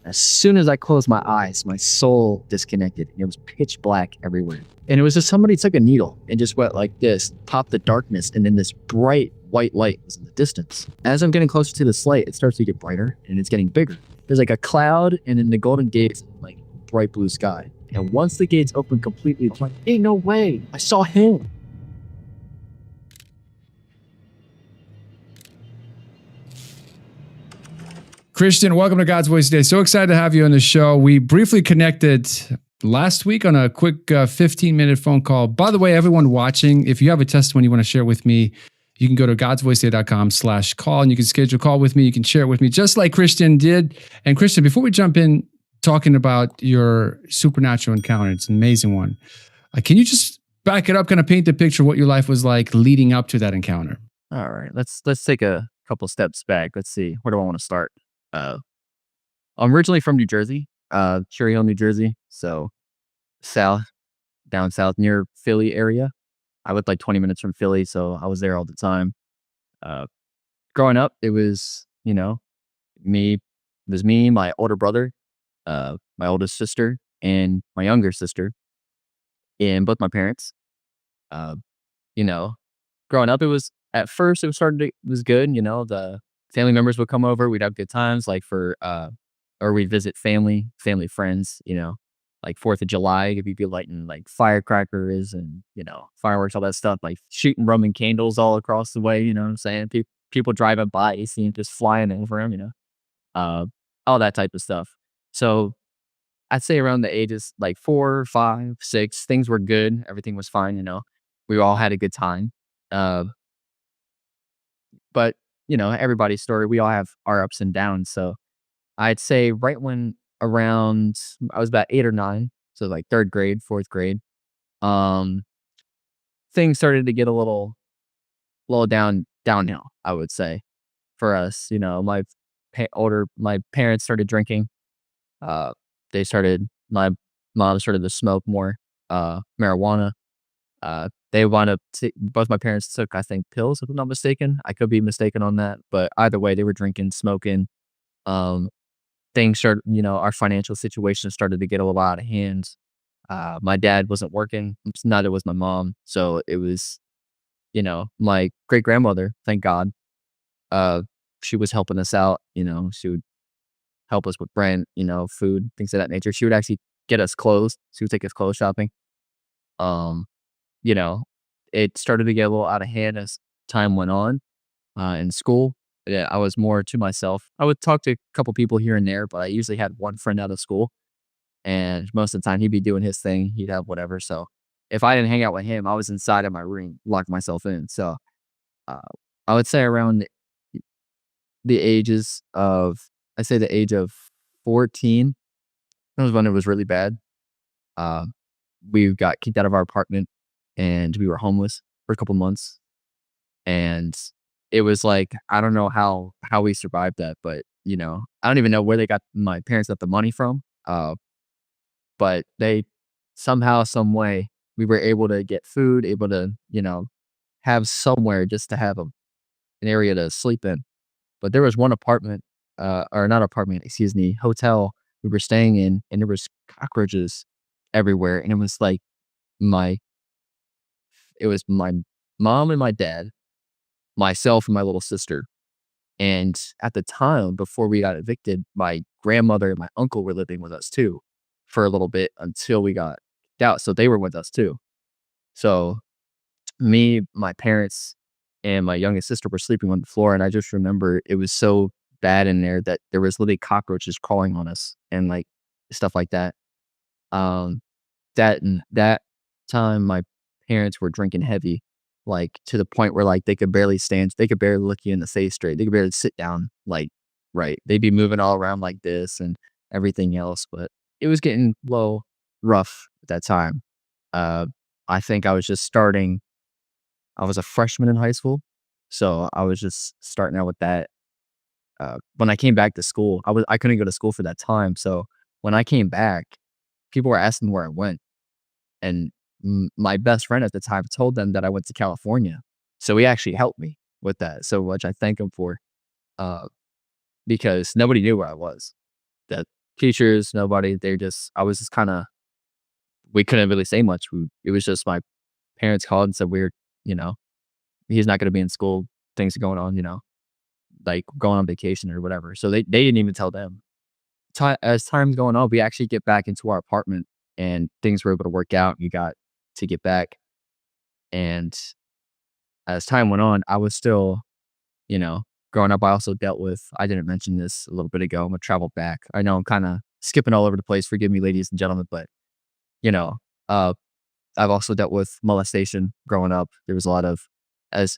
As soon as I closed my eyes, my soul disconnected and it was pitch black everywhere. And it was just somebody took a needle and just went like this, popped the darkness, and then this bright white light was in the distance. As I'm getting closer to this light, it starts to get brighter and it's getting bigger. There's like a cloud and then the golden gates, like bright blue sky. And once the gates open completely, I'm like, ain't no way, I saw him. Christian, welcome to God's Voice Today. So excited to have you on the show. We briefly connected last week on a quick 15-minute phone call. By the way, everyone watching, if you have a testimony you want to share with me, you can go to godsvoicetoday.com/call and you can schedule a call with me. You can share it with me just like Christian did. And Christian, before we jump in talking about your supernatural encounter, it's an amazing one. Can you just back it up, kind of paint the picture of what your life was like leading up to that encounter? All right, let's take a couple steps back. Let's see, where do I want to start? I'm originally from New Jersey, Cherry Hill, New Jersey. So down south near Philly area. I lived like 20 minutes from Philly, so I was there all the time. Growing up, it was, me, my older brother, my oldest sister, and my younger sister, and both my parents. Uh, you know, Growing up, at first it was good. The family members would come over, we'd have good times, like or we'd visit family friends. Like 4th of July, we'd be lighting like firecrackers and fireworks, all that stuff, like shooting Roman candles all across the way. You know what I'm saying? People driving by, you see 'em just flying over them. Uh, all that type of stuff. So I'd say around the ages like 4, 5, 6, things were good. Everything was fine. We all had a good time. Uh, but everybody's story, we all have our ups and downs. So I'd say right when around I was about 8 or 9, so like 3rd grade, 4th grade, um, things started to get a little downhill, I would say, for us. My parents started drinking. Uh, my mom started to smoke more marijuana. Both my parents took, I think, pills, if I'm not mistaken. I could be mistaken on that, but either way, they were drinking, smoking. Um, Things started, our financial situation started to get a little out of hand. My dad wasn't working, neither was my mom. So it was, my great grandmother, thank God, uh, she was helping us out. She would help us with rent, food, things of that nature. She would actually get us clothes. She would take us clothes shopping. Um, you know, it started to get a little out of hand as time went on. In school, yeah, I was more to myself. I would talk to a couple people here and there, but I usually had one friend out of school, and most of the time he'd be doing his thing. He'd have whatever. So if I didn't hang out with him, I was inside of my room, locked myself in. So uh, I would say around the ages of, I say the age of 14, that was when it was really bad. Uh, we got kicked out of our apartment, and we were homeless for a couple months. And it was like, I don't know how we survived that, but, I don't even know where my parents got the money from. But they somehow, some way, we were able to get food, able to, have somewhere just to have an area to sleep in. But there was one apartment, or not apartment, excuse me, hotel we were staying in, and there was cockroaches everywhere. And my, it was my mom and my dad, myself and my little sister. And at the time, before we got evicted, my grandmother and my uncle were living with us too for a little bit until we got kicked out. So they were with us too. So me, my parents, and my youngest sister were sleeping on the floor. And I just remember it was so bad in there that there was literally cockroaches crawling on us and like stuff like that. Um, that time, my parents were drinking heavy, like to the point where like they could barely look you in the face straight. They could barely sit down, like right. They'd be moving all around like this and everything else, but it was getting low rough at that time. Uh, I think I was just starting. I was a freshman in high school, so I was just starting out with that. When I came back to school, I couldn't go to school for that time. So when I came back, people were asking where I went. And my best friend at the time told them that I went to California. So he actually helped me with that so much. I thank him for, uh, because nobody knew where I was. That teachers, nobody. They just I was just kinda we couldn't really say much. It was just my parents called and said, "We're you know, he's not gonna be in school. Things are going on," like going on vacation or whatever. So they didn't even tell them. As time's going on, we actually get back into our apartment and things were able to work out. We got to get back. And as time went on, I was still, you know, growing up. I also dealt with, I didn't mention this a little bit ago. I'm going to travel back. I know I'm kind of skipping all over the place. Forgive me, ladies and gentlemen, but, you know, uh, I've also dealt with molestation growing up. There was a lot of, as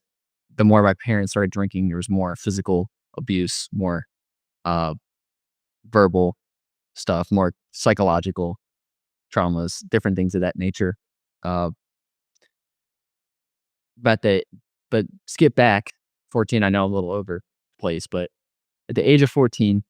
the more my parents started drinking, there was more physical abuse, more uh, verbal stuff, more psychological traumas, different things of that nature. Uh, but they, but skip back 14. I know I'm a little over the place, but at the age of 14,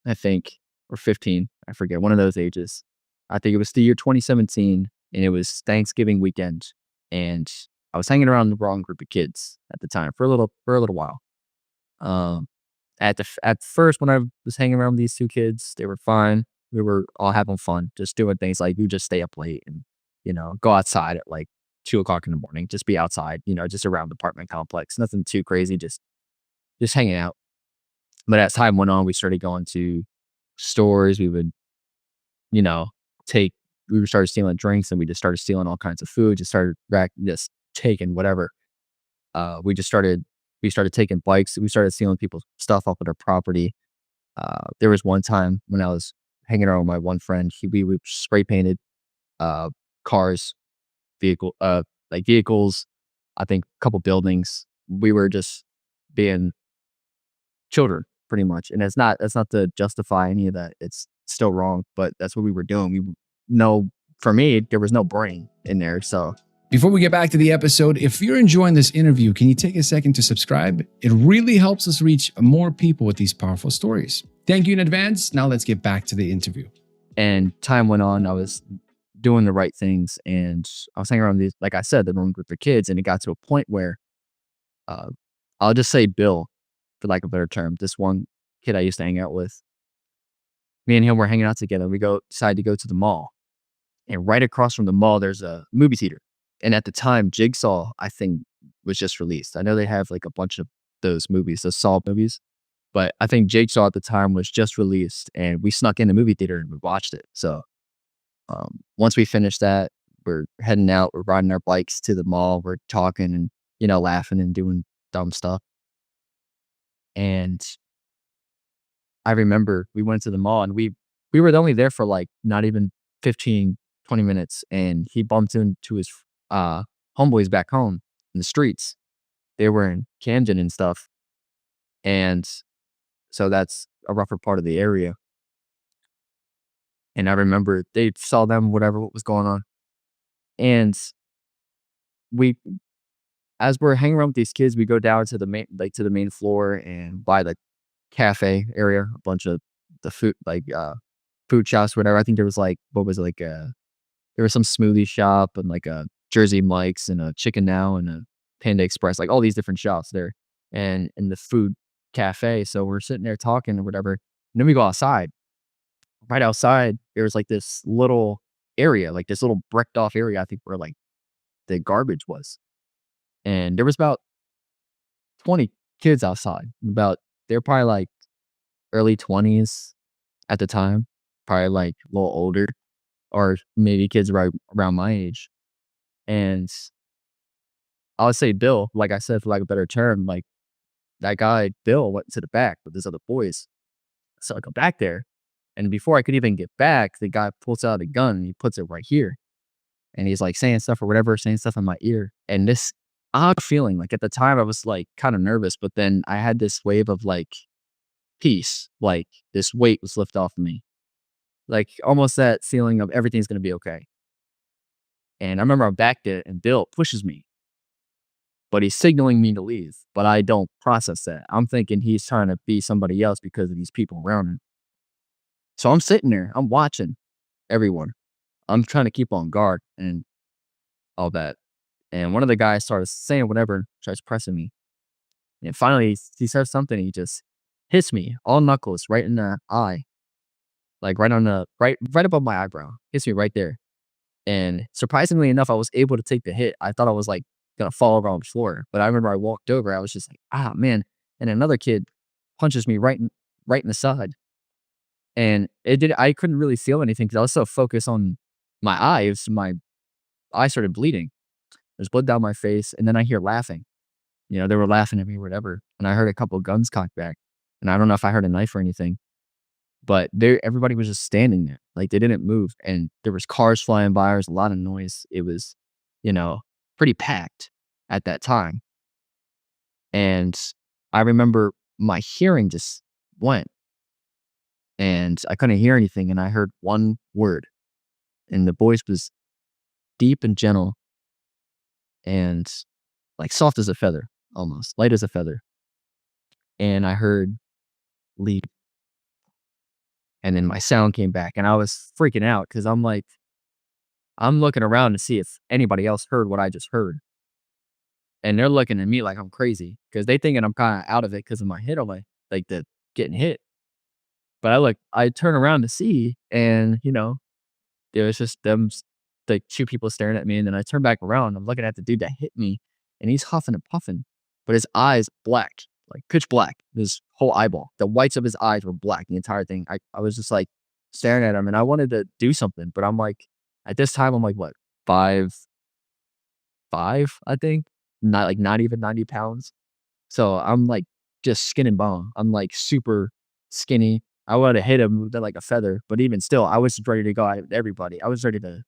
I think, or 15, I forget one of those ages. I think it was the year 2017, and it was Thanksgiving weekend, and I was hanging around the wrong group of kids at the time for a little while. Um, at first, when I was hanging around with these 2 kids, they were fine. We were all having fun, just doing things like we just stay up late and, go outside at like 2 o'clock in the morning, just be outside, just around the apartment complex. Nothing too crazy, just hanging out. But as time went on, we started going to stores. We would, you know, take we would start stealing drinks and we just started stealing all kinds of food, just taking whatever. We started taking bikes. We started stealing people's stuff off of their property. There was one time when I was hanging around with my one friend, we spray painted uh, cars, vehicle, like vehicles. I think a couple buildings. We were just being children, pretty much. And that's not to justify any of that. It's still wrong, but that's what we were doing. No, for me, there was no brain in there. So Before we get back to the episode, if you're enjoying this interview, can you take a second to subscribe? It really helps us reach more people with these powerful stories. Thank you in advance. Now let's get back to the interview. and time went on. I was doing the right things, and I was hanging around these, like I said, the wrong group of kids, and it got to a point where uh, I'll just say Bill, for lack of a better term, this one kid I used to hang out with. Me and him were hanging out together. We decide to go to the mall, and right across from the mall, there's a movie theater. And at the time, Jigsaw, I think, was just released. I know they have like a bunch of those movies, those Saw movies, but I think Jigsaw at the time was just released, and we snuck in the movie theater and we watched it. So once we finished that, we're heading out. We're riding our bikes to the mall. We're talking and laughing and doing dumb stuff. And I remember we went to the mall and we were only there for like not even 15, 20 minutes, and he bumped into his uh homeboys back home in the streets. They were in Camden and stuff. And so that's a rougher part of the area. And I remember they saw them, whatever what was going on. And we as we're hanging around with these kids, we go down to the main floor and by the cafe area, a bunch of the food food shops, whatever. I think there was like what was it, like there was some smoothie shop and like a Jersey Mike's and a Chicken Now and a Panda Express, like all these different shops there and in the food cafe. So we're sitting there talking or whatever. And then we go outside. Right outside, there was like this little area, like this little bricked off area, I think where like the garbage was. And there was about 20 kids outside. They're probably like early 20s at the time, probably like a little older, or maybe kids right around my age. And I would say Bill, like I said, for lack of a better term, like that guy, Bill, went to the back with his other boys. So I go back there. And before I could even get back, the guy pulls out a gun and he puts it right here. And he's like saying stuff or whatever, saying stuff in my ear. And this odd feeling, like at the time I was like kind of nervous, but then I had this wave of like peace, like this weight was lifted off of me. Like almost that feeling of everything's gonna be okay. And I remember I'm back there and Bill pushes me, but he's signaling me to leave. But I don't process that. I'm thinking he's trying to be somebody else because of these people around him. So I'm sitting there, I'm watching everyone. I'm trying to keep on guard and all that. And one of the guys starts saying whatever, starts pressing me. And finally he says something, he just hits me all knuckles right in the eye. like right on the right above my eyebrow. Hits me right there. And surprisingly enough, I was able to take the hit. I thought I was like gonna fall over on the floor, but I remember I walked over. I was just like, ah man. And another kid punches me right in the side. And it did I couldn't really feel anything because I was so focused on my eyes. My eye started bleeding. There's blood down my face, and then I hear laughing. You know, they were laughing at me or whatever, and I heard a couple guns cocked back, and I don't know if I heard a knife or anything, but everybody was just standing there, like, they didn't move, and there was cars flying by, there was a lot of noise. It was, you know, pretty packed at that time, and I remember my hearing just went, and I couldn't hear anything, and I heard one word, and the voice was deep and gentle and, like, soft as a feather, almost, light as a feather, and I heard, "Leave." And then my sound came back, and I was freaking out because 'cause I'm like I'm looking around to see if anybody else heard what I just heard, and they're looking at me like I'm crazy because they thinking I'm kinda out of it because of my hit on my like, the getting hit. But I turn around to see, and, it was just them s like, 2 people staring at me, and then I turn back around, I'm looking at the dude that hit me, and he's huffing and puffing, but his eyes black, like, pitch black, his whole eyeball. The whites of his eyes were black, the entire thing. I was just, like, staring at him, and I wanted to do something, but I'm like at this time, I'm like, what, 5'5", I think? Not even 90 pounds. So, I'm, like, just skin and bone. I'm, like, super skinny. I woulda hit him with, like, a feather, but even still, I was ready to go at everybody. I was ready to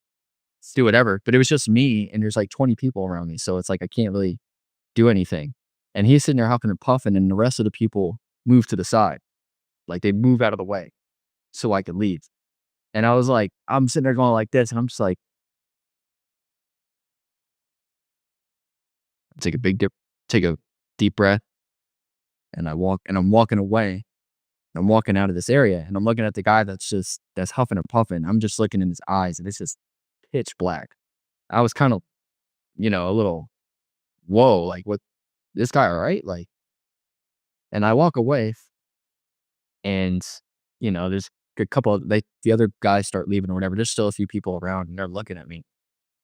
do whatever, but it was just me, and there's, like, 20 people around me, so it's like I can't really do anything. And he's sitting there huffing and puffing, and the rest of the people move to the side. Like, they move out of the way so I could leave. And I was like I'm sitting there going like this, and I'm just like, take a big dip take a deep breath, and I'm walking away. I'm walking out of this area, and I'm looking at the guy that's huffing and puffing. I'm just looking in his eyes, and it's just pitch black. I was kind of, a little, "Whoa, like, what this guy alright?" Like, and I walk away, and, there's a couple of the other guys start leaving or whatever. There's still a few people around, and they're looking at me.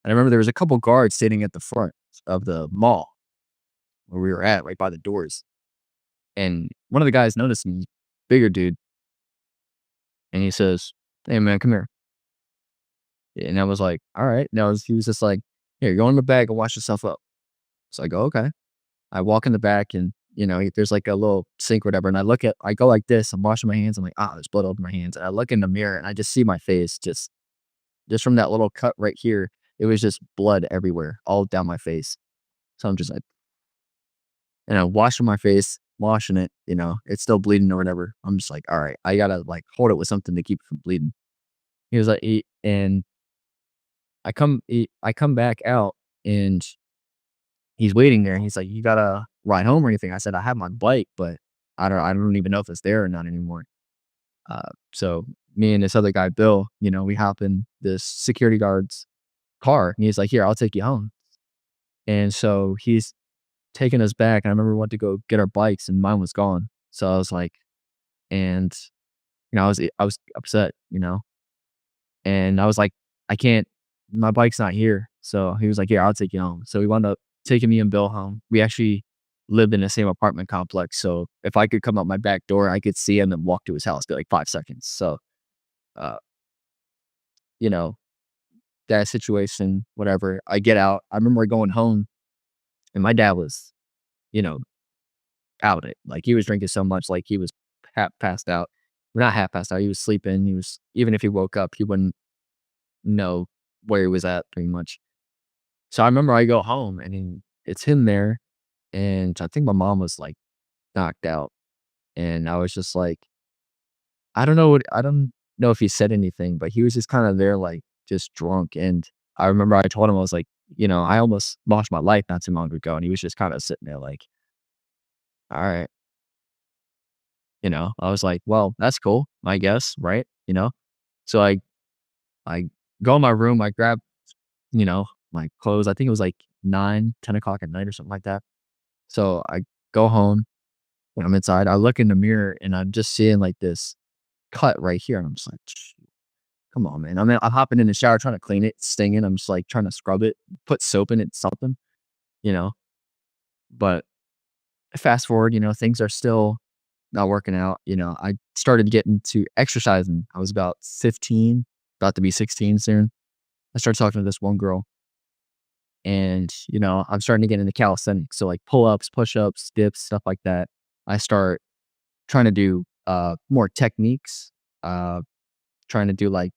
And I remember there was a couple guards sitting at the front of the mall where we were at, right by the doors. And one of the guys noticed me, bigger dude, and he says, "Hey, man, come here." And I was like, "All right." He was just like, "Here, go in the bag and wash yourself up." So I go, "Okay." I walk in the back and, there's like a little sink or whatever. And I go like this. I'm washing my hands. I'm like, ah, there's blood all over my hands. And I look in the mirror and I just see my face just from that little cut right here. It was just blood everywhere, all down my face. So I'm just like, and I'm washing my face, washing it, it's still bleeding or whatever. I'm just like, all right, I gotta like hold it with something to keep it from bleeding. He was like, and I come back out and he's waiting there. He's like, "You got to ride home or anything?" I said, "I have my bike, but I don't even know if it's there or not anymore." So me and this other guy, Bill, we hop in this security guard's car, and he's like, "Here, I'll take you home." And so he's taking us back. And I remember we went to go get our bikes, and mine was gone. So I was like, and I was upset, and I was like, "I can't. My bike's not here." So he was like, "Here, I'll take you home." So we wound up taking me and Bill home. We actually lived in the same apartment complex, so if I could come out my back door, I could see him and walk to his house, be like 5 seconds. So, uh, you know, that situation, whatever, I get out. I remember going home, and my dad was, you know, out it. Like, he was drinking so much, like, he was half passed out. Well, not half passed out, he was sleeping. He was even if he woke up, he wouldn't know where he was at pretty much. So I remember I go home, and it's him there, and I think my mom was, like, knocked out, and I was just like, I don't know if he said anything, but he was just kinda there, like, just drunk. And I remember I told him, I was like, "I almost lost my life not too long ago," and he was just kinda sitting there like, "Alright." I was like, "Well, that's cool, I guess, right?" So I go in my room, I grab, my clothes. I think it was, like, 9, 10 o'clock at night or something like that. So I go home, when I'm inside, I look in the mirror, and I'm just seeing, like, this cut right here. And I'm just like, come on, man. I mean, I'm hopping in the shower trying to clean it, it's stinging. I'm just like trying to scrub it, put soap in it, something, you know. But fast forward, things are still not working out. I started getting to exercising. I was about 15, about to be 16 soon. I started talking to this one girl, and I'm starting to get into calisthenics. So like pull ups, push ups, dips, stuff like that. I start trying to do more techniques, uh, trying to do like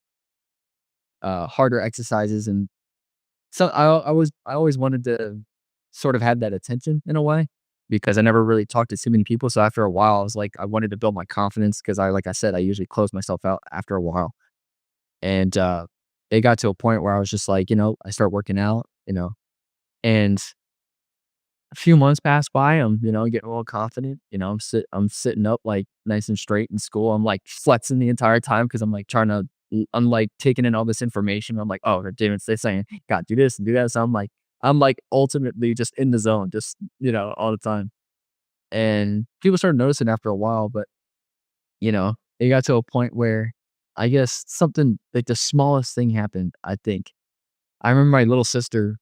harder exercises. And so I always wanted to sort of have that attention in a way, because I never really talked to too many people. So after a while, I was like, I wanted to build my confidence, because like I said, I usually close myself out after a while. And it got to a point where I was just like, I start working out, and a few months pass by. I'm, getting a little confident. I'm sitting up like nice and straight in school. I'm like flexing the entire time, because I'm like trying to I'm like taking in all this information. I'm like, oh, they're saying, God, do this and do that. So I'm like ultimately just in the zone, just all the time. And people started noticing after a while, but it got to a point where I guess something like the smallest thing happened. I think I remember my little sister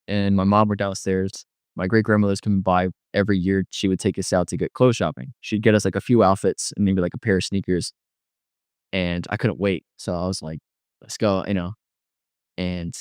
and my mom were downstairs. My great grandmother's coming by every year. She would take us out to get clothes shopping. She'd get us like a few outfits and maybe like a pair of sneakers. And I couldn't wait. So I was like, let's go. And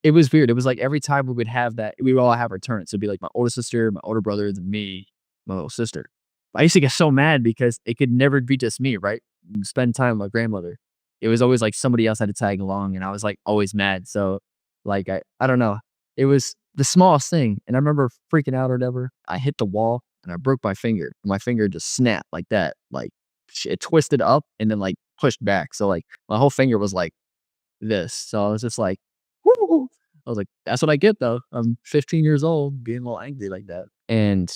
it was weird. It was like every time we would have that, we would all have our turns. So it'd be like my older sister, my older brother, then me, my little sister. I used to get so mad because it could never be just me, right? Spend time with my grandmother. It was always like somebody else had to tag along, and I was like always mad. So like I don't know. It was the smallest thing. And I remember freaking out or whatever. I hit the wall and I broke my finger. My finger just snapped like that. Like it twisted up and then like pushed back. So like my whole finger was like this. So I was just like, "Woo." I was like, "That's what I get, though. I'm 15 years old being a little angry like that." And,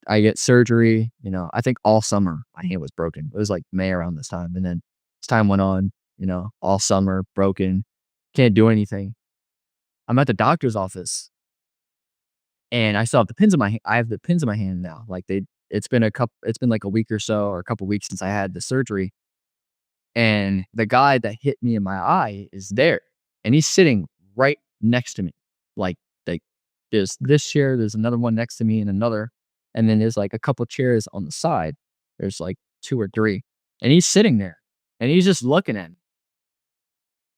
I get surgery, I think all summer my hand was broken. It was like May around this time. And then as time went on, all summer broken, can't do anything. I'm at the doctor's office and I still have the pins in my I have the pins in my hand now. Like it's been like a week or so, or a couple weeks since I had the surgery. And the guy that hit me in my eye is there, and he's sitting right next to me. Like, there's this chair, there's another one next to me and another, and then there's, like, a couple chairs on the side. There's, like, 2 or 3, and he's sitting there, and he's just looking at me.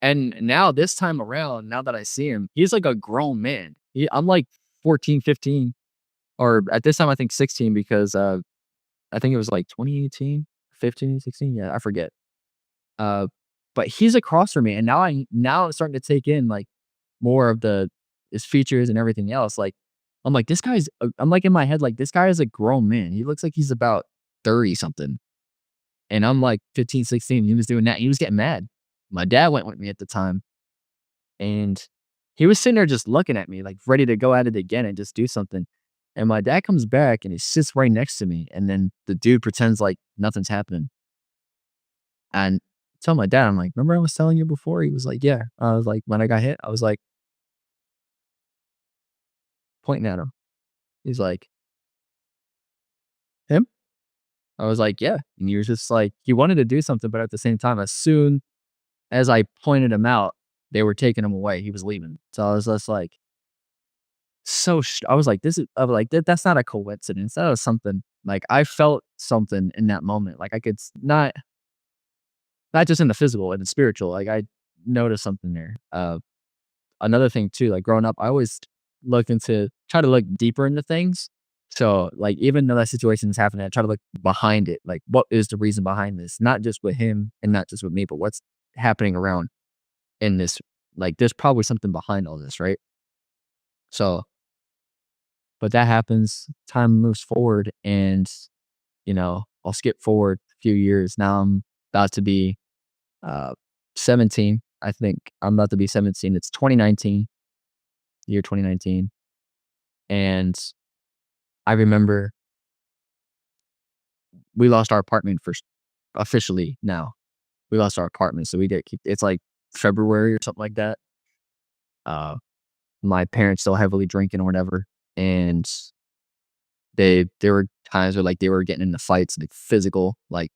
And now this time around, now that I see him, he's like a grown man. I'm like 14, 15, or at this time, I think 16, because, I think it was, like, 2018, 15, 16, yeah, I forget. Uh, but he's across from me, and now I'm starting to take in, like, more of his features and everything else. Like, I'm like, I'm like in my head, like, this guy is a grown man. He looks like he's about 30 something. And I'm like 15, 16. He was doing that. He was getting mad. My dad went with me at the time, and he was sitting there just looking at me, like ready to go at it again and just do something. And my dad comes back and he sits right next to me. And then the dude pretends like nothing's happening. And tell my dad, I'm like, "Remember I was telling you before?" He was like, "Yeah." I was like, when I got hit, I was like, pointing at him. He's like, "Him?" I was like, "Yeah." And he was just like, he wanted to do something, but at the same time, as soon as I pointed him out, they were taking him away. He was leaving. So I was just like, I was like, I was like, That's not a coincidence. That was something." Like, I felt something in that moment. Like, I could not just in the physical, in the spiritual. Like, I noticed something there. Another thing too, like growing up, I always try to look deeper into things. So, like, even though that situation is happening, I try to look behind it. Like, what is the reason behind this? Not just with him and not just with me, but what's happening around in this. Like, there's probably something behind all this, right? So, but that happens, time moves forward, and, I'll skip forward a few years. Now I'm about to be uh 17. I think I'm about to be 17. It's 2019, year 2019. And I remember we lost our apartment officially now. We lost our apartment, so we did keep it's like February or something like that. Uh, my parents still heavily drinking or whatever, and there were times where, like, they were getting into fights, like, physical, like,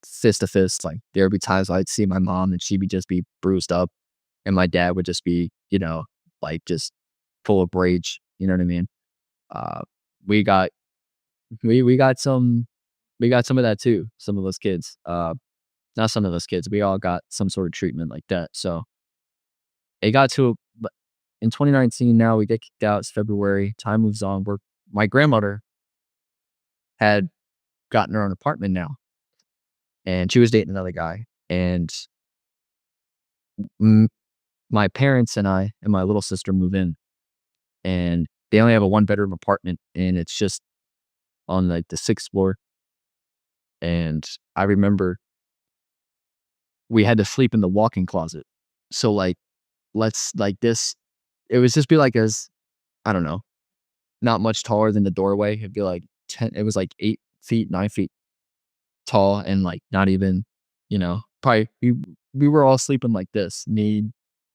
fist to fist, like, there would be times I'd see my mom and she'd just be bruised up, and my dad would just be, like, just full of rage, you know what I mean? Uh, we got we got some of that too, some of those kids, not some of those kids, we all got some sort of treatment like that, so it got to but in 2019 now, we get kicked out, it's February, time moves on, my grandmother had gotten her own apartment now, and she was dating another guy, and m my parents and I and my little sister move in, and they only have a one-bedroom apartment, and it's just on, like, the 6th floor, and I remember we had to sleep in the walk-in closet. So, like, let's like, this it was just be like as I don't know, not much taller than the doorway, it'd be, like, 10 it was, like, 8 feet, 9 feet tall and, like, not even, probably we were all sleeping like this, me,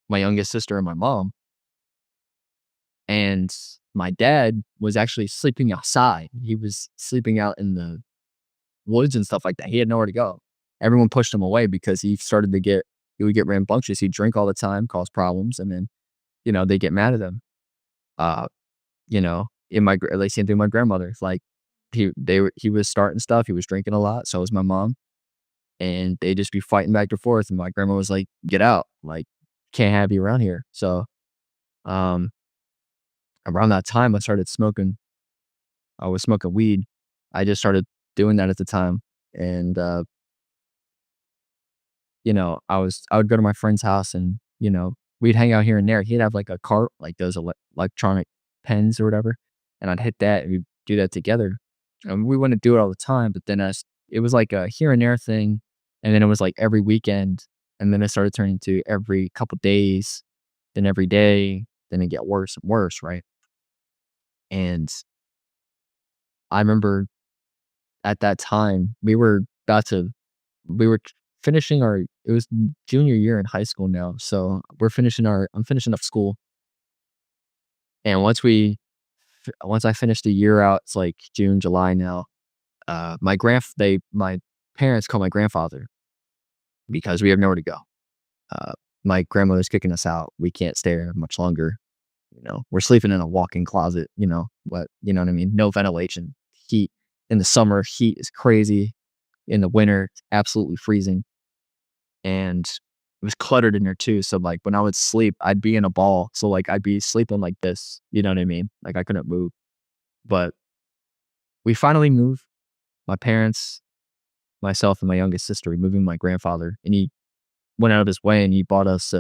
my youngest sister, and my mom, and my dad was actually sleeping outside. He was sleeping out in the woods and stuff like that. He had nowhere to go. Everyone pushed him away because he would get rambunctious. He'd drink all the time, cause problems, and then, they get mad at him. Uh, in like same thing with my grandmother. Like he was starting stuff. He was drinking a lot. So was my mom, and they just be fighting back and forth. And my grandma was like, "Get out! Like, can't have you around here." So, um, around that time, I was smoking weed. I just started doing that at the time, and I would go to my friend's house and, we'd hang out here and there. He'd have like a cart, like those electronic pens or whatever, and I'd hit that and we'd do that together. And we wouldn't do it all the time, but then as it was like a here and there thing, and then it was like every weekend, and then it started turning to every couple days, then every day, then it get worse and worse, right? And I remember at that time we were finishing our it was junior year in high school now, so I'm finishing up school, and once I finished the year out, it's like June, July now, my parents call my grandfather because we have nowhere to go. Uh, my grandmother's kicking us out, we can't stay here much longer, we're sleeping in a walk-in closet, you know what I mean? No ventilation, heat in the summer, heat is crazy, in the winter, it's absolutely freezing. And it was cluttered in there too, so, like, when I would sleep, I'd be in a ball, so, like, I'd be sleeping like this, you know what I mean? Like, I couldn't move, but we finally moved, my parents, myself, and my youngest sister, we moved in with my grandfather, and he went out of his way and he bought us,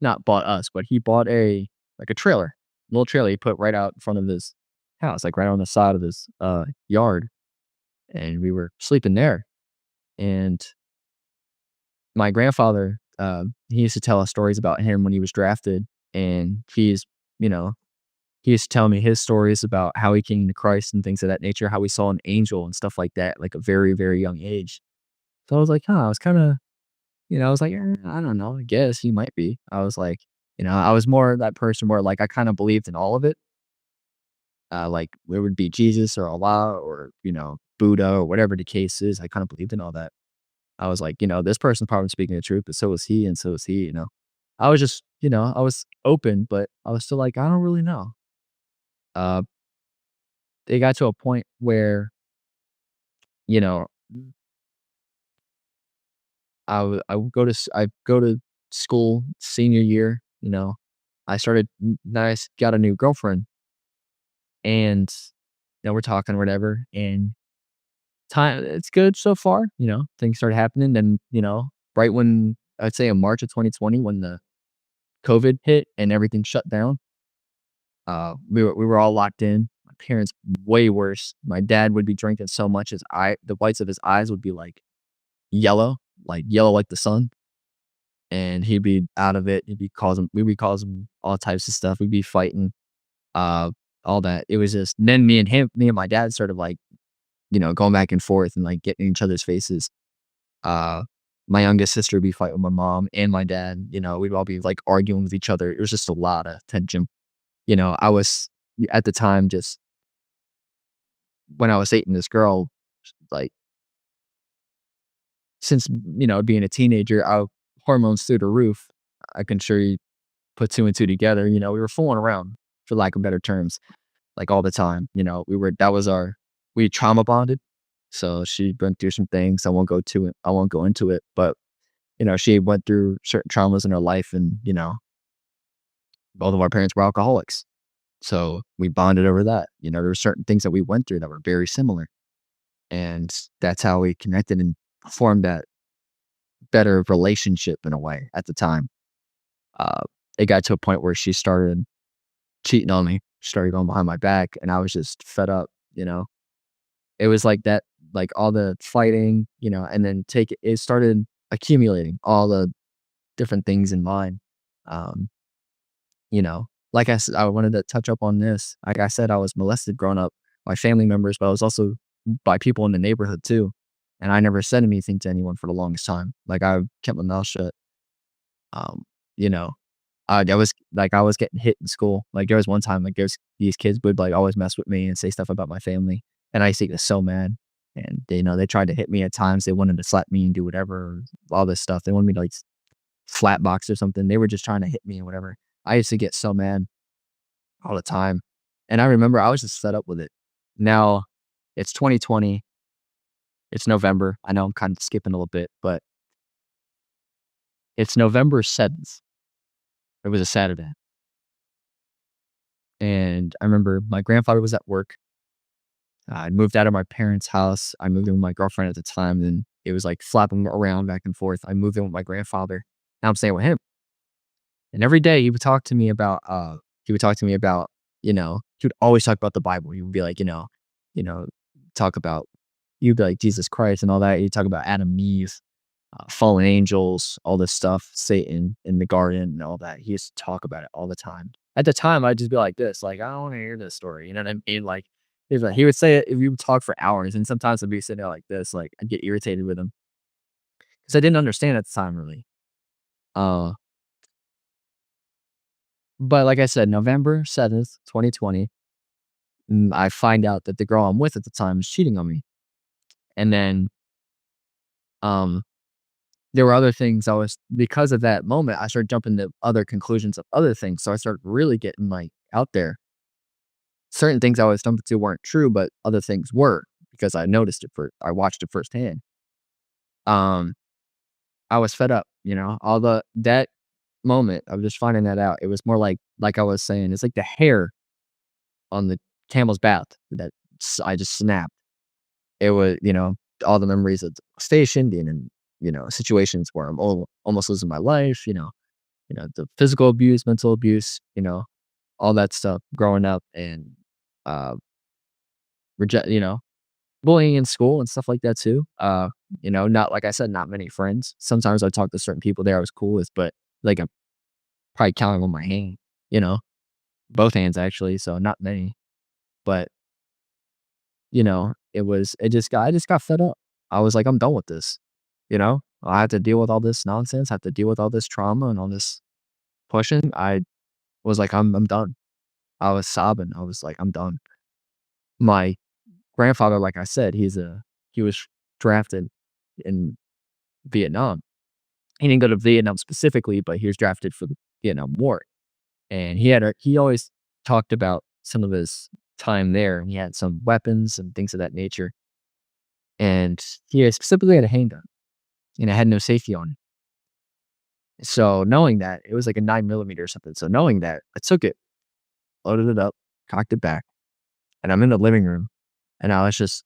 not bought us, but he bought a trailer, little trailer he put right out in front of his house, like, right on the side of his, yard, and we were sleeping there, and my grandfather, he used to tell us stories about him when he was drafted, and you know, he used to tell me his stories about how he came to Christ and things of that nature, how he saw an angel and stuff like that, like a very, very young age. So I was like, huh, I was kinda, I was like, I don't know, I guess he might be. I was like, I was more that person where like I kind of believed in all of it. Like it would be Jesus or Allah or, Buddha or whatever the case is. I kind of believed in all that. I was like, this person's probably speaking the truth, but so is he, and so is he. I was just, I was open, but I was still like, I don't really know. Uh, it got to a point where, you know, I go to school senior year, I got a new girlfriend, and we're talking or whatever, and time it's good so far, things started happening. Then, right when I'd say in March of 2020, when the COVID hit and everything shut down, we were all locked in. My parents way worse. My dad would be drinking so much the whites of his eyes would be yellow, like yellow like the sun, and he'd be out of it. We'd be causing all types of stuff. We'd be fighting, uh, all that. It was just then me and my dad started going back and forth and like getting in each other's faces. Uh, my youngest sister would be fighting with my mom and my dad. We'd all be like arguing with each other. It was just a lot of tension. I was at the time, just when I was dating this girl, like, since, being a teenager, hormones through the roof, I can sure you put 2 and 2 together, we were fooling around, for lack of better terms, like, all the time, we trauma bonded, so she went through some things, I won't go into it, but, she went through certain traumas in her life and, both of our parents were alcoholics, so we bonded over that, there were certain things that we went through that were very similar, and that's how we connected and formed that better relationship in a way at the time. Uh, it got to a point where she started cheating on me, started going behind my back, and I was just fed up, you know? It was like that, like all the fighting, and then it started accumulating all the different things in mine. Um, like I said, I wanted to touch up on this. Like I said, I was molested growing up by family members, but I was also by people in the neighborhood too. And I never said anything to anyone for the longest time. Like I kept my mouth shut. Um, you know, I was getting hit in school. Like, there was one time, like, there's these kids would, like, always mess with me and say stuff about my family, and I used to get so mad, and they tried to hit me at times. They wanted to slap me and do whatever, all this stuff. They wanted me to, like, slap box or something. They were just trying to hit me and whatever. I used to get so mad all the time, and I remember I was just fed up with it. Now, it's 2020, it's November. I know I'm kind of skipping a little bit, but it's November 7th. It was a Saturday. And I remember my grandfather was at work. I moved out of my parents' house. I moved in with my girlfriend at the time, and it was like flapping around back and forth. I moved in with my grandfather. Now I'm staying with him. And every day he would talk to me about, he would always talk about the Bible. He would be like, you know, talk about, you'd be like Jesus Christ and all that. He'd talk about Adam and Eve, fallen angels, all this stuff, Satan in the garden and all that. He used to talk about it all the time. At the time, I'd just be like this, like, I don't want to hear this story. You know what I mean? Like, he would say it if you would talk for hours, and sometimes I'd be sitting there like this, like I'd get irritated with him because I didn't understand at the time really. Uh, but like I said, November 7th, 2020, I find out that the girl I'm with at the time is cheating on me, and then um, there were other things I was because of that moment, I started jumping to other conclusions of other things, so I started really getting, like, out there. Certain things I was jumping to weren't true, but other things were because I watched it firsthand. Um, I was fed up, all that moment of just finding that out, it was more like I was saying, it's like the hair on the camel's back that I just snapped. It was, all the memories of the station, being in, situations where I'm almost losing my life, the physical abuse, mental abuse, all that stuff growing up and, uh, reject bullying in school and stuff like that too. Not like I said, not many friends. Sometimes I talk to certain people there I was cool with, but like I'm probably counting on my hand, you know, both hands actually, so not many. But, I just got fed up. I was like, I'm done with this. I had to deal with all this nonsense, have to deal with all this trauma and all this pushing. I was like, I'm done. I was sobbing. I was like, I'm done. My grandfather, like I said, he was drafted in Vietnam. He didn't go to Vietnam specifically, but he was drafted for the Vietnam War. And he always talked about some of his time there. And he had some weapons and things of that nature. And he specifically had a handgun and it had no safety on it. So knowing that, it was like a 9 millimeter or something. So knowing that, I took it, loaded it up, cocked it back, and I'm in the living room and I was just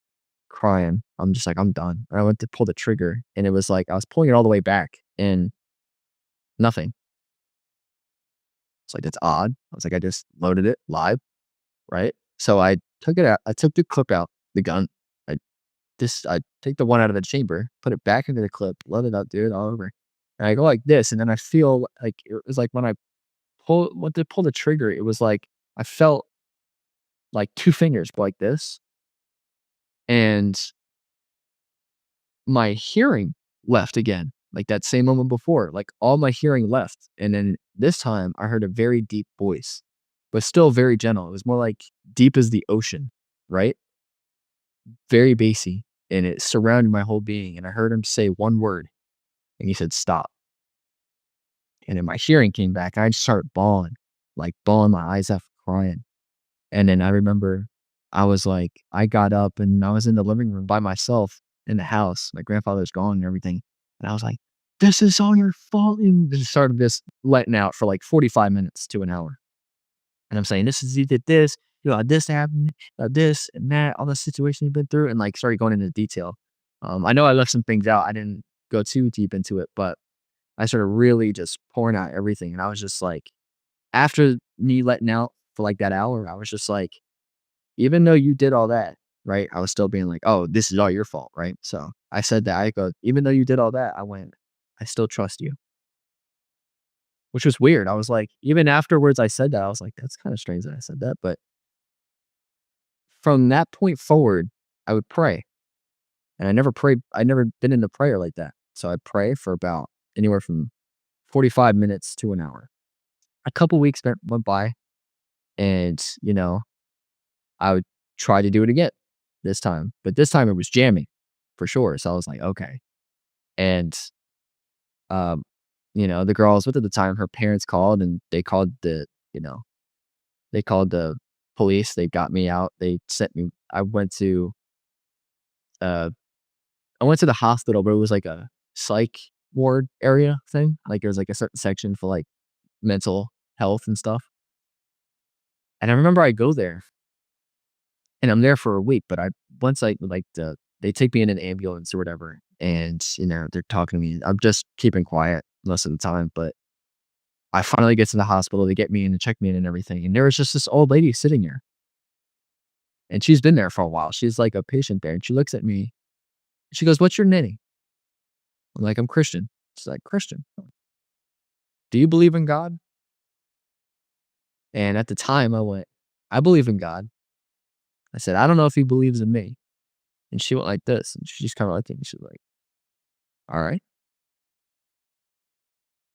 crying. I'm just like, I'm done. And I went to pull the trigger and it was like I was pulling it all the way back and nothing. It's like, that's odd. I was like, I just loaded it live, right? So I took it out. I took the clip out, the gun. I I take the one out of the chamber, put it back into the clip, load it up, dude, all over. And I go like this, and then I feel like it was like when I went to pull the trigger, it was like I felt like two fingers go like this, and my hearing left again, like that same moment before. Like all my hearing left, and then this time I heard a very deep voice. but still very gentle. It was more like deep as the ocean, right? Very bassy, and it surrounded my whole being, and I heard him say one word, and he said, "Stop." And then my hearing came back, and I just started bawling, like, bawling my eyes out, crying. And then I remember I got up and I was in the living room by myself in the house. My grandfather was gone and everything. And I was like, "This is all your fault." And just started this letting out for like 45 minutes to an hour. And I'm saying, "This is you did this, you know, this happened, this and that, all the situation you've been through," and like started going into detail. I know I left some things out. I didn't go too deep into it, but I started really just pouring out everything. And I was just like, after me letting out for like that hour, I was just like, even though you did all that, right? I was still being like, "Oh, this is all your fault," right? So I said that. I go, "Even though you did all that," I went, "I still trust you," which was weird. I was like, even afterwards, I said that. I was like, "That's kind of strange that I said that." But from that point forward, I would pray, and I never prayed. I never been into prayer like that. So I'd pray for about anywhere from 45 minutes to an hour. A couple weeks went by, and I would try to do it again this time, but this time it was jamming for sure. So I was like, okay. And, um, the girl I was with at the time, her parents called and you know, they called the police. They got me out. They sent me, uh, I went to the hospital, but it was like a psych ward area thing. Like there was like a certain section for like mental health and stuff. And I remember I go there and I'm there for a week, but once I like they take me in an ambulance or whatever, and they're talking to me. I'm just keeping quiet most of the time, but I finally get to the hospital. They get me in and check me in and everything, and there was just this old lady sitting there, and she's been there for a while. She's like a patient there, and she looks at me. She goes, "What's your name?" I'm like, "I'm Christian." She's like, "Christian? Do you believe in God?" And at the time, I went, "I believe in God." I said, "I don't know if he believes in me." And she went like this, and she's kind of like, she's like, "All right."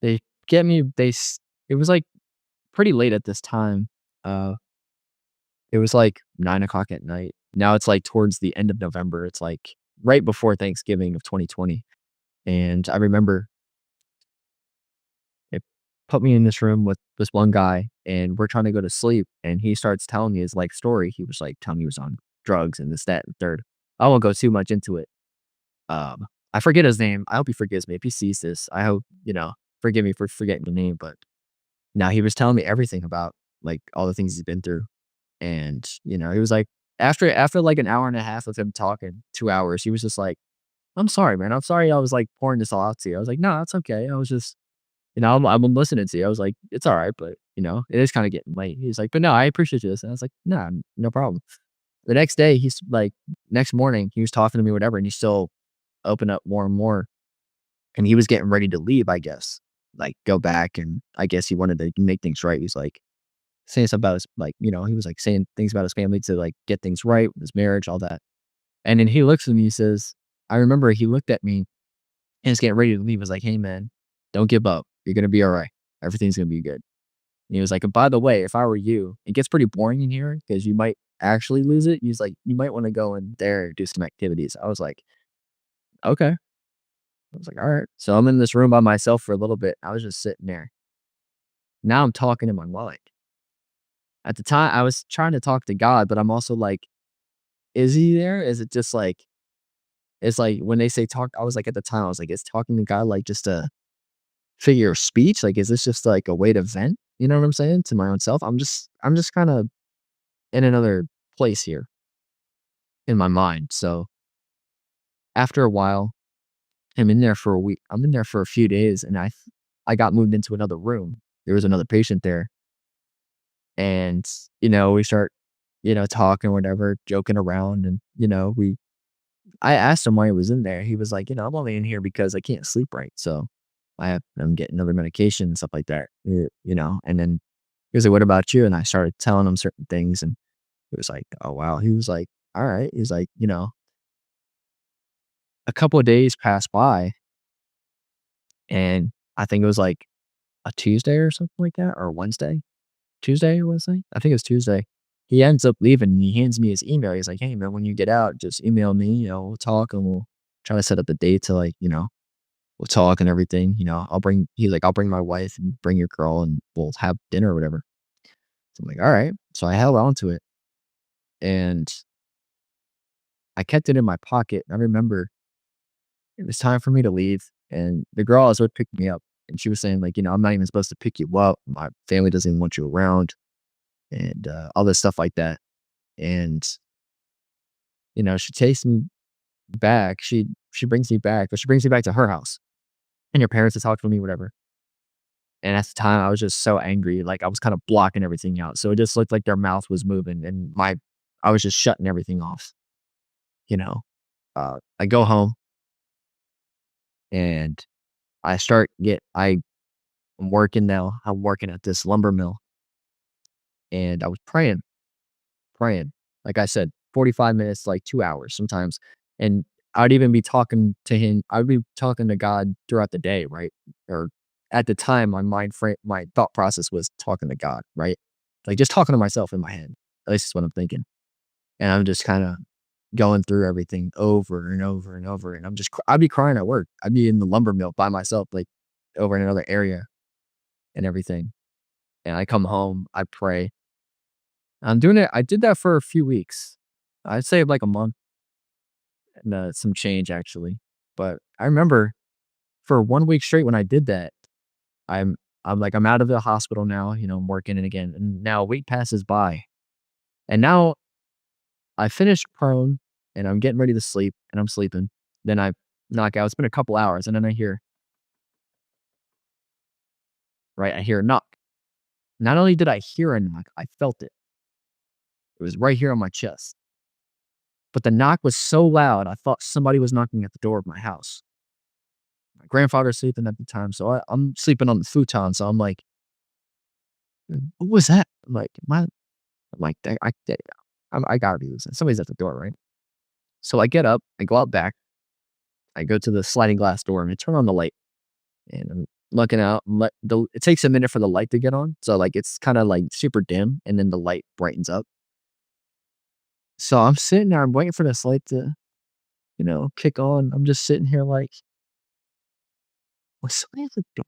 They get me they s It was, like, pretty late at this time. Uh, it was, like, 9 o'clock at night. Now it's, like, towards the end of November. It's, like, right before Thanksgiving of 2020, and I remember they put me in this room with this one guy, and we're trying to go to sleep, and he starts telling me his life story. He was, like, telling me he was on drugs and this, that, and third. I won't go too much into it. I forget his name. I hope he forgives me if he sees this. I hope, forgive me for forgetting the name, but now he was telling me everything about, like, all the things he's been through, and, he was like after, like, an hour and a half of him talking, 2 hours, he was just like, "I'm sorry, man. I'm sorry I was, like, pouring this all out to you." I was like, "No, it's okay. I was just, I'm listening to you." I was like, "It's alright, but, it is kinda getting late." He's like, "But no, I appreciate this." And I was like, "Nah, no problem." The next day, he's like next morning, he was talking to me, whatever, and he still opened up more and more, and he was getting ready to leave, I guess, like, go back, and I guess he wanted to make things right. He's like, saying something about his he was, like, saying things about his family to, like, get things right with his marriage, all that. And then he looks at me, he says I remember he looked at me and was getting ready to leave. He was like, "Hey, man, don't give up. You're gonna be alright. Everything's gonna be good." And he was like, "And by the way, if I were you, it gets pretty boring in here because you might actually lose it." He's like, "You might wanna go in there and do some activities." I was like, "Okay." I was like, "Alright." So I'm in this room by myself for a little bit. I was just sitting there. Now I'm talking in my mind. At the time, I was trying to talk to God, but I'm also like, is he there? Is it just like it's like when they say talk, I was like at the time, I was like, is talking to God like just a figure of speech? Like, is this just like a way to vent? You know what I'm saying? To my own self. I'm just kind of in another place here in my mind. So after a while, I'm in there for a week. I'm in there for a few days, and I got moved into another room. There was another patient there, and we start talking, whatever, joking around, and I asked him why he was in there. He was like, "I'm only in here because I can't sleep right, so I'm getting other medication and stuff like that." And then he was like, "What about you?" And I started telling him certain things, and he was like, "Oh wow." He was like, "All right." He's like, a couple of days passed by, and I think it was like a Tuesday or something like that, or a Wednesday. Tuesday or Wednesday? I think it was Tuesday. He ends up leaving and he hands me his email. He's like, "Hey man, when you get out, just email me, we'll talk and we'll try to set up a date to like, we'll talk and everything. He's like, I'll bring my wife and bring your girl and we'll have dinner or whatever." So I'm like, all right. So I held on to it and I kept it in my pocket. I remember it was time for me to leave and the girl I was with picked me up and she was saying like, I'm not even supposed to pick you up. My family doesn't even want you around and all this stuff like that. And, she takes me back. She brings me back, but she brings me back to her house and your parents to talk to me, whatever. And at the time, I was just so angry, like, I was kinda blocking everything out, so it just looked like their mouth was moving and I was just shutting everything off, you know? I go home and I'm working now, I'm working at this lumber mill, and I was praying. Like I said, 45 minutes, like 2 hours sometimes, and I'd even be talking to him I'd be talking to God throughout the day, right? Or at the time, my thought process was talking to God, right? Like, just talking to myself in my head. At least that's what I'm thinking, and I'm just kinda going through everything over and over and over, and I'd be crying at work. I'd be in the lumber mill by myself, like, over in another area and everything, and I come home, I pray. I did that for a few weeks. I'd say, like, a month. And, some change actually. But I remember for 1 week straight when I did that, I'm I'm out of the hospital now, I'm working it again, and now a week passes by, and now I finished prone, and I'm getting ready to sleep, and I'm sleeping. Then I knock out. It's been a couple hours, and then I hear a knock. Not only did I hear a knock, I felt it. It was right here on my chest. But the knock was so loud, I thought somebody was knocking at the door of my house. My grandfather's sleeping at the time, so I'm sleeping on the futon, so I'm like, "What was that?" I'm like, I gotta be losing. Somebody's at the door, right?" So I get up, I go out back, I go to the sliding glass door, and I turn on the light, and I'm looking out, it takes a minute for the light to get on, so, like, it's kinda, like, super dim, and then the light brightens up. So I'm sitting there, I'm waiting for this light to, kick on. I'm just sitting here like, "Was somebody at the door?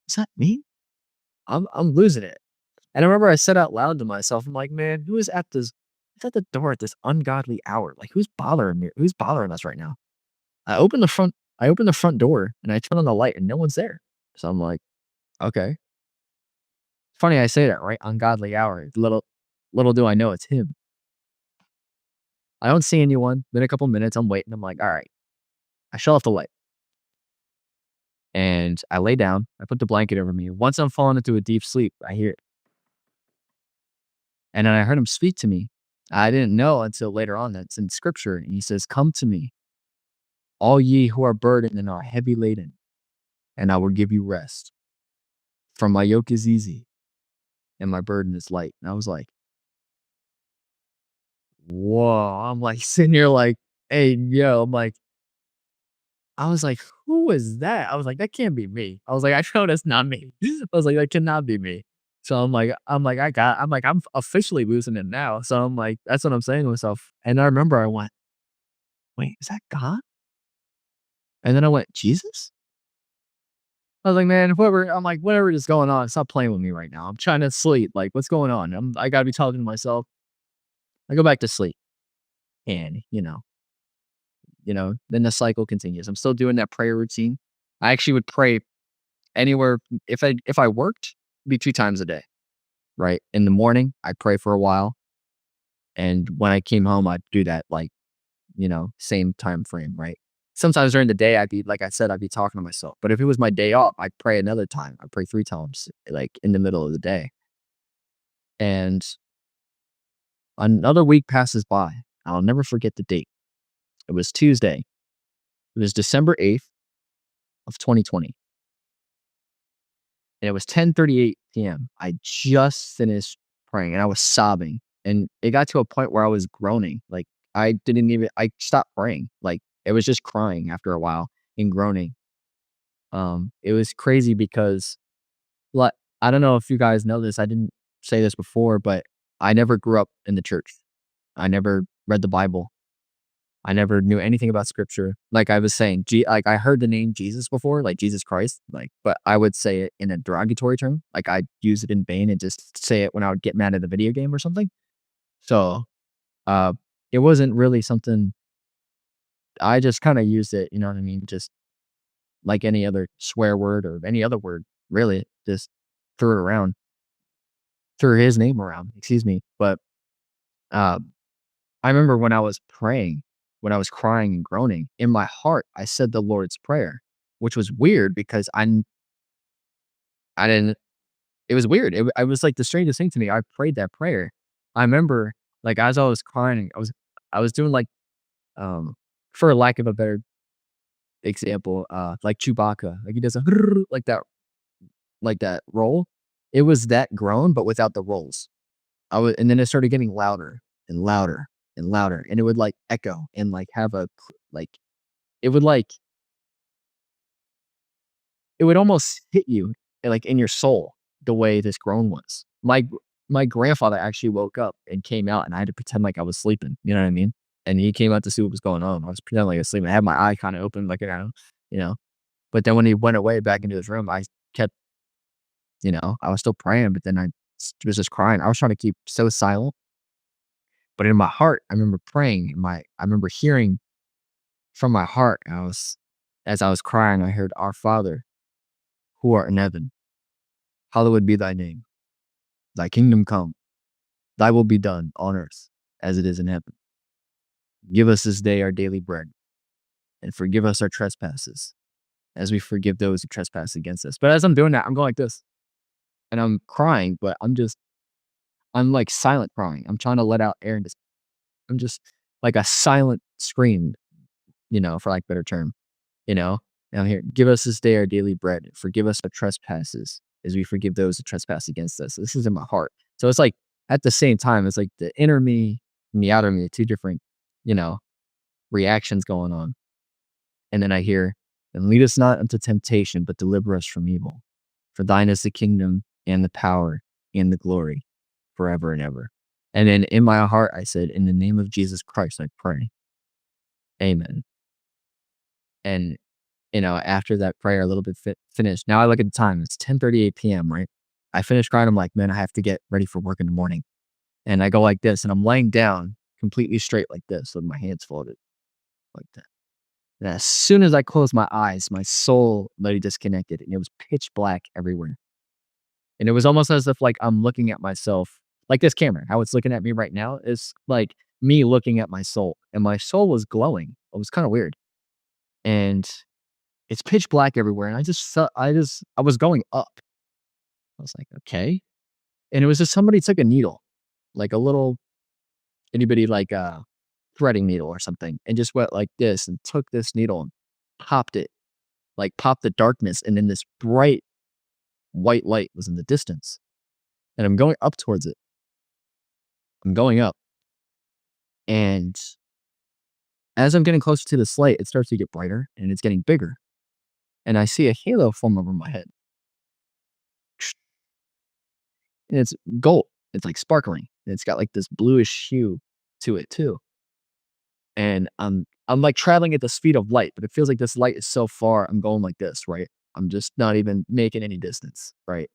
Is that me?" I'm losing it. And I remember I said out loud to myself, I'm like, "Man, who's at the door at this ungodly hour? Like, who's bothering me? Who's bothering us right now?" I open the front door and I turn on the light and no one's there. So I'm like, "Okay." Funny I say that, right? Ungodly hour. Little do I know it's him. I don't see anyone. Been a couple minutes, I'm waiting. I'm like, "All right." I shut off the light and I lay down. I put the blanket over me. Once I'm falling into a deep sleep, I hear it. And then I heard him speak to me. I didn't know until later on that's in scripture. And he says, "Come to me, all ye who are burdened and are heavy laden, and I will give you rest. For my yoke is easy and my burden is light." And I was like, whoa. I'm like sitting here like, hey, yo, I was like, who is that? I was like, that can't be me. I was like, I know that's not me. I was like, that cannot be me. So I'm officially losing it now. So I'm like, that's what I'm saying to myself. And I remember I went, wait, is that God? And then I went, Jesus? I was like, "Man, whatever is going on, stop playing with me right now. I'm trying to sleep. Like, what's going on? I gotta be talking to myself." I go back to sleep and, then the cycle continues. I'm still doing that prayer routine. I actually would pray anywhere if I worked, it'd be 2 times a day, right? In the morning, I'd pray for a while, and when I came home, I'd do that, like, same time frame, right? Sometimes during the day, like I said, I'd be talking to myself. But if it was my day off, I'd pray another time. I'd pray 3 times, like, in the middle of the day. And another week passes by. I'll never forget the date. It was Tuesday. It was December 8th of 2020, and it was 10:38 PM. I just finished praying, and I was sobbing, and it got to a point where I was groaning. Like, I stopped praying. Like, it was just crying after a while and groaning. It was crazy because, like, I don't know if you guys know this, I didn't say this before, but I never grew up in the church. I never read the Bible. I never knew anything about scripture. Like I was saying, like I heard the name Jesus before, like Jesus Christ, like, but I would say it in a derogatory term. Like I'd use it in vain and just say it when I would get mad at the video game or something. So, uh, it wasn't really something I just kind of used it, you know what I mean? Just like any other swear word or any other word, really. Just threw it around, threw his name around, excuse me. But uh, I remember when I was praying, when I was crying and groaning, in my heart, I said the Lord's Prayer, which was weird because I didn't, it was weird. I was like the strangest thing to me. I prayed that prayer. I remember like as I was crying, I was doing like, um, for lack of a better example, like Chewbacca, like he does a like that roll. It was that groan, but without the rolls. I would and then it started getting louder and louder and louder, and it would, like, echo and, like, have a like, it would, like it would almost hit you, like, in your soul the way this groan was. My grandfather actually woke up and came out, and I had to pretend like I was sleeping, you know what I mean? And he came out to see what was going on. I was pretending like I was sleeping. I had my eye kinda open, like, you know? But then when he went away back into his room, I kept I was still praying, but then was just crying. I was trying to keep so silent, but in my heart, I remember praying. I remember hearing from my heart. As I was crying, I heard, "Our Father, who art in heaven, hallowed be thy name. Thy kingdom come. Thy will be done on earth as it is in heaven. Give us this day our daily bread, and forgive us our trespasses, as we forgive those who trespass against us." But as I'm doing that, I'm going like this, and I'm crying, but I'm like silent crying. I'm trying to let out air and just I'm just like a silent scream, for like better term, you know? Now here, give us this day our daily bread. Forgive us our trespasses as we forgive those who trespass against us. This is in my heart. So it's like at the same time, it's like the inner me and the outer me, two different, you know, reactions going on. And then I hear, and lead us not into temptation, but deliver us from evil. For thine is the kingdom and the power and the glory forever and ever. And then in my heart, I said, in the name of Jesus Christ, I pray. Amen. And, after that prayer, a little bit finished. Now I look at the time, it's 10:38 PM, right? I finished crying. I'm like, man, I have to get ready for work in the morning. And I go like this, and I'm laying down completely straight like this with my hands folded like that. And as soon as I closed my eyes, my soul literally disconnected and it was pitch black everywhere. And it was almost as if like I'm looking at myself, like this camera, how it's looking at me right now is like me looking at my soul. And my soul was glowing. It was kind of weird. And it's pitch black everywhere. And I just felt I was going up. I was like, okay. And it was just somebody took a needle, like a little anybody like a threading needle or something, and just went like this and took this needle and popped it, like popped the darkness, and then this bright white light was in the distance. And I'm going up towards it. I'm going up. And as I'm getting closer to this light, it starts to get brighter and it's getting bigger. And I see a halo form over my head. And it's gold. It's like sparkling. And it's got like this bluish hue to it too. And I'm like traveling at the speed of light, but it feels like this light is so far. I'm going like this, right? I'm just not even making any distance, right?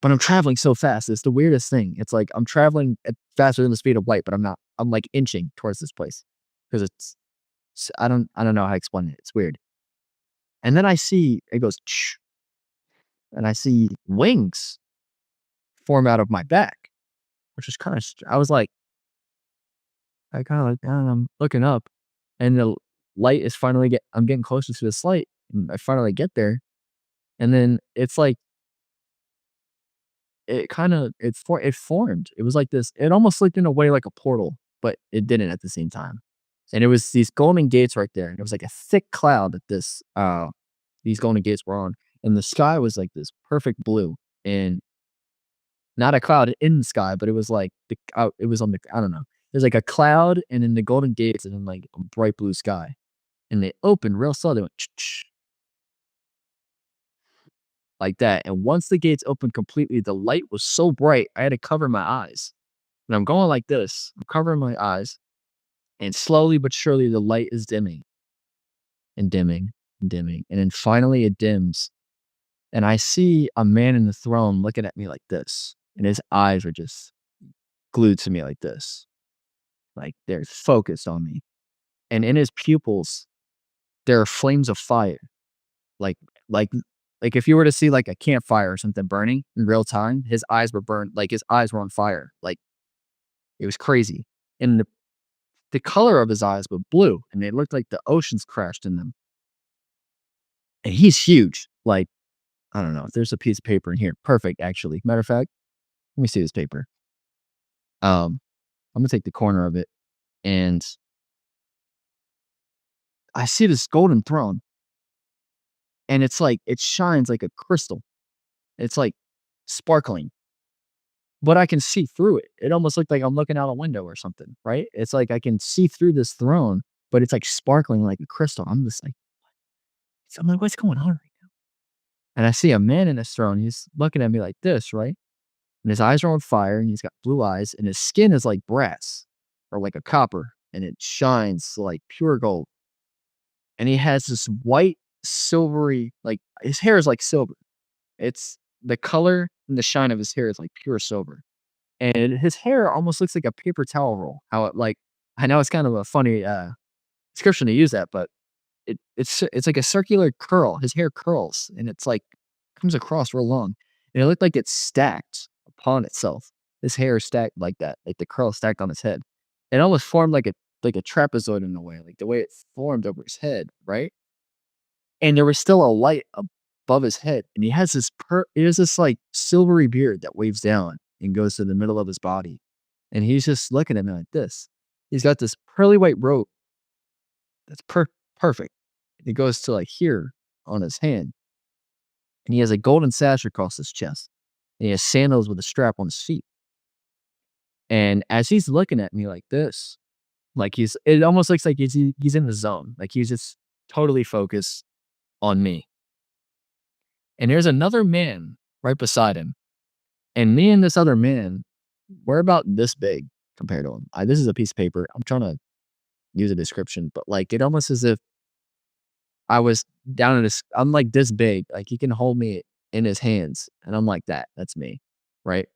But I'm traveling so fast. It's the weirdest thing. It's like I'm traveling at faster than the speed of light, but I'm not. I'm like inching towards this place because I don't know how to explain it. It's weird. And then I see it goes, and I see wings form out of my back, which is kind of. I was like, I kind of like, and I'm looking up, and the light is finally get. I'm getting closer to this light, and I finally get there, and then it's like it kinda it formed. It was like this it almost looked in a way like a portal, but it didn't at the same time. And it was these golden gates right there, and it was like a thick cloud that these golden gates were on, and the sky was like this perfect blue, and not a cloud in the sky, but it was like it was on the I don't know. There's like a cloud and then the golden gates and then like a bright blue sky, and they opened real slow, they went like that. And once the gates opened completely, the light was so bright, I had to cover my eyes. And I'm going like this. I'm covering my eyes, and slowly but surely, the light is dimming and dimming and dimming. And then finally, it dims. And I see a man in the throne looking at me like this. And his eyes are just glued to me like this. Like they're focused on me. And in his pupils, there are flames of fire. Like, like, like if you were to see like a campfire or something burning in real time, his eyes were burned. Like his eyes were on fire. Like it was crazy. And the color of his eyes were blue, and they looked like the oceans crashed in them. And he's huge. Like, I don't know. There's a piece of paper in here. Perfect, actually. Matter of fact, let me see this paper. I'm gonna take the corner of it, and I see this golden throne, and it's like it shines like a crystal. It's like sparkling, but I can see through it. It almost looked like I'm looking out a window or something, right? It's like I can see through this throne, but it's like sparkling like a crystal. I'm like, what's going on right now? And I see a man in this throne. He's looking at me like this, right? And his eyes are on fire, and he's got blue eyes, and his skin is like brass or like a copper, and it shines like pure gold. And he has this white, silvery, like his hair is like silver. It's the color and the shine of his hair is like pure silver. And his hair almost looks like a paper towel roll. How it like I know it's kind of a funny description to use that, but it's like a circular curl. His hair curls, and it's like comes across real long. And it looked like it's stacked upon itself. His hair is stacked like that, like the curl stacked on his head. It almost formed like a trapezoid in a way, like the way it formed over his head, right? And there was still a light above his head, and he has this like silvery beard that waves down and goes to the middle of his body. And he's just looking at me like this. He's got this pearly white robe that's perfect. It goes to like here on his hand, and he has a golden sash across his chest. And he has sandals with a strap on his feet. And as he's looking at me like this, like it almost looks like he's in the zone. Like he's just totally focused on me. And there's another man right beside him. And me and this other man, we're about this big compared to him. This is a piece of paper. I'm trying to use a description, but like it almost as if I was down in this, I'm like this big. Like he can hold me in his hands. And I'm like that. That's me. Right.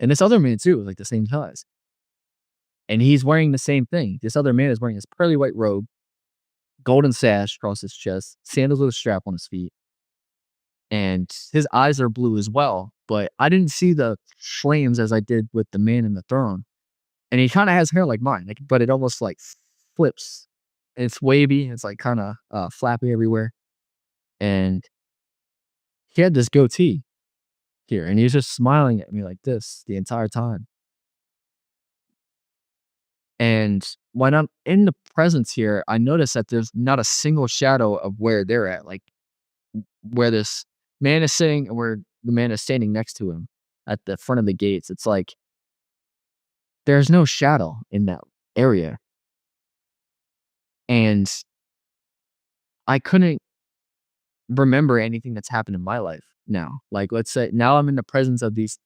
And this other man too was like the same size. And he's wearing the same thing. This other man is wearing his pearly white robe, golden sash across his chest, sandals with a strap on his feet, and his eyes are blue as well. But I didn't see the flames as I did with the man in the throne. And he kind of has hair like mine, like, but it almost like flips. It's wavy. It's like kind of flappy everywhere. And he had this goatee here, and he was just smiling at me like this the entire time. And when I'm in the presence here, I notice that there's not a single shadow of where they're at, like where this man is sitting and where the man is standing next to him at the front of the gates. It's like there's no shadow in that area. And I couldn't remember anything that's happened in my life now. Like let's say now I'm in the presence of these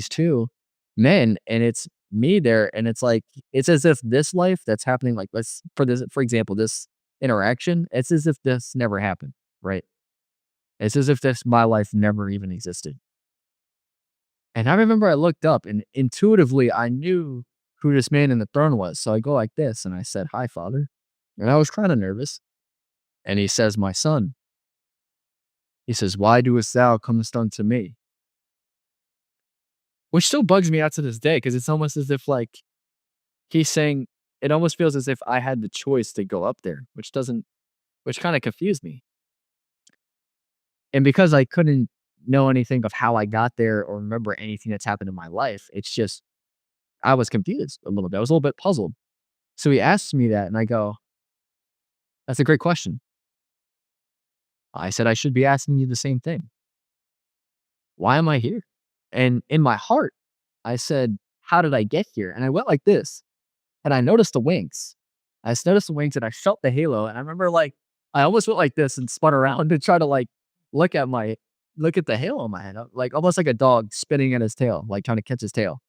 two men, and it's me there, and it's like it's as if this life that's happening, like for example, this interaction, it's as if this never happened, right? It's as if this my life never even existed. And I remember I looked up, and intuitively I knew who this man in the throne was. So I go like this and I said, "Hi, Father." And I was kind of nervous. And he says, "My son." He says, "Why doest thou comest unto me?" Which still bugs me out to this day, because it's almost as if like he's saying it almost feels as if I had the choice to go up there, which kinda confused me. And because I couldn't know anything of how I got there or remember anything that's happened in my life, it's just I was confused a little bit. I was a little bit puzzled. So he asked me that, and I go, "That's a great question." I said, "I should be asking you the same thing. Why am I here?" And in my heart, I said, "How did I get here?" And I went like this, and I noticed the wings. I just noticed the wings, and I felt the halo, and I remember, like, I almost went like this and spun around to try to, like, look at my look at the hail on my head, like, almost like a dog spinning at his tail, like, trying to catch his tail.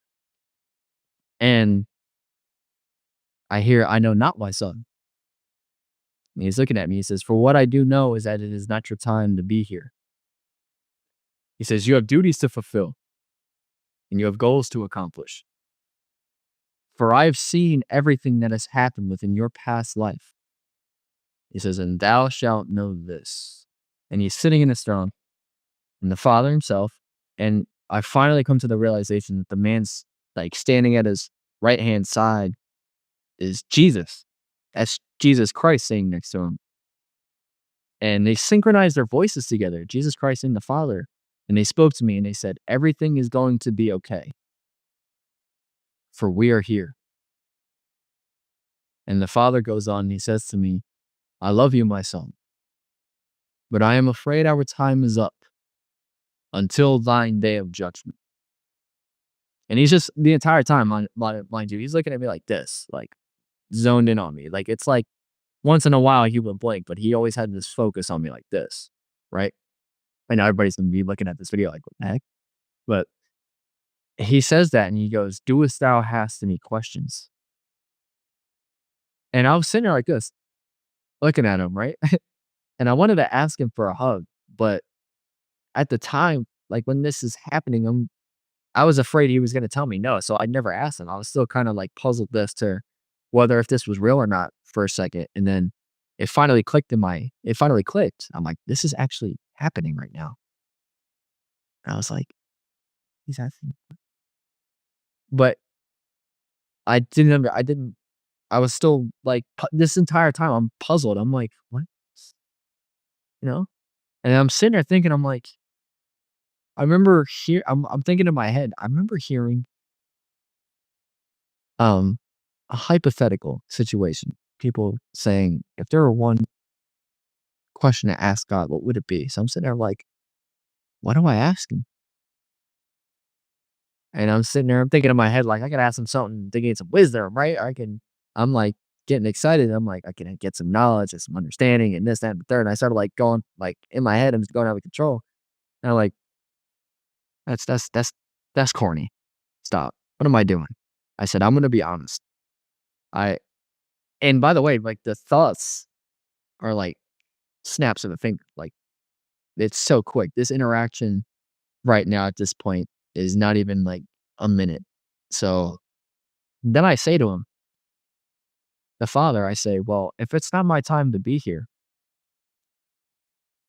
And I know not my son. And he's looking at me, he says, "For what I do know is that it is not your time to be here." He says, "You have duties to fulfill, and you have goals to accomplish. For I have seen everything that has happened within your past life." He says, "And thou shalt know this." And he's sitting in his throne, and the Father himself, and I finally come to the realization that the man's, like, standing at his right-hand side is Jesus. That's Jesus Christ sitting next to him. And they synchronized their voices together, Jesus Christ and the Father. And they spoke to me and they said, "Everything is going to be okay, for we are here." And the Father goes on and he says to me, "I love you, my son, but I am afraid our time is up until thine day of judgment." And he's just the entire time, mind you, he's looking at me like this, like zoned in on me. Like it's like once in a while he would blink, but he always had this focus on me like this, right? I know everybody's gonna be looking at this video like, what the heck? But he says that and he goes, "Doest thou hast any questions?" And I was sitting there like this, looking at him, right? And I wanted to ask him for a hug, but at the time, like when this is happening, I was afraid he was gonna tell me no, so I never asked him. I was still kinda like puzzled as to whether if this was real or not for a second, and then it finally clicked. I'm like, "This is actually happening right now." And I was like, "He's asking." But I didn't I was still like this entire time I'm puzzled. I'm like, "What?" You know? And I'm sitting there thinking, I'm like, I'm thinking in my head, I remember hearing um a hypothetical situation. People saying, if there were one question to ask God, what would it be? So I'm sitting there like, what do I ask him? And I'm sitting there, I'm thinking in my head, like, I could ask him something to get some wisdom, right? I'm like getting excited. I'm like, I can get some knowledge and some understanding and this, that, and the third. And I started like going, like in my head, I'm just going out of control. And I'm like, that's, that's, that's, that's corny. Stop. What am I doing? I said, I'm going to be honest. I, and by the way, like the thoughts are like snaps of a finger. Like it's so quick. This interaction right now at this point is not even like a minute. So then I say to him, the Father, I say, "Well, if it's not my time to be here,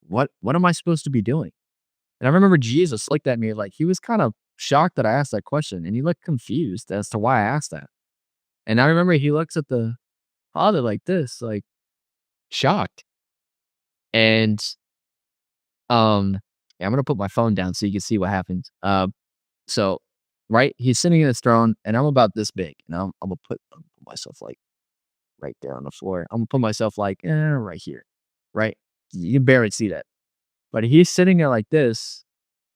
what am I supposed to be doing?" And I remember Jesus looked at me like he was kind of shocked that I asked that question, and he looked confused as to why I asked that. And I remember he looks at the Father like this, like shocked. And yeah, I'm gonna put my phone down so you can see what happens. So right, he's sitting in his throne, and I'm about this big, and I'm gonna put myself like right there on the floor. I'm gonna put myself like right here, right. You can barely see that, but he's sitting there like this,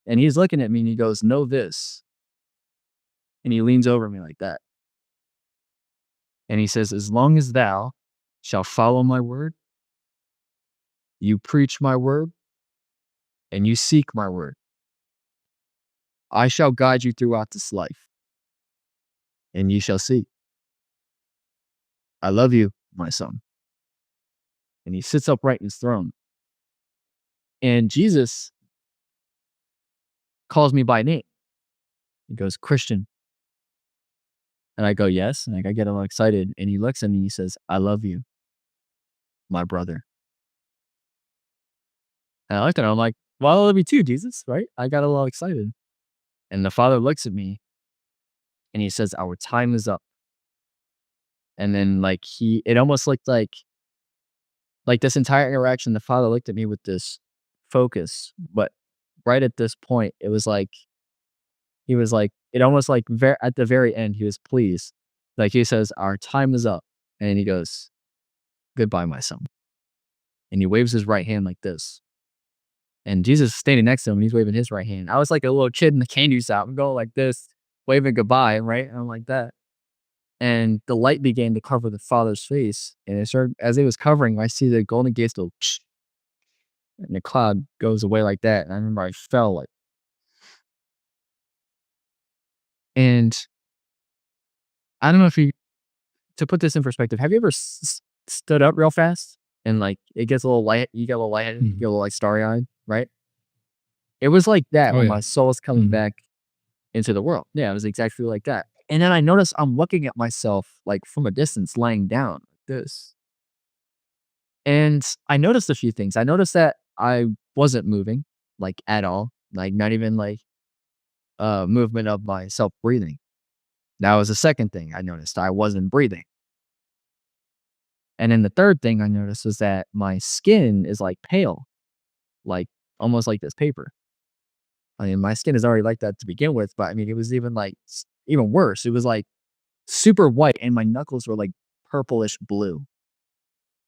and he's looking at me, and he goes, "Know this," and he leans over me like that, and he says, "As long as thou shall follow my word, you preach my word, and you seek my word, I shall guide you throughout this life, and ye shall see. I love you, my son." And he sits upright in his throne. And Jesus calls me by name. He goes, "Christian." And I go, "Yes." And like, I get a little excited. And he looks at me and he says, "I love you, my brother." And I looked at him, I'm like, "Well, I love you too, Jesus," right? I got a little excited. And the Father looks at me and he says, "Our time is up." And then like it almost looked like this entire interaction, the Father looked at me with this focus. But right at this point, it was like, he was like, it almost like at the very end, he was pleased. Like he says, "Our time is up." And he goes, "Goodbye, my son." And he waves his right hand like this. And Jesus is standing next to him and he's waving his right hand. I was like a little kid in the candy shop. I'm going like this, waving goodbye, right? And I'm like that. And the light began to cover the Father's face. And it started, as it was covering, I see the golden gates go, and the cloud goes away like that, and I remember I fell, like and I don't know if you to put this in perspective, have you ever stood up real fast and, like, it gets a little light you get a little lightheaded, you Mhm. get a little, like, starry-eyed, right? It was like that Oh when yeah. my soul was coming Mhm. back into the world. Yeah, it was exactly like that. And then I noticed I'm looking at myself, like, from a distance laying down like this. And I noticed a few things. I noticed that I wasn't moving, like, at all, like, not even, like, movement of myself breathing. That was the second thing I noticed. I wasn't breathing. And then the third thing I noticed was that my skin is, like, pale, like, almost like this paper. I mean, my skin is already like that to begin with, but I mean, it was even, like, even worse. It was, like, super white, and my knuckles were, like, purplish blue,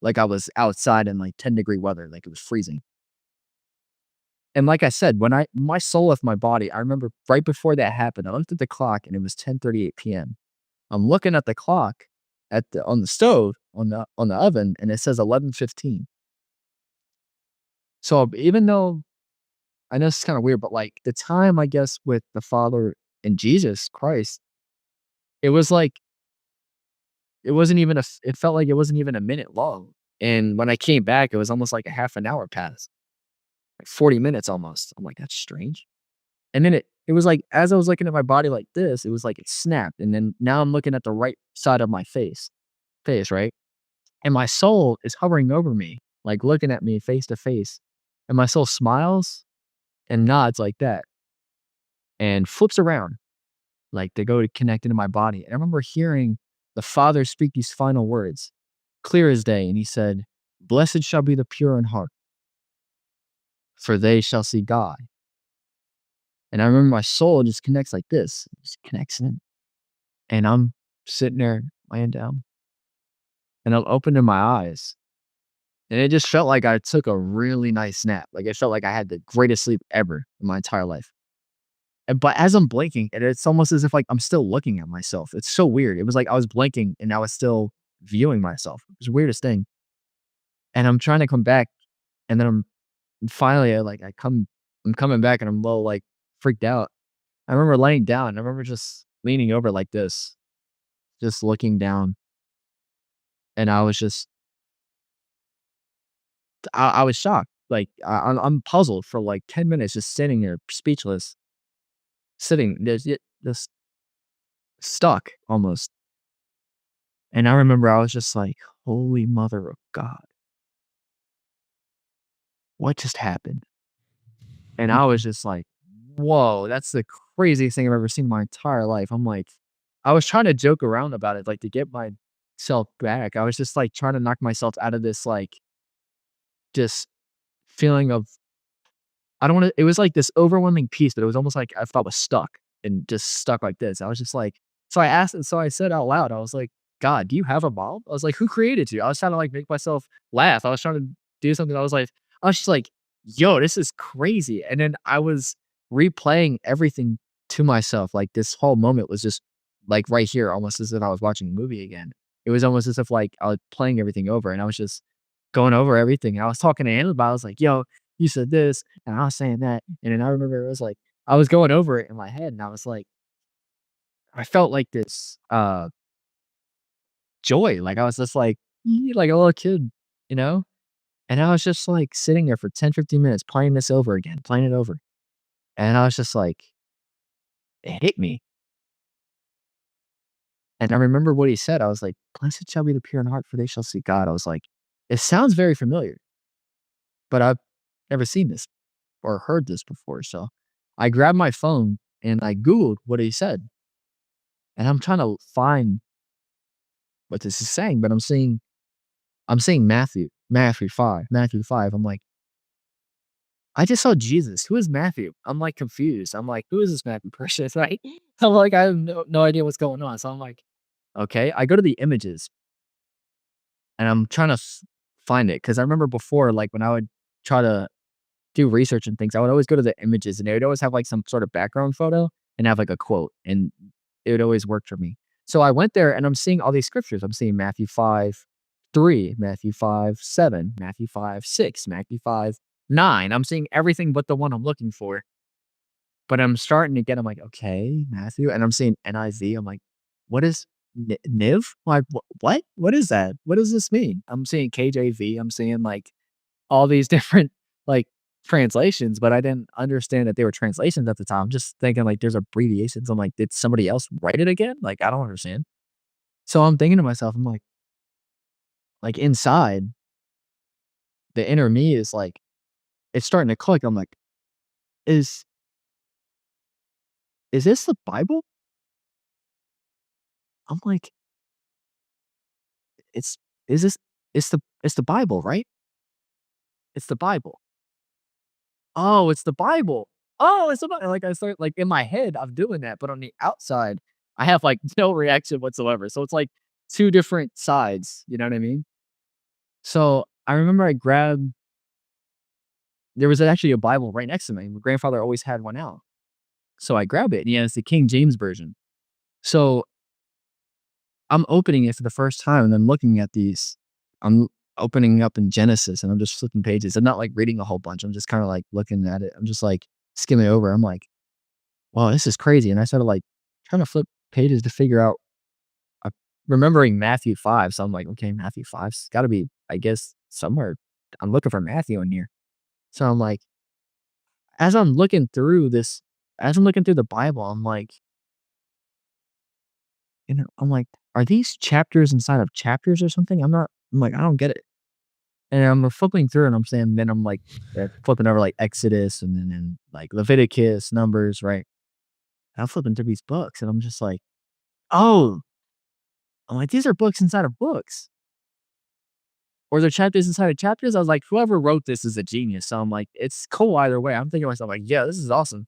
like I was outside in, like, 10-degree weather, like it was freezing. And like I said, when my soul left my body, I remember right before that happened, I looked at the clock and it was 10:38 PM. I'm looking at the clock at the on the stove, on the oven, and it says 11:15. So even though I know it's kinda weird, but, like, the time, I guess, with the Father and Jesus Christ, it was like it wasn't even it felt like it wasn't even a minute long. And when I came back, it was almost like a half an hour passed, like 40 minutes almost. I'm like, "That's strange." And then it was like, as I was looking at my body like this, it was like it snapped, and then now I'm looking at the right side of my face, right? And my soul is hovering over me, like, looking at me face to face, and my soul smiles and nods like that and flips around, like, to go to connect into my body, and I remember hearing the Father speak these final words, clear as day, and he said, "Blessed shall be the pure in heart, for they shall see God." And I remember my soul just connects like this, just connects in. And I'm sitting there laying down, and I'm opening my eyes, and it just felt like I took a really nice nap. Like, it felt like I had the greatest sleep ever in my entire life. And but as I'm blinking, and it's almost as if, like, I'm still looking at myself. It's so weird. It was like I was blinking, and I was still viewing myself. It was the weirdest thing. And I'm trying to come back, and then finally, I'm coming back, and I'm a little, like, freaked out. I remember laying down. I remember just leaning over like this, just looking down, and I was just I was shocked. Like, I'm puzzled for, like, 10 minutes just sitting there speechless, sitting there's just stuck almost. And I remember I was just like, "Holy mother of God, what just happened?" And I was just like, "Whoa, that's the craziest thing I've ever seen in my entire life." I'm like I was trying to joke around about it, like, to get myself back. I was just, like, trying to knock myself out of this, like, just feeling of I don't wanna it was like this overwhelming peace, but it was almost like I felt was stuck and just stuck like this. I was just like so I said out loud, I was like, "God, do you have a mom?" I was like, "Who created you?" I was trying to, like, make myself laugh. I was trying to do something. I was just like, "Yo, this is crazy." And then I was replaying everything to myself. Like, this whole moment was just, like, right here, almost as if I was watching a movie again. It was almost as if, like, I was playing everything over, and I was just going over everything. And I was talking to Anna about it. I was like, "Yo, you said this, and I was saying that." And then I remember it was like I was going over it in my head, and I was like I felt like this, joy, like, I was just like, like a little kid, you know? And I was just, like, sitting there for 10, 15 minutes playing this over again, playing it over. And I was just like it hit me. And I remember what he said. I was like, "Blessed shall be the pure in heart, for they shall see God." I was like, "It sounds very familiar, but I've never seen this or heard this before." So I grabbed my phone and I Googled what he said. And I'm trying to find what this is saying, but I'm seeing Matthew 5. I'm like, I just saw Jesus. Who is Matthew? I'm like confused. I'm like, who is this Matthew person? Right? I'm like, I have no idea what's going on. So I'm like, okay. I go to the images and I'm trying to find it because I remember before, like when I would try to do research and things, I would always go to the images and they would always have like some sort of background photo and have like a quote, and it would always work for me. So I went there and I'm seeing all these scriptures. I'm seeing Matthew 5:3, Matthew 5:7, Matthew 5:6, Matthew 5. 9. I'm seeing everything but the one I'm looking for. But I'm starting to get I'm like, "Okay, Matthew," and I'm seeing NIV, I'm like, "What is Niv? Like, what? What is that? What does this mean?" I'm seeing KJV, I'm seeing, like, all these different, like, translations, but I didn't understand that they were translations at the time. I'm just thinking, like, there's abbreviations. I'm like, "Did somebody else write it again?" Like, I don't understand. So I'm thinking to myself, I'm like, inside, the inner me is like, it's starting to click. I'm like, "Is is this the Bible?" I'm like, "It's is this it's the Bible, right? It's the Bible. Oh, it's the Bible. Oh, it's the Bible." Like, I start like, in my head, I'm doing that, but on the outside, I have, like, no reaction whatsoever. So it's like 2 different sides, you know what I mean? So, I remember I grabbed there was actually a Bible right next to me. My grandfather always had one out. So I grab it, and yeah, it's the King James version. So, I'm opening it for the first time, and I'm looking at these I'm opening up in Genesis, and I'm just flipping pages. I'm not, like, reading a whole bunch. I'm just kinda, like, looking at it. I'm just, like, skimming over. I'm like, "Wow, this is crazy," and I started, like, trying to flip pages to figure out remembering Matthew 5, so I'm like, "Okay, Matthew 5's gotta be, I guess, somewhere." I'm looking for Matthew in here. So I'm like as I'm looking through this as I'm looking through the Bible, I'm like, I'm like, "Are these chapters inside of chapters or something?" I'm like, "I don't get it." And I'm flipping through and I'm saying then I'm like, flipping over, like, Exodus and like, Leviticus, Numbers, right? And I'm flipping through these books, and I'm just like, "Oh." I'm like, "These are books inside of books." Or they're chapters inside of chapters. I was like, "Whoever wrote this is a genius." So I'm like, "It's cool either way." I'm thinking to myself like, "Yeah, this is awesome."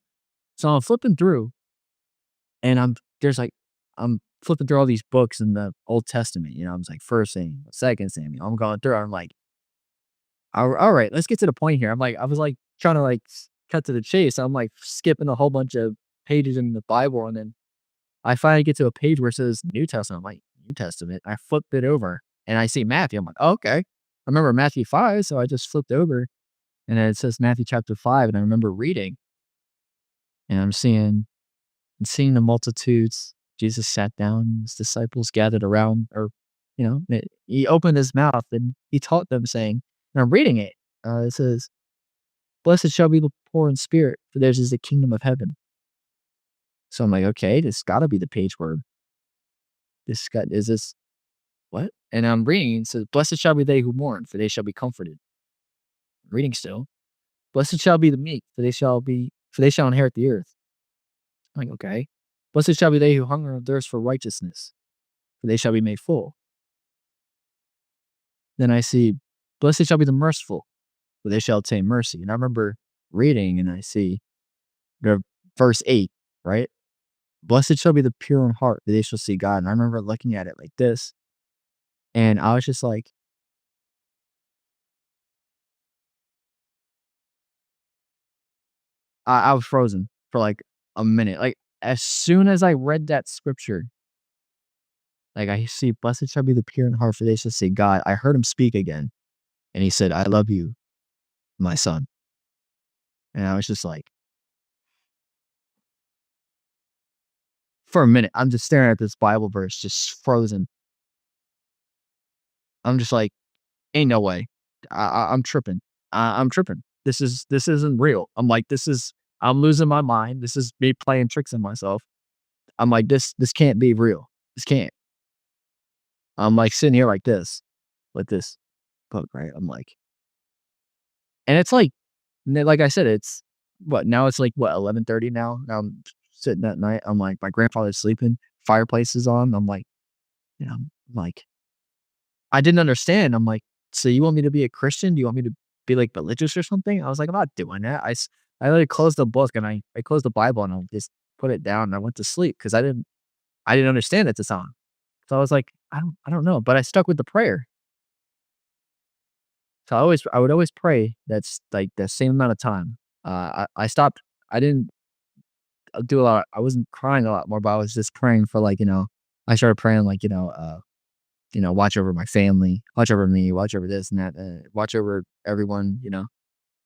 So I'm flipping through and I'm flipping through all these books in the Old Testament, I was like, 1st Samuel, 2nd Samuel. I'm going through, I'm like, Alright, let's get to the point here." I was like trying to like cut to the chase. I'm like skipping a whole bunch of pages in the Bible, and then I finally get to a page where it says New Testament. I'm like, New Testament. I flipped it over and I see Matthew. I'm like, oh, okay. I remember Matthew 5, so I just flipped over and then it says Matthew chapter 5, and I remember reading and I'm seeing the multitudes. Jesus sat down, his disciples gathered around, or he opened his mouth and he taught them, saying, and I'm reading it. It says, "Blessed shall be the poor in spirit, for theirs is the kingdom of heaven." So I'm like, okay, this got to be the page where this got is this what? And I'm reading. It says, "Blessed shall be they who mourn, for they shall be comforted." I'm reading still. "Blessed shall be the meek, for they shall inherit the earth." I'm like, okay. "Blessed shall be they who hunger and thirst for righteousness, for they shall be made full." Then I see, "Blessed shall be the merciful, for they shall obtain mercy." And I remember reading and I see the verse 8, right? "Blessed shall be the pure in heart, for they shall see God." And I remember looking at it like this, and I was just like, I was frozen for like a minute. Like as soon as I read that scripture, like I see, "Blessed shall be the pure in heart, for they shall see God." I heard him speak again, and he said, "I love you, my son." And I was just like, for a minute, I'm just staring at this Bible verse, just frozen. I'm just like, "Ain't no way. I'm tripping. I'm tripping. This isn't real." I'm like, I'm losing my mind. This is me playing tricks on myself. I'm like, this can't be real. This can't." I'm like sitting here like this, with this book, right? I'm like, and it's like, like I said, it's what now? It's like what 11:30 now. Now I'm sitting at night. I'm like, my grandfather's sleeping. Fireplace is on. I'm like, I'm like, I didn't understand. I'm like, "So you want me to be a Christian? Do you want me to be, like, religious or something?" I was like, "I'm not doing that." I literally closed the book and I closed the Bible and I just put it down and I went to sleep because I didn't understand at the time. So I was like, I don't know," but I stuck with the prayer. So I would always pray that's, like, the same amount of time. I stopped I didn't, do a lot I wasn't crying a lot more, but I was just praying for, like, I started praying, like, watch over my family, watch over me, watch over this and that, watch over everyone.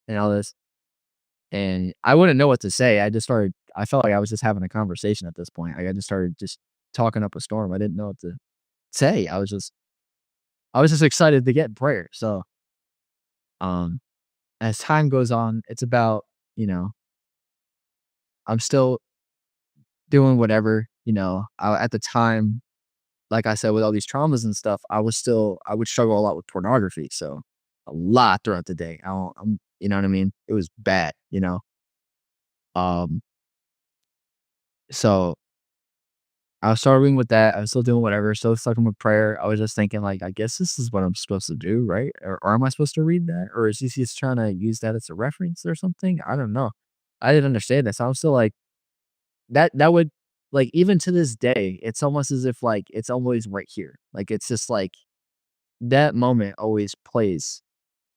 and all this, and I wouldn't know what to say. I felt like I was just having a conversation at this point. Like, I just started just talking up a storm. I didn't know what to say. I was just excited to get in prayer. So, um, as time goes on, it's about, you know, I'm still doing whatever, at the time, like I said, with all these traumas and stuff, I would struggle a lot with pornography. So a lot throughout the day. You know what I mean? It was bad. Um, so I was struggling with that. I was still doing whatever, still stuck with prayer. I was just thinking, like, I guess this is what I'm supposed to do, right? Or am I supposed to read that? Or is he just trying to use that as a reference or something? I don't know. I didn't understand that. So I'm still like, that would, like, even to this day, it's almost as if, like, it's always right here. Like, it's just like that moment always plays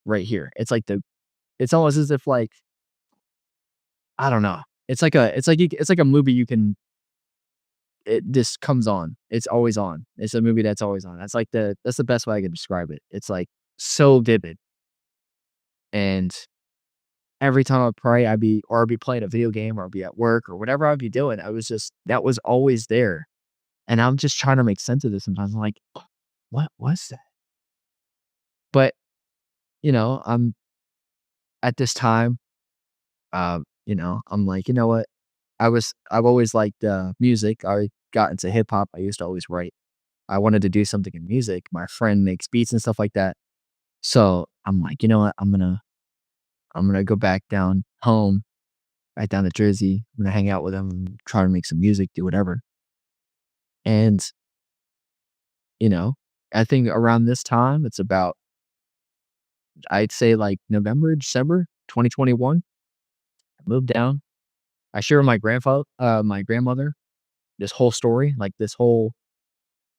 right here. It's almost as if, like, I don't know. It's like a movie you can it just comes on. It's always on. It's a movie that's always on. That's the best way I could describe it. It's, like, so vivid, and every time I pray, I'd be playing a video game or I'd be at work or whatever I'd be doing, I was just that was always there, and I'm just trying to make sense of this sometimes. I'm like, "What was that?" But, I'm at this time, I'm like, "You know what?" I've always liked, music. I got into hip hop. I used to always write. I wanted to do something in music. My friend makes beats and stuff like that. So, I'm like, "You know what? I'm gonna go back down home, back down to Jersey. I'm gonna hang out with him, try to make some music, do whatever." And, you know, I think around this time, it's about, I'd say, like, November, December 2021, I moved down. I share with my grandmother, this whole story, like, this whole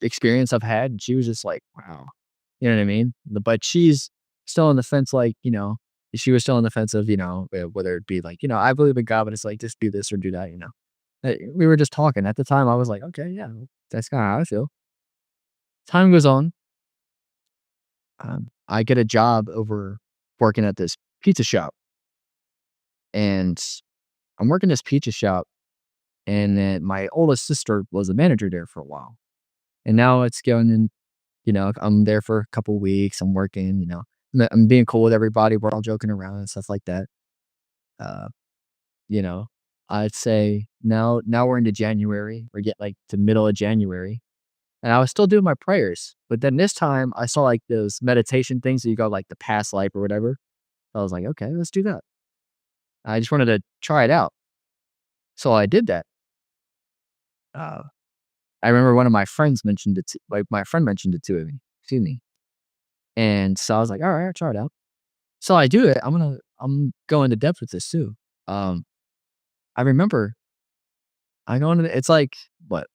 experience I've had, and she was just like, "Wow." You know what I mean? But she's still on the fence, like, she was still on the fence of, whether it be like, "I believe in God," but it's like, "Just do this or do that." We were just talking. At the time, I was like, "Okay, yeah, that's kinda how I feel." Time goes on, I get a job over working at this pizza shop, and I'm working this pizza shop, and then my oldest sister was a manager there for a while, and now it's going in. I'm there for a couple weeks. I'm working. I'm being cool with everybody. We're all joking around and stuff like that. Uh, you know, I'd say now we're into January. We get like to middle of January, and I was still doing my prayers. But then this time, I saw like those meditation things that you go like the past life or whatever. I was like, okay, let's do that. I just wanted to try it out, so I did that. Uh, I remember one of my friends mentioned it. Like my friend mentioned it to me. To me, and so I was like, all right, I'll try it out. So I do it. I'm going to depth with this too. Um, I remember I go into it's like what?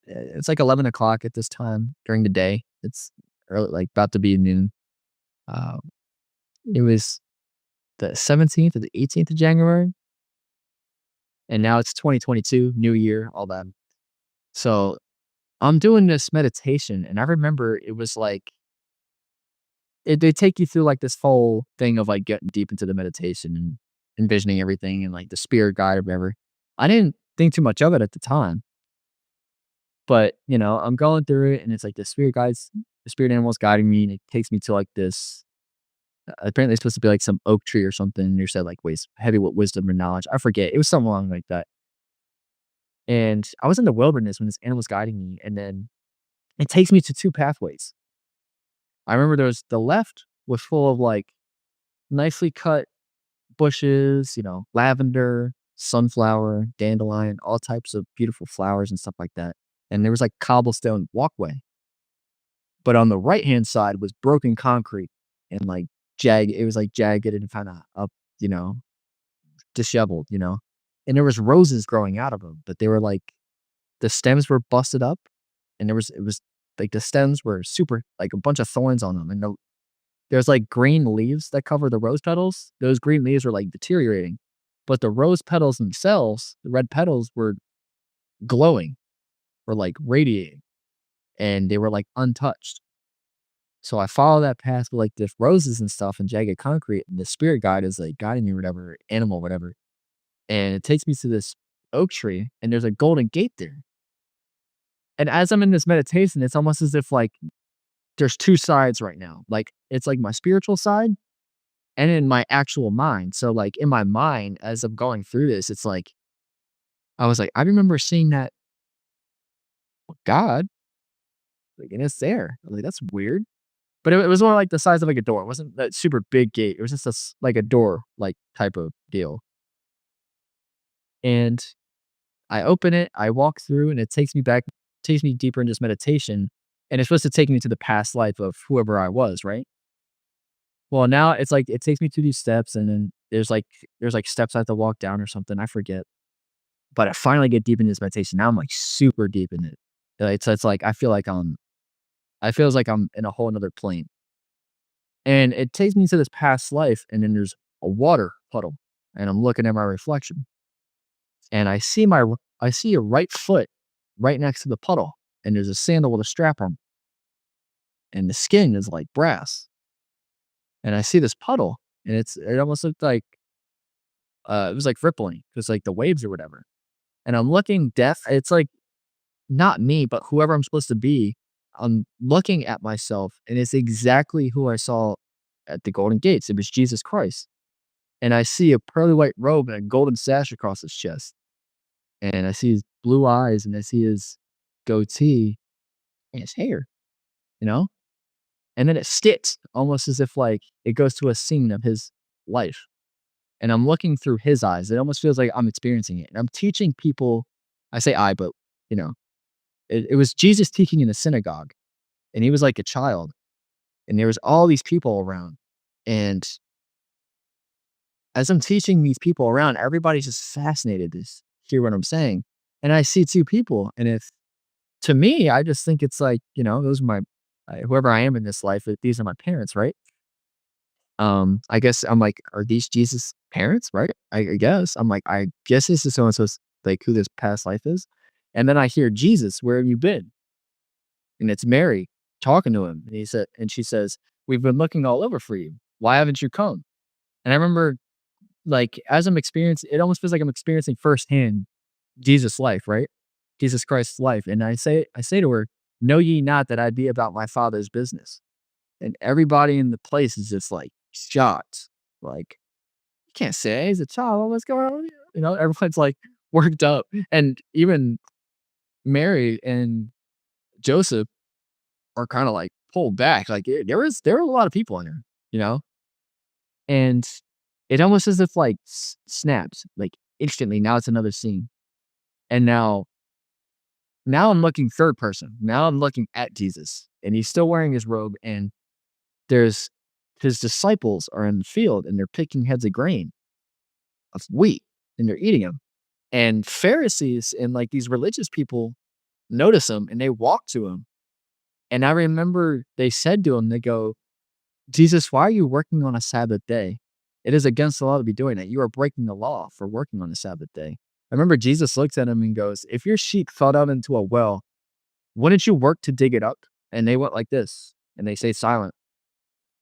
It's like 11 o'clock at this time during the day. It's early, like about to be noon. Um, it was the 17th or the 18th of January, and now it's 2022, New Year, all that. So I'm doing this meditation, and I remember it was like they take you through like this whole thing of like getting deep into the meditation and envisioning everything and like the spirit guide or whatever. I didn't think too much of it at the time, but I'm going through it and it's like the spirit animals guiding me and it takes me to like this. Apparently, it's supposed to be like some oak tree or something. And you said like ways heavy with wisdom and knowledge. I forget. It was something along like that. And I was in the wilderness when this animal's guiding me, and then it takes me to two pathways. I remember there was the left was full of like nicely cut bushes, lavender, sunflower, dandelion, all types of beautiful flowers and stuff like that. And there was like cobblestone walkway. But on the right-hand side was broken concrete and like it was like jagged and kind of up, you know, disheveled. And there was roses growing out of them, but they were like the stems were busted up and it was like the stems were super like a bunch of thorns on them. And there's, like, green leaves that cover the rose petals. Those green leaves are, like, deteriorating, but the rose petals themselves, the red petals were glowing, were, like, radiating, and they were, like, untouched. So I follow that path with like the roses and stuff and jagged concrete, and the spirit guide is like guiding me, or whatever, animal, whatever. And it takes me to this oak tree, and there's a golden gate there. And as I'm in this meditation, it's almost as if like there's two sides right now. Like it's like my spiritual side and in my actual mind. So like in my mind, as I'm going through this, it's like I was like, I remember seeing that God, like, and it's there. I was like, that's weird. But it was more like the size of like a door. It wasn't that super big gate. It was just like a door like type of deal. And I open it, I walk through, and it takes me deeper into this meditation. And it's supposed to take me to the past life of whoever I was, right? Well, now it's like it takes me to these steps, and then there's like steps I have to walk down or something. I forget. But I finally get deep into this meditation. Now I'm like super deep in it. It's like I feels like I'm in a whole another plane. And it takes me to this past life, and then there's a water puddle, and I'm looking at my reflection, and I see a right foot right next to the puddle, and there's a sandal with a strap on, and the skin is like brass, and I see this puddle, and it almost looked like it was like rippling because like the waves or whatever, and I'm looking deaf. It's like not me, but whoever I'm supposed to be. I'm looking at myself, and it's exactly who I saw at the Golden Gates. It was Jesus Christ. And I see a pearly white robe and a golden sash across his chest. And I see his blue eyes, and I see his goatee and his hair, you know? And then it sticks almost as if like it goes to a scene of his life. And I'm looking through his eyes. It almost feels like I'm experiencing it. And I'm teaching people, I say I, but you know, it was Jesus teaching in a synagogue. And he was like a child. And there was all these people around. And as I'm teaching these people around, everybody's just fascinated to hear what I'm saying. And I see 2 people, and if to me, I just think it's like, those are my whoever I am in this life, these are my parents, right? I guess I'm like, are these Jesus' parents, right? I guess. I'm like, I guess this is so and so's like who this past life is. And then I hear, Jesus, where have you been? And it's Mary talking to him. And she says, we've been looking all over for you. Why haven't you come? And I remember like, as I'm experiencing it almost feels like I'm experiencing firsthand Jesus' life, right? Jesus Christ's life, and I say to her, "Know ye not that I be about my Father's business?" And everybody in the place is just, like, shocked, like, "You can't say he's a child, what's going on here?" Everyone's, like, worked up, and even Mary and Joseph are kinda, like, pulled back, like, there were a lot of people in there, you know? And it almost as if, like, snaps, like, instantly, now it's another scene, and now I'm looking third person. Now I'm looking at Jesus, and he's still wearing his robe, and there's his disciples are in the field, and they're picking heads of grain, of wheat, and they're eating them. And Pharisees and like these religious people notice him, and they walk to him. And I remember they said to him, they go, Jesus, why are you working on a Sabbath day? It is against the law to be doing that. You are breaking the law for working on the Sabbath day. I remember Jesus looks at him and goes, if your sheep fell down into a well, wouldn't you work to dig it up? And they went like this, and they stayed silent.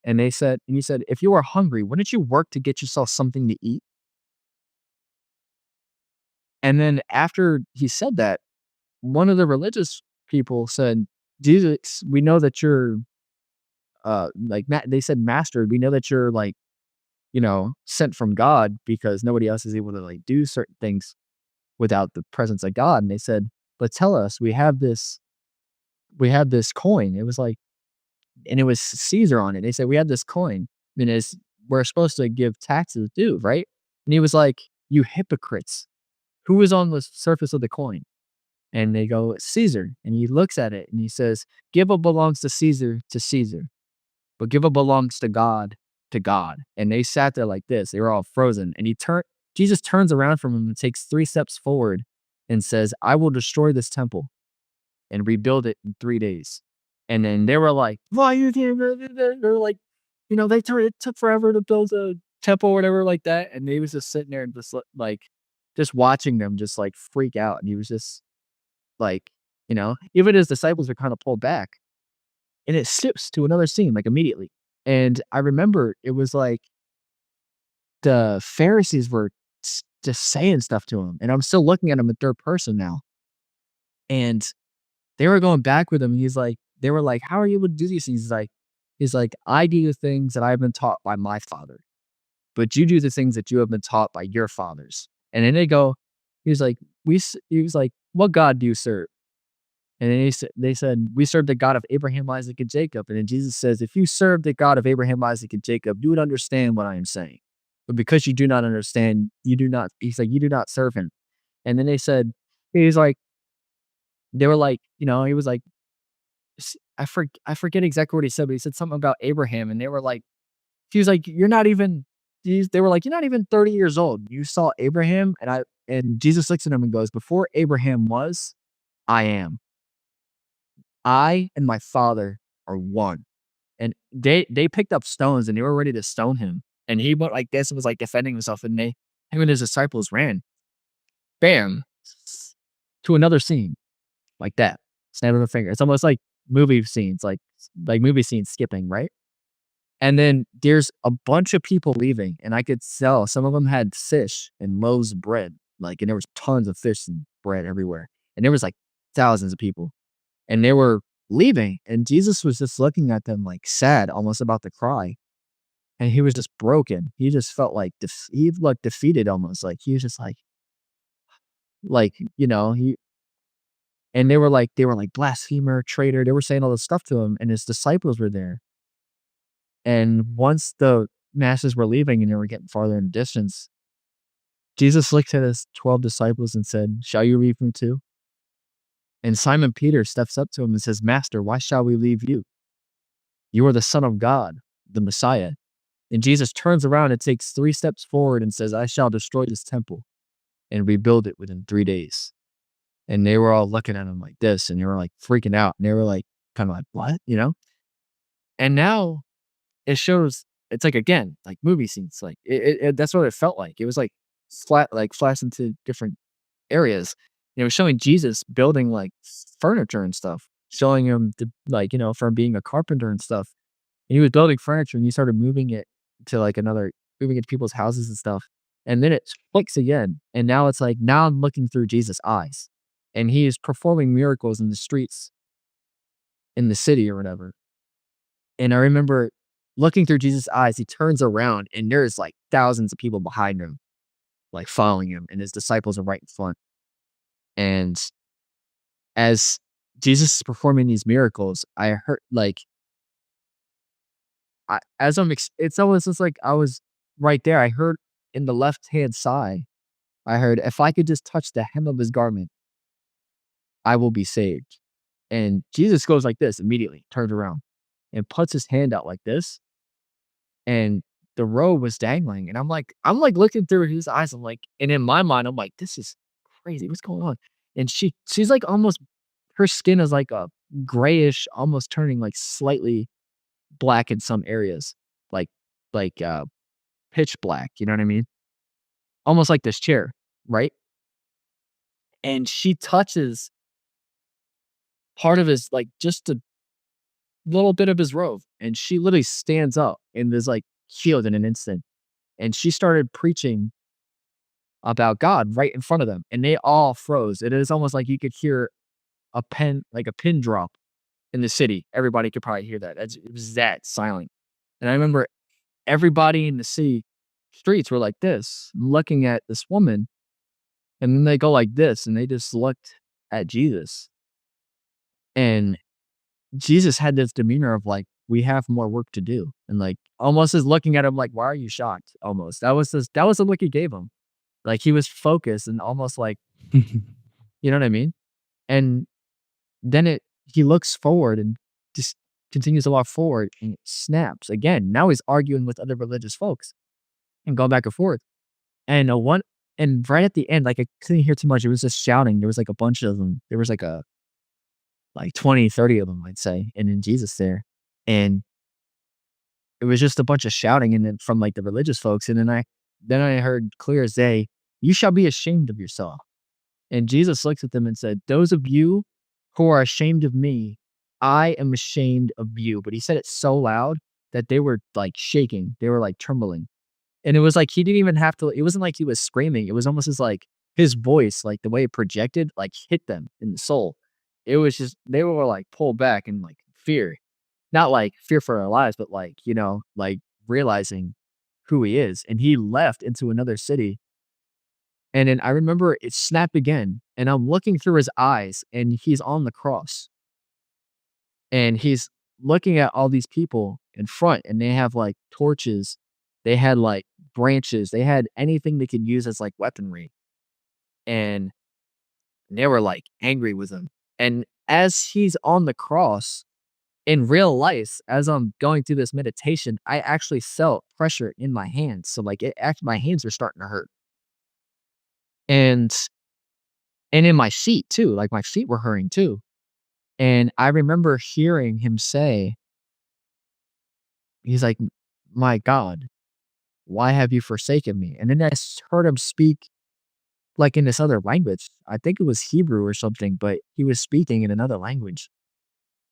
And he said, if you are hungry, wouldn't you work to get yourself something to eat? And then after he said that, one of the religious people said, Jesus, we know that you're, they said, Master, we know that you're like, sent from God because nobody else is able to like do certain things without the presence of God. And they said, but tell us, we have this coin. It was like, and it was Caesar on it. They said, "We have this coin, and we're supposed to give taxes due, right?" And he was like, "You hypocrites! Who is on the surface of the coin?" And they go, "It's Caesar." And he looks at it and he says, "Give what belongs to Caesar, but give what belongs to God to God." And they sat there like this. They were all frozen. And Jesus turns around from him and takes 3 steps forward and says, "I will destroy this temple and rebuild it in 3 days." And then they were like, "Why you can't?" They're like, it took forever to build a temple or whatever like that. And he was just sitting there and just like, just watching them just like freak out. And he was just like, even his disciples are kind of pulled back. and it skips to another scene, like, immediately. And I remember it was like the Pharisees were just saying stuff to him, and I'm still looking at him in third person now. And they were going back with him. And they were like, "How are you able to do these things?" He's like, "I do the things that I've been taught by my father, but you do the things that you have been taught by your fathers." And then he was like, he was like, "What God do you serve?" And then they said, "We serve the God of Abraham, Isaac, and Jacob." And then Jesus says, "If you serve the God of Abraham, Isaac, and Jacob, you would understand what I am saying. But because you do not understand, you do not," he's like, "you do not serve him." And then he's like, they were like, he was like, I forget exactly what he said, but he said something about Abraham. And they were like, he was like, they were like, "You're not even 30 years old. You saw Abraham." And Jesus looks at him and goes, "Before Abraham was, I am. I and my father are one." And they picked up stones and they were ready to stone him. And he went like this and was like defending himself. And him and his disciples ran, bam, to another scene like that. Snap of a finger. It's almost like movie scenes, like movie scenes skipping, right? And then there's a bunch of people leaving, and I could tell some of them had fish and loaves of bread, and there was tons of fish and bread everywhere. And there was like thousands of people, and they were leaving, and Jesus was just looking at them like sad, almost about to cry. And he was just broken. He just felt like he looked defeated almost. Like he was just like, he and they were like blasphemer, traitor. They were saying all this stuff to him, and his disciples were there. And once the masses were leaving and they were getting farther in the distance, Jesus looked at his 12 disciples and said, "Shall you leave me too?" And Simon Peter steps up to him and says, "Master, why shall we leave you? You are the Son of God, the Messiah." And Jesus turns around and takes 3 steps forward and says, "I shall destroy this temple and rebuild it within 3 days." And they were all looking at him like this, and they were like freaking out. And they were like, kind of like, "What?" And now it shows, it's like, again, like movie scenes, like that's what it felt like. It was like flash into different areas. And it was showing Jesus building like furniture and stuff, showing him from being a carpenter and stuff. And he was building furniture and he started moving it to moving it to people's houses and stuff. And then it flicks again. And now it's like, now I'm looking through Jesus' eyes. And he is performing miracles in the streets in the city or whatever. And I remember looking through Jesus' eyes, he turns around and there's like thousands of people behind him, like following him, and his disciples are right in front. And as Jesus is performing these miracles, I heard it's almost just like I was right there. I heard in the left hand side, I heard, "If I could just touch the hem of his garment, I will be saved." And Jesus goes like this immediately, turns around and puts his hand out like this, and the robe was dangling. And I'm like looking through his eyes. And in my mind, I'm like, "This is crazy. What's going on?" And she's like almost, her skin is like a grayish, almost turning like slightly black in some areas, like like pitch black. You know what I mean? Almost like this chair, right? And she touches part of his, like, just a little bit of his robe, and she literally stands up and is like healed in an instant. And she started preaching about God right in front of them, and they all froze. It is almost like you could hear a pin drop in the city. Everybody could probably hear that. It was that silent. And I remember everybody in the city streets were like this, looking at this woman, and then they go like this, and they just looked at Jesus. And Jesus had this demeanor of like, "We have more work to do." And like almost is looking at him like, "Why are you shocked?" Almost. That was the look he gave him. Like he was focused and almost like, you know what I mean? And then he looks forward and just continues to walk forward and it snaps again. Now he's arguing with other religious folks and going back and forth. And one and right at the end, like I couldn't hear too much. It was just shouting. There was like a bunch of them. There was like 20, 30 of them, I'd say. And then Jesus there. And it was just a bunch of shouting and then from like the religious folks. And then I heard clear as day, "You shall be ashamed of yourself." And Jesus looks at them and said, "Those of you who are ashamed of me, "I am ashamed of you." But he said it so loud that they were, like, shaking. They were, like, trembling. And it was like he didn't even have to it wasn't like he was screaming. It was almost as like his voice, like, the way it projected, like, hit them in the soul. It was just they were, like, pulled back in, like, fear. Not, like, fear for their lives, but, like, like, realizing who he is. And he left into another city, and then I remember it snapped again, and I'm looking through his eyes, and he's on the cross, and he's looking at all these people in front, and they have, like, torches. They had, like, branches. They had anything they could use as, like, weaponry, and they were, like, angry with him. And as he's on the cross, in real life, as I'm going through this meditation, I actually felt pressure in my hands. So, like, it act my hands are starting to hurt. And in my feet too, like, my feet were hurting too. And I remember hearing him say, he's like, "My God, why have you forsaken me?" And then heard him speak, like, in this other language. I think it was Hebrew or something, but he was speaking in another language.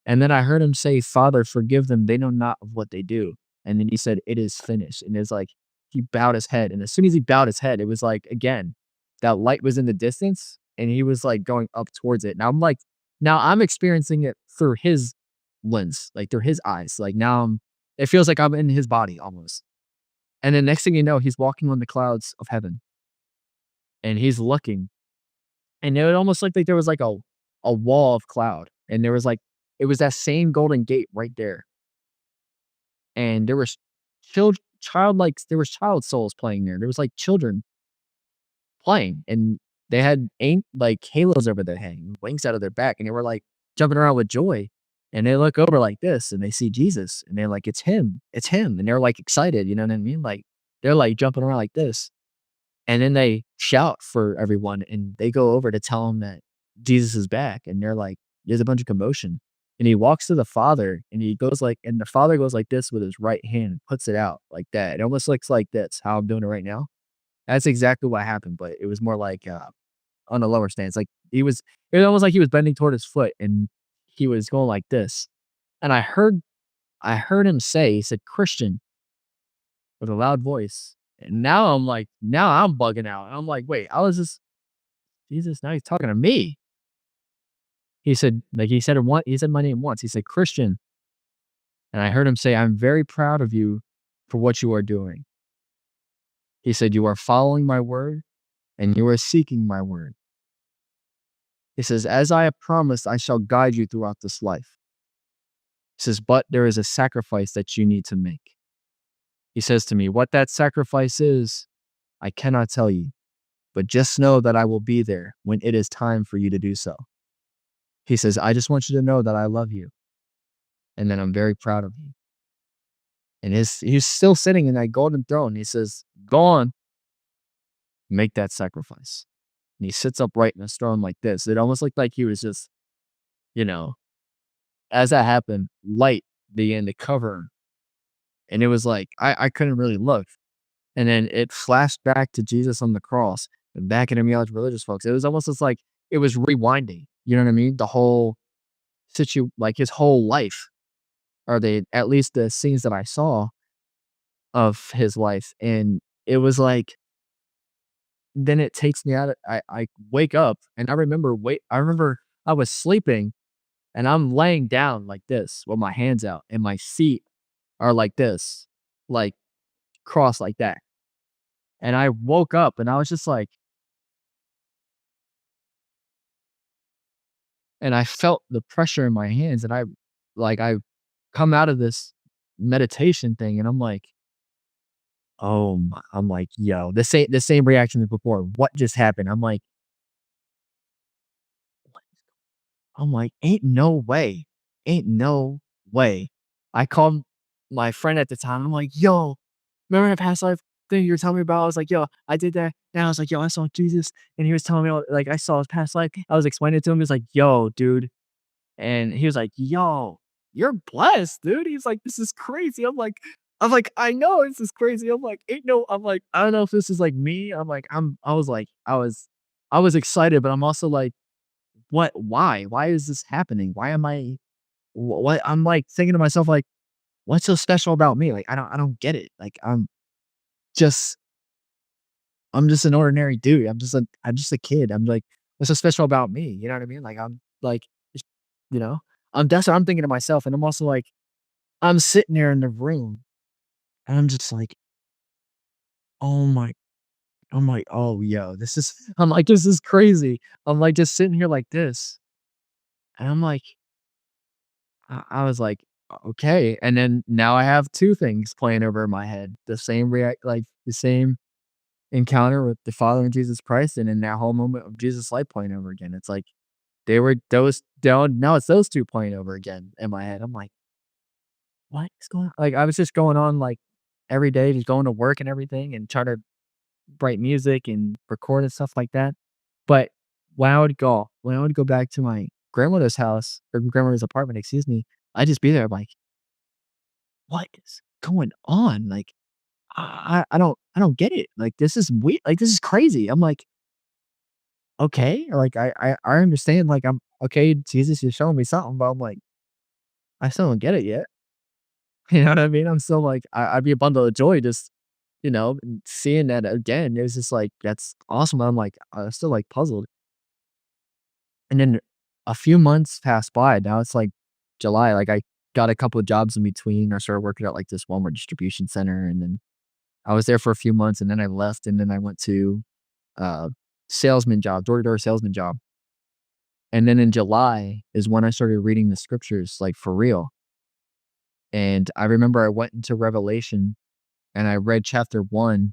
And then I heard him say, "Father, forgive them, they know not of what they do." And then he said, "It is finished." And it's like he bowed his head, and as soon as he bowed his head, it was like, again, that light was in the distance, and he was, like, going up towards it. Now I'm experiencing it through his lens, like, through his eyes. Like, now it feels like I'm in his body almost. And then next thing you know, he's walking on the clouds of heaven, and he's looking, and it almost looked like there was, like, a wall of cloud, and there was, like it was that same golden gate right there. And there was there was child souls playing there. There was, like, children playing, and they had like, halos over their head, wings out of their back, and they were, like, jumping around with joy. And they look over like this, and they see Jesus, and they're like, it's him," and they're, like, excited, you know what I mean? Like, they're, like, jumping around like this. And then they shout for everyone, and they go over to tell him that Jesus is back, and they're like there's a bunch of commotion. And he walks to the Father, and he goes like and the Father goes like this with his right hand and puts it out like that. It almost looks like this, how I'm doing it right now. That's exactly what happened, but it was more like, on a lower stance. Like, it was almost like he was bending toward his foot, and he was going like this. And I heard him say, he said, "Christian," with a loud voice. And now I'm bugging out. I'm like, "Wait, I was just Jesus, now he's talking to me." He said, like, he said my name once. He said, "Christian." And I heard him say, "I'm very proud of you for what you are doing." He said, "You are following my word and you are seeking my word." He says, "As I have promised, I shall guide you throughout this life." He says, "But there is a sacrifice that you need to make." He says to me, "What that sacrifice is, I cannot tell you, but just know that I will be there when it is time for you to do so." He says, "I just want you to know that I love you and that I'm very proud of you." And he's still sitting in that golden throne. He says, "Go on, make that sacrifice." And he sits upright in his throne like this. It almost looked like he was just, you know, as that happened, light began to cover him. And it was like, I couldn't really look. And then it flashed back to Jesus on the cross and back into me, all religious folks. It was almost just like it was rewinding. You know what I mean? The whole like his whole life, or at least the scenes that I saw of his life. And it was like, then it takes me out of I wake up, and I remember I was sleeping, and I'm laying down like this with my hands out, and my feet are like this, like, crossed like that. And I woke up, and I was just like and I felt the pressure in my hands, and I come out of this meditation thing, and I'm like, "Oh my," I'm like, "Yo," the same reaction as before. "What just happened?" I'm like, "Ain't no way. Ain't no way." I called my friend at the time. I'm like, "Yo, remember that past life thing you were telling me about?" I was like, "Yo, I did that." And I was like, "Yo, I saw Jesus." And he was telling me all like, I saw his past life. I was explaining it to him. He was like, "Yo, dude." And he was like, "Yo, you're blessed, dude." He's like, "This is crazy." I'm like, "I know this is crazy." I'm like, "Ain't no," I'm like, "I don't know if this is like me." I'm like, I was like, I was excited, but I'm also like, "What? Why? Why is this happening? Why am I?" what?" I'm, like, thinking to myself, like, "What's so special about me?" Like, I don't get it. Like, just I'm just an ordinary dude. I'm just a kid. I'm like, "What's so special about me?" You know what I mean? Like, I'm, like, just you know? That's what I'm thinking to myself, and I'm also, like I'm sitting there in the room, and I'm just like, "Oh my." I'm like, "Oh, yo, this is" I'm like, "This is crazy." I'm, like, just sitting here like this, and I'm like I was like, Okay," and then now I have 2 things playing over in my head, the same the same encounter with the Father and Jesus Christ, and then that whole moment of Jesus' life playing over again. It's like they were those now it's those 2 playing over again in my head. I'm like, "What is going on?" Like, I was just going on, like, every day, just going to work and everything and try to write music and record and stuff like that. But when I would go back to my grandmother's house or grandmother's apartment, excuse me, I'd just be there, I'm like, "What is going on?" Like, I don't get it. Like, this is weird. Like, this is crazy. I'm like, "Okay." Like, I understand, like, I'm okay, Jesus is showing me something, but I'm like, I still don't get it yet. You know what I mean? I'm still like, I'd be a bundle of joy just, seeing that again. It was just like, that's awesome. I'm like, still like puzzled. And then a few months passed by. Now it's like July. Like I got a couple of jobs in between. I started working at like this Walmart distribution center, and then I was there for a few months, and then I left, and then I went to uh salesman job, door to door salesman job. And then in July is when I started reading the scriptures like for real. And I remember I went into Revelation and I read chapter 1,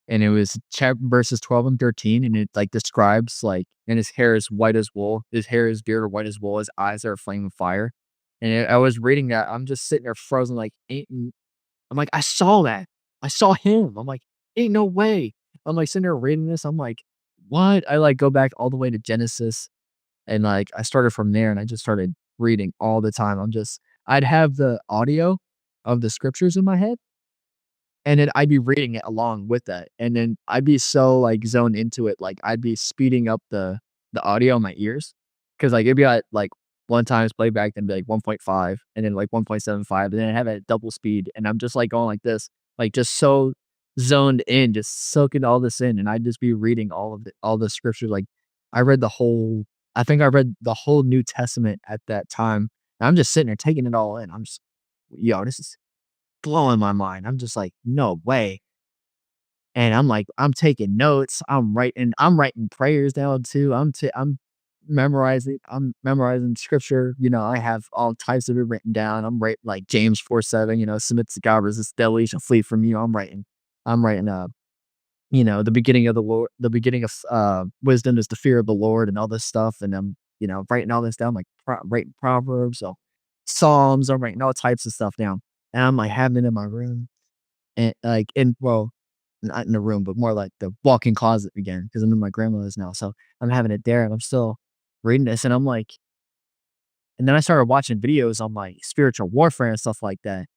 and it was verses 12 and 13, and it, like, describes, like and his hair is white as wool. His hair, his beard are white as wool, his eyes are a flame of fire. And I was reading that, I'm just sitting there frozen, like, ain't n I'm like, "I saw that. I saw him." I'm like, "Ain't no way." I'm, like, sitting there reading this, I'm like, "What?" I, like, go back all the way to Genesis, and, like, I started from there, and I just started reading all the time. I'd have the audio of the scriptures in my head, and then I'd be reading it along with that, and then I'd be so, like, zoned into it, like, I'd be speeding up the audio in my ears, because like, it'd be at, like, 1 times playback, then be, like, 1.5, and then, like, 1.75, and then I have it at double speed, and I'm just, like, going like this, like, just so zoned in, just soaking all this in, and I'd just be reading all the scripture, like, I read the whole I think I read the whole New Testament at that time, and I'm just sitting there taking it all in. I'm just, "Yo, this is blowing my mind." I'm just like, "No way." And I'm like, I'm taking notes, I'm writing prayers down too. I'm memorizing scripture, I have all types of it written down. I'm writing like James 4:7, submit to God, resist the devil, he shall flee from you. I'm writing the beginning of wisdom is the fear of the Lord and all this stuff. And I'm, writing all this down, like writing Proverbs, so Psalms, I'm writing all types of stuff down. And I'm like having it in my room. And, like, well, not in the room, but more like the walk-in closet again, because 'cause I'm in my grandmother's now, so I'm having it there, and I'm still reading this, and I'm like and then I started watching videos on, like, spiritual warfare and stuff like that,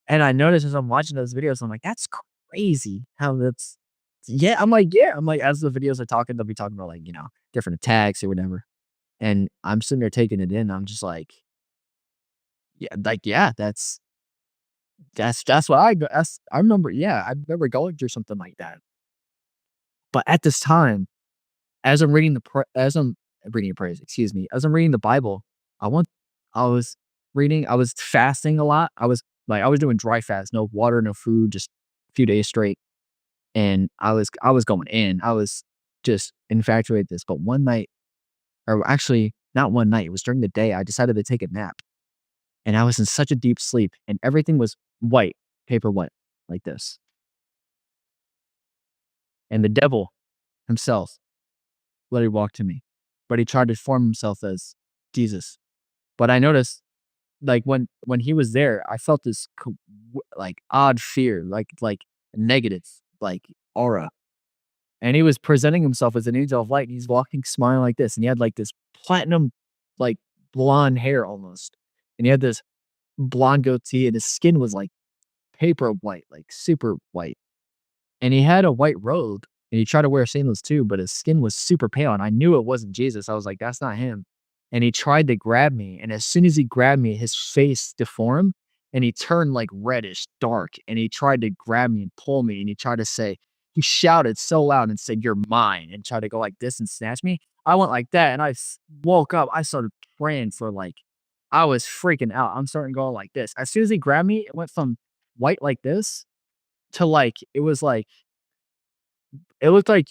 and I noticed as I'm watching those videos, I'm like, "That's crazy how that's." Yeah, I'm like, "Yeah." I'm like, as the videos are talking, they'll be talking about, like, different attacks or whatever, and I'm sitting there taking it in, I'm just like, yeah, that's what I remember, yeah, I remember going through something like that. But at this time, as I'm reading your prayers, excuse me, as I'm reading the Bible, I want I was fasting a lot. I was doing dry fast, no water, no food, just a few days straight, and I was going in. I was just infatuated with this, but one night, or actually not one night, it was during the day, I decided to take a nap, and I was in such a deep sleep, and everything was white, paper white, like this, and the devil himself literally walked to me, but he tried to form himself as Jesus. But I noticed, like, when he was there, I felt this like odd fear, like negative, like aura. And he was presenting himself as an angel of light. And he's walking, smiling like this, and he had like this platinum, like blonde hair almost, and he had this blonde goatee, and his skin was like paper white, like super white. And he had a white robe, and he tried to wear sandals too, but his skin was super pale, and I knew it wasn't Jesus. I was like, "That's not him." and he tried to grab me, and as soon as he grabbed me, his face deformed, and he turned, like, reddish dark, and he tried to grab me and pull me, and he tried to say he shouted so loud and said, "You're mine," and tried to go like this and snatch me. I went like that, and woke up, I started praying for, like I was freaking out. I'm starting going like this. As soon as he grabbed me, it went from white like this to, like it was like it looked like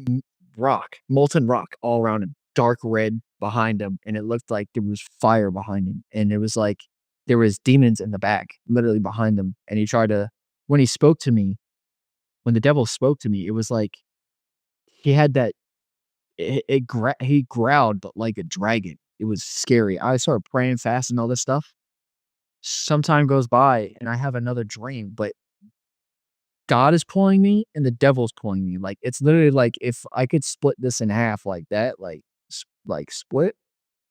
m rock, molten rock all around him, dark red behind him, and it looked like there was fire behind him, and it was like there was demons in the back, literally behind him, and he tried to when he spoke to me, when the devil spoke to me, it was like he had that he growled, but like a dragon. It was scary. I started praying fast and all this stuff. Some time goes by, and I have another dream, but God is pulling me and the devil's pulling me. Like, it's literally like if I could split this in half like that, like split,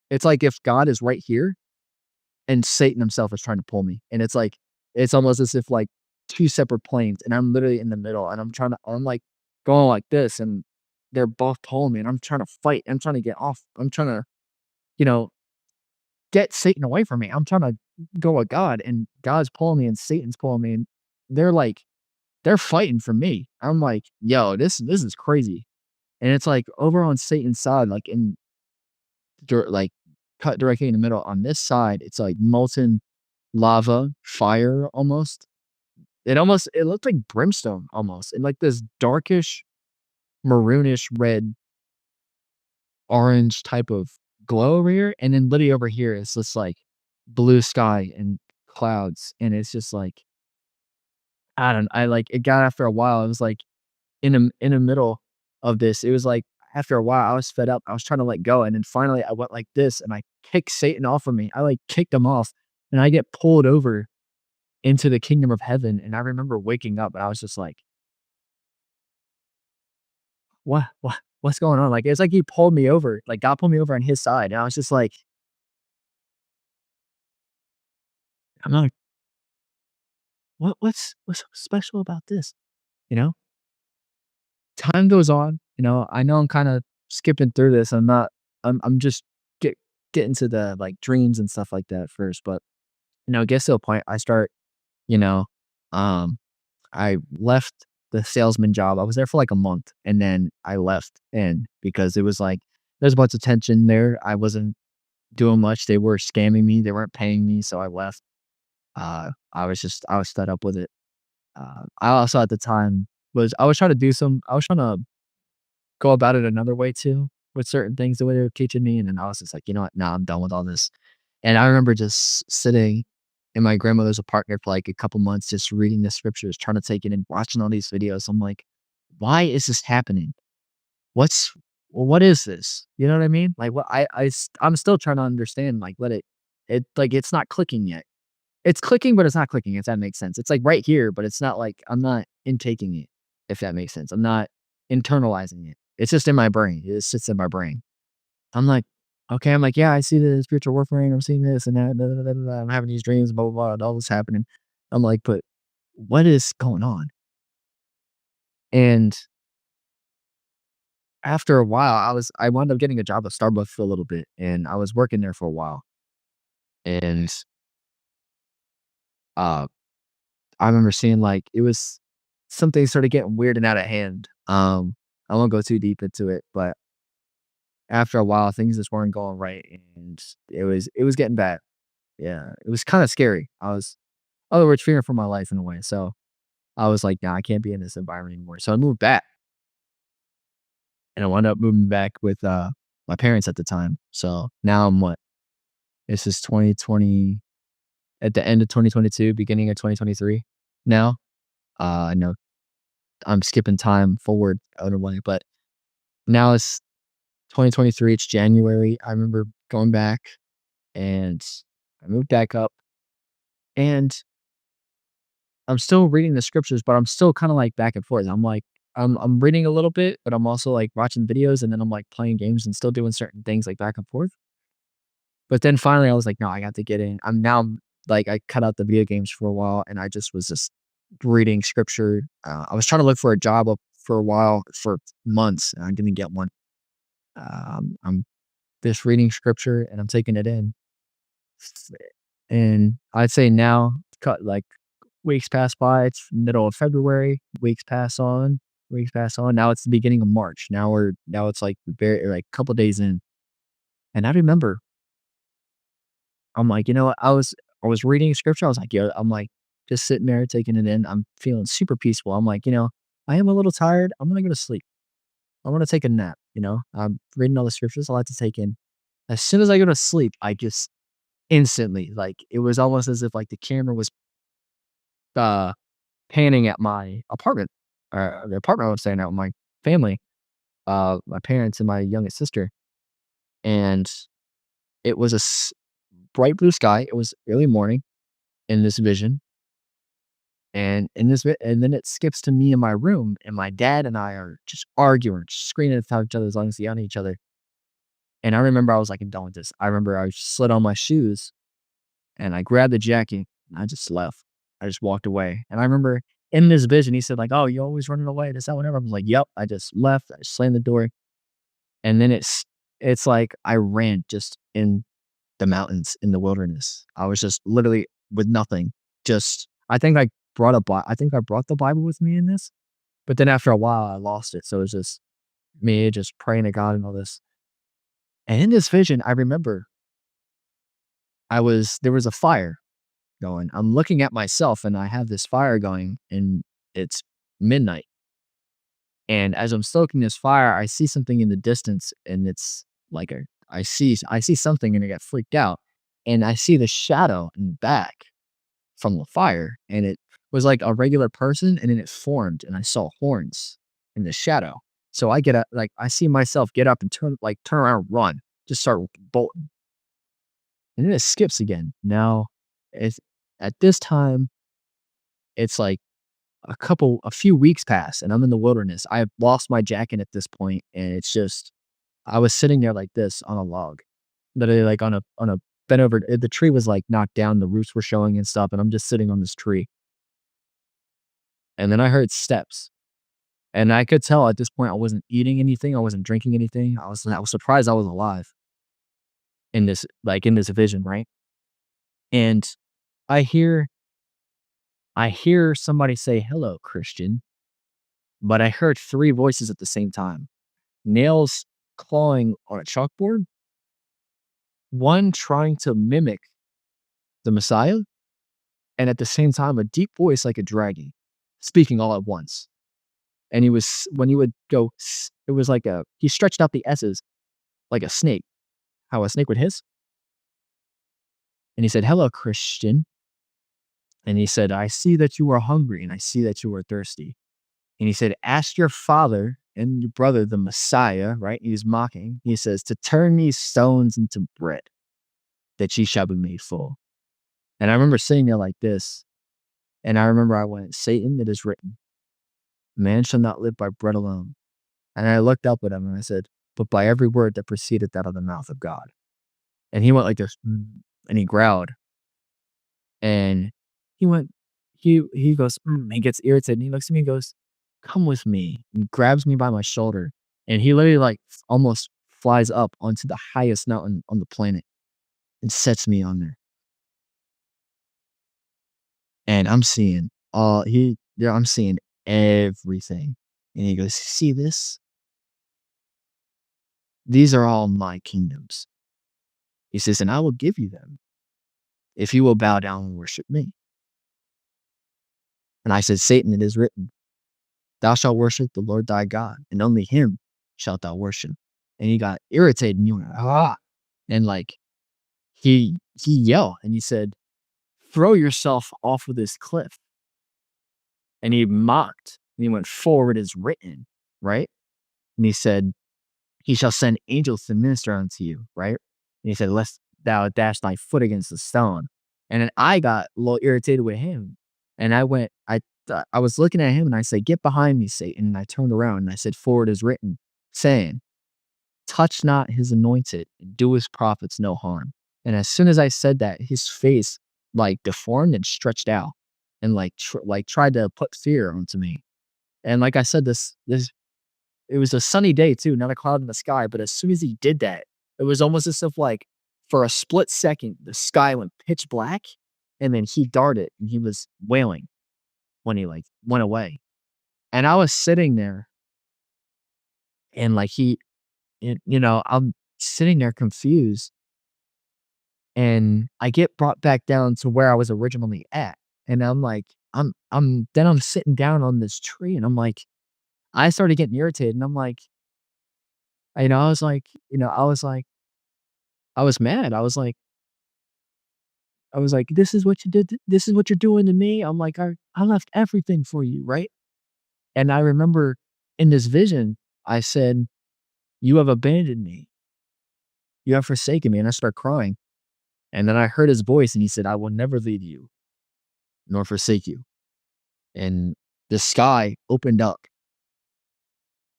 it's like if God is right here and Satan himself is trying to pull me. And it's like, it's almost as if like two separate planes and I'm literally in the middle and I'm like going like this and they're both pulling me and I'm trying to fight. I'm trying to get off. I'm trying to, you know, get Satan away from me. I'm trying to go with God and God's pulling me and Satan's pulling me. And they're like, they're fighting for me. I'm like, "Yo, this is crazy." And it's like over on Satan's side, like in like cut directly in the middle. On this side, it's like molten lava, fire almost. It looked like brimstone almost, and like this darkish maroonish red orange type of glow over here. And then literally over here, it's just like blue sky and clouds. And it's just like I like it got after a while. It was like in the middle of this, it was like after a while, I was fed up. I was trying to let go, and then finally, I went like this, and I kicked Satan off of me. I like kicked him off, and I get pulled over into the kingdom of heaven. And I remember waking up, and I was just like, what's going on?" Like it's like he pulled me over, like God pulled me over on His side, and I was just like, I'm not. What's so special about this? You know? Time goes on, I know I'm kinda skipping through this, I'm just get getting to the, like, dreams and stuff like that first, but, it gets to a point I start, you know, um, I left the salesman job. I was there for, like, a month, and then I left, and because it was, like, there's a bunch of tension there, I wasn't doing much, they were scamming me, they weren't paying me, so I left. I was fed up with it. I also at the time I was trying to I was trying to go about it another way too with certain things the way they were teaching me, and then I was just like, "You know what? Nah, I'm done with all this." And I remember just sitting in my grandmother's apartment for, like, a couple months just reading the scriptures, trying to take it in, watching all these videos. I'm like, "Why is this happening? What's what is this?" You know what I mean? Like, what I'm still trying to understand, like, like, it's not clicking yet. It's clicking, but it's not clicking, if that makes sense. It's, like, right here, but it's not like I'm not intaking it, if that makes sense. I'm not internalizing it. It's just in my brain. It sits in my brain. I'm like, "Okay." I'm like, "Yeah, I see the spiritual warfare, and I'm seeing this and that, da, da, da, da, da. I'm having these dreams, blah, blah, blah, and all this happening." I'm like, "But what is going on?" And after a while, I wound up getting a job at Starbucks for a little bit, and I was working there for a while. And, uh, I remember seeing, like, it was something started getting weird and out of hand. I won't go too deep into it, but after a while, things just weren't going right, and it was getting bad. Yeah, it was kinda scary. Other words, fearing for my life in a way, so I was like, "Nah, I can't be in this environment anymore." So I moved back, and I wound up moving back with, my parents at the time. So now I'm what? This is 2020 at the end of 2022, beginning of 2023 now. I know I'm skipping time forward out of the way, but now it's 2023, it's January. I remember going back, and I moved back up, and I'm still reading the scriptures, but I'm still kinda, like, back and forth. I'm like I'm reading a little bit, but I'm also, like, watching videos, and then I'm, like, playing games and still doing certain things, like, back and forth. But then finally, I was like, "No, I got to get in." Like, I cut out the video games for a while, and I just was just reading scripture. I was trying to look for a job up for a while, for months, and I didn't get one. I'm just reading scripture, and I'm taking it in. And I'd say now, cut like weeks pass by. It's middle of February. Weeks pass on. Now it's the beginning of March. Now it's like very like a couple days in, and I remember I'm like, you know what? I was reading scripture. I was like, yo, I'm like just sitting there taking it in. I'm feeling super peaceful. I'm like, I am a little tired. I'm gonna go to sleep. I'm gonna take a nap. I'm reading all the scriptures. I like to take in. As soon as I go to sleep, I just instantly like it was almost as if like the camera was uh panning at my apartment, the apartment I was staying at with my family, my parents and my youngest sister, and it was bright blue sky. It was early morning in this vision, and then it skips to me in my room, and my dad and I are just arguing, just screaming at each other's lungs, yelling at each other. And I remember I was like, "I'm done with this." I remember I slid on my shoes and I grabbed the jacket and I just left. I just walked away. And I remember in this vision, he said, like, "Oh, you always running away, this, that, whatever." I was like, "Yep." I just left. I slammed the door. And then it's like I ran just in the mountains in the wilderness. I was just literally with nothing. Just I think I brought the Bible with me in this, but then after a while I lost it. So it was just me just praying to God and all this. And in this vision, I remember there was a fire going. I'm looking at myself and I have this fire going and it's midnight. And as I'm stoking this fire, I see something in the distance and it's like I see something and I get freaked out. And I see the shadow in the back from the fire. And it was like a regular person and then it formed and I saw horns in the shadow. So I get up, like I see myself get up and turn around, run, just start bolting. And then it skips again. Now it's at this time, it's like a few weeks pass and I'm in the wilderness. I have lost my jacket at this point, and it's just I was sitting there like this on a log, literally like on a bent over. The tree was like knocked down, the roots were showing and stuff, and I'm just sitting on this tree. And then I heard steps, and I could tell at this point I wasn't eating anything, I wasn't drinking anything. I was surprised I was alive in this vision, right? And I hear I hear somebody say, "Hello, Christian," but I heard three voices at the same time. Nails clawing on a chalkboard, one trying to mimic the Messiah, and at the same time, a deep voice like a dragon speaking all at once. And he was, when he would go, it was like he stretched out the S's like a snake, how a snake would hiss. And he said, "Hello, Christian." And he said, "I see that you are hungry and I see that you are thirsty." And he said, "Ask your father and your brother, the Messiah," right? He was mocking. He says, "to turn these stones into bread, that ye shall be made full." And I remember sitting there like this, and I remember I went, "Satan, it is written, man shall not live by bread alone." And I looked up at him and I said, "But by every word that proceedeth out of the mouth of God." And he went like this, and he growled, and he went, he goes, he gets irritated, and he looks at me and goes, "Come with me," and grabs me by my shoulder, and he literally like almost flies up onto the highest mountain on the planet and sets me on there. And I'm seeing I'm seeing everything. And he goes, "See this? These are all my kingdoms." He says, "And I will give you them if you will bow down and worship me." And I said, "Satan, it is written, thou shalt worship the Lord thy God, and only him shalt thou worship." And he got irritated and he went, "Ah." And like he yelled and he said, "Throw yourself off of this cliff." And he mocked and he went, "Forward is written," right? And he said, "He shall send angels to minister unto you," right? And he said, "Lest thou dash thy foot against the stone." And then I got a little irritated with him. And I was looking at him and I said, "Get behind me, Satan." And I turned around and I said, "Forward is written, saying, touch not his anointed, and do his prophets no harm." And as soon as I said that, his face like deformed and stretched out and like tried to put fear onto me. And like I said, this it was a sunny day too, not a cloud in the sky. But as soon as he did that, It was almost as if, like, for a split second, the sky went pitch black, and then he darted, and he was wailing when he, like, went away. And I was sitting there, and, like, I'm sitting there confused, and I get brought back down to where I was originally at, and I'm like, I'm sitting down on this tree, and I'm like I started getting irritated, and I'm like, I was like, I was mad. I was like, "This is what you did this is what you're doing to me?" I'm like, "I left everything for you, right?" And I remember in this vision, I said, "You have abandoned me. You have forsaken me." And I start crying. And then I heard his voice, and he said, "I will never leave you nor forsake you." And the sky opened up,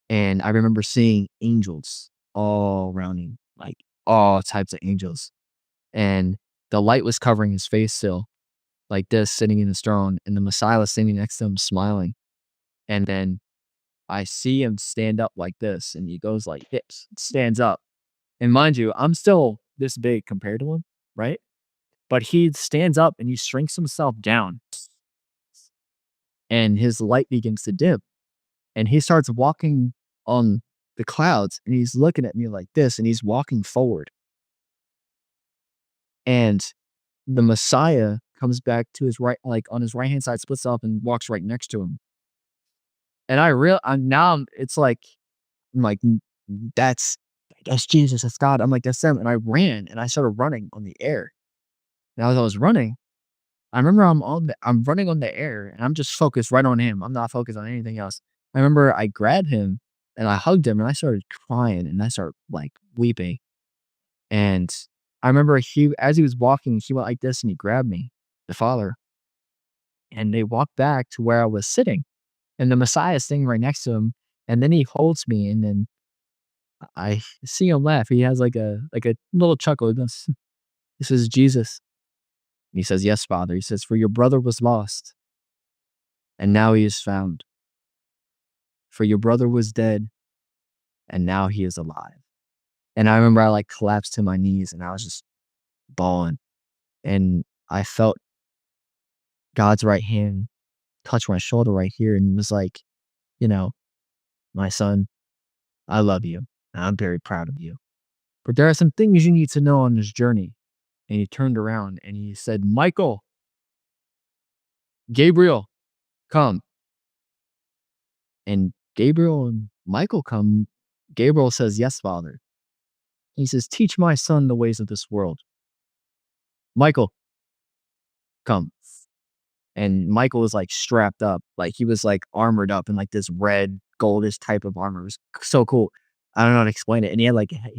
and I remember seeing angels all around me, like all types of angels. And the light was covering his face still, like this, sitting in his throne, and the Messiah was standing next to him, smiling. And then I see him stand up like this, and he goes like this, stands up. And mind you, I'm still this big compared to him, right? But he stands up and he shrinks himself down, and his light begins to dim. And he starts walking on the clouds, and he's looking at me like this, and he's walking forward. And the Messiah comes back to his right, like on his right hand side, splits up and walks right next to him. And it's like, I'm like, That's that's Jesus, that's God." I'm like, "That's them." And I ran and I started running on the air. And as I was running, I remember I'm running on the air and I'm just focused right on him. I'm not focused on anything else. I remember I grabbed him and I hugged him and I started crying and I started like weeping. And I remember as he was walking, he went like this and he grabbed me, the Father, and they walked back to where I was sitting. And the Messiah is sitting right next to him. And then he holds me and then I see him laugh. He has like a little chuckle. He goes, "This is Jesus." And he says, "Yes, Father." He says, "For your brother was lost, and now he is found. For your brother was dead, and now he is alive." And I remember I like collapsed to my knees and I was just bawling. And I felt God's right hand touch my shoulder right here and was like, you know, "My son, I love you. And I'm very proud of you. But there are some things you need to know on this journey." And he turned around and he said, "Michael, Gabriel, come." And Gabriel and Michael come. Gabriel says, "Yes, Father." He says, "Teach my son the ways of this world. Michael, come." And Michael was like strapped up, like he was like armored up in like this red goldish type of armor. It was so cool. I don't know how to explain it. And he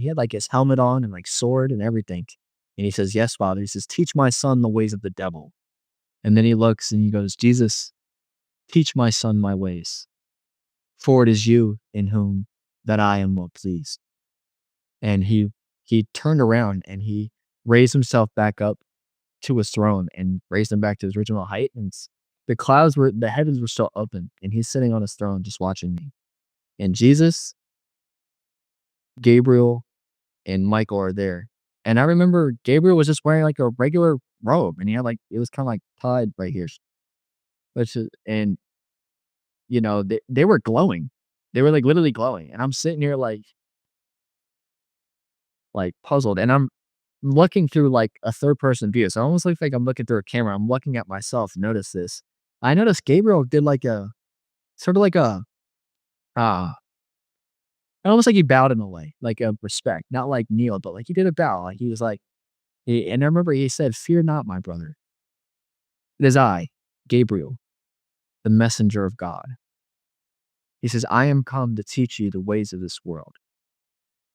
had like his helmet on and like sword and everything. And he says, "Yes, Father." He says, "Teach my son the ways of the devil." And then he looks and he goes, "Jesus, teach my son my ways. For it is you in whom that I am well pleased." And he turned around and he raised himself back up to his throne and raised him back to his original height. And the heavens were still open, and he's sitting on his throne just watching me. And Jesus, Gabriel, and Michael are there. And I remember Gabriel was just wearing like a regular robe, and he had like it was kind of like tied right here, and they were glowing. They were like literally glowing, and I'm sitting here like puzzled, and I'm looking through like a third person view. So it almost looks like I'm looking through a camera. I'm looking at myself. Notice this. I noticed Gabriel did like a sort of like a ah, almost like he bowed in a way, like a respect, not like kneel, but like he did a bow. Like he was like, and I remember he said, "Fear not, my brother. It is I, Gabriel, the messenger of God." He says, "I am come to teach you the ways of this world."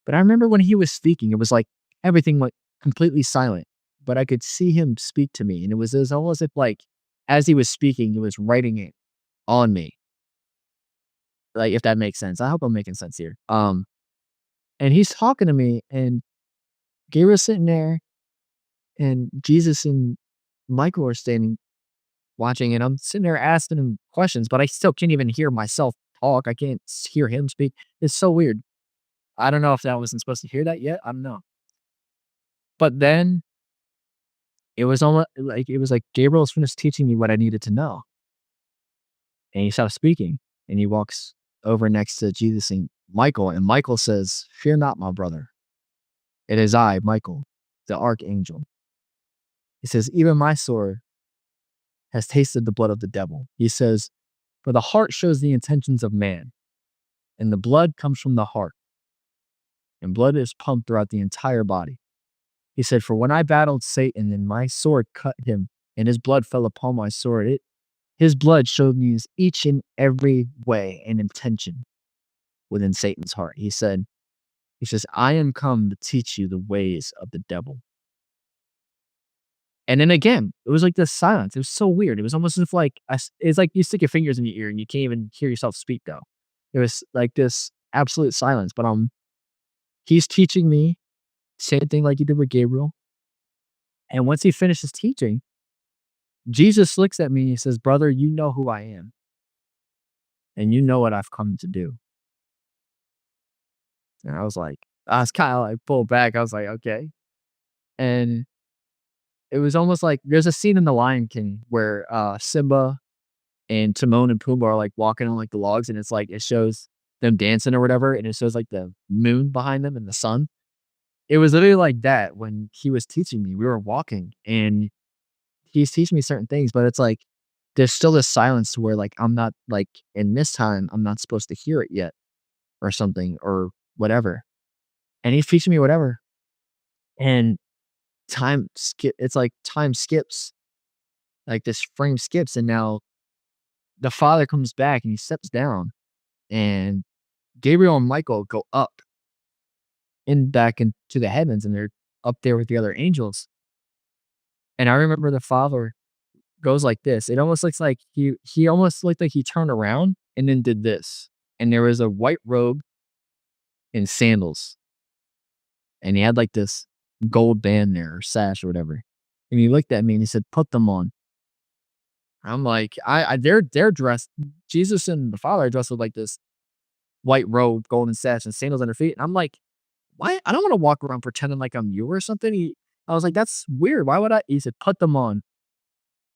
But I remember when he was speaking, it was like everything went completely silent, but I could see him speak to me. And it was almost if like as he was speaking, he was writing it on me. Like if that makes sense. I hope I'm making sense here. And he's talking to me and Gabriel's sitting there and Jesus and Michael are standing watching, and I'm sitting there asking him questions, but I still can't even hear myself talk. I can't hear him speak. It's so weird. I don't know if I wasn't supposed to hear that yet. I don't know. But then it was like Gabriel's finished teaching me what I needed to know, and he stops speaking, and he walks over next to Jesus and Michael says, "Fear not, my brother. It is I, Michael, the archangel." He says, "Even my sword has tasted the blood of the devil." He says, "For the heart shows the intentions of man, and the blood comes from the heart, and blood is pumped throughout the entire body." He said, "For when I battled Satan and my sword cut him, and his blood fell upon my sword, his blood showed me his each and every way and intention within Satan's heart." He says, "I am come to teach you the ways of the devil." And then again, it was like this silence. It was so weird. It was almost as if like it's like you stick your fingers in your ear and you can't even hear yourself speak though. It was like this absolute silence. But he's teaching me same thing like he did with Gabriel. And once he finishes teaching, Jesus looks at me and he says, "Brother, you know who I am, and you know what I've come to do." And I was kind of like pulled back. I was like, okay. And it was almost like there's a scene in The Lion King where Simba and Timon and Pumbaa are like walking on like the logs, and it's like it shows them dancing or whatever, and it shows like the moon behind them and the sun. It was literally like that when he was teaching me. We were walking, and he's teaching me certain things, but it's like there's still this silence to where like I'm not like in this time I'm not supposed to hear it yet or something or whatever. And he's teaching me whatever, and it's like time skips, like this frame skips, and now the father comes back and he steps down, and Gabriel and Michael go up and back into the heavens, and they're up there with the other angels. And I remember the father goes like this. It almost looks like he almost looked like he turned around and then did this. And there was a white robe and sandals, and he had like this gold band there or sash or whatever. And he looked at me and he said, "Put them on." I'm like, they're dressed. Jesus and the Father are dressed with like this white robe, golden sash, and sandals on their feet. And I'm like, why? I don't want to walk around pretending like I'm you or something. I was like, that's weird. Why would I? He said, "Put them on."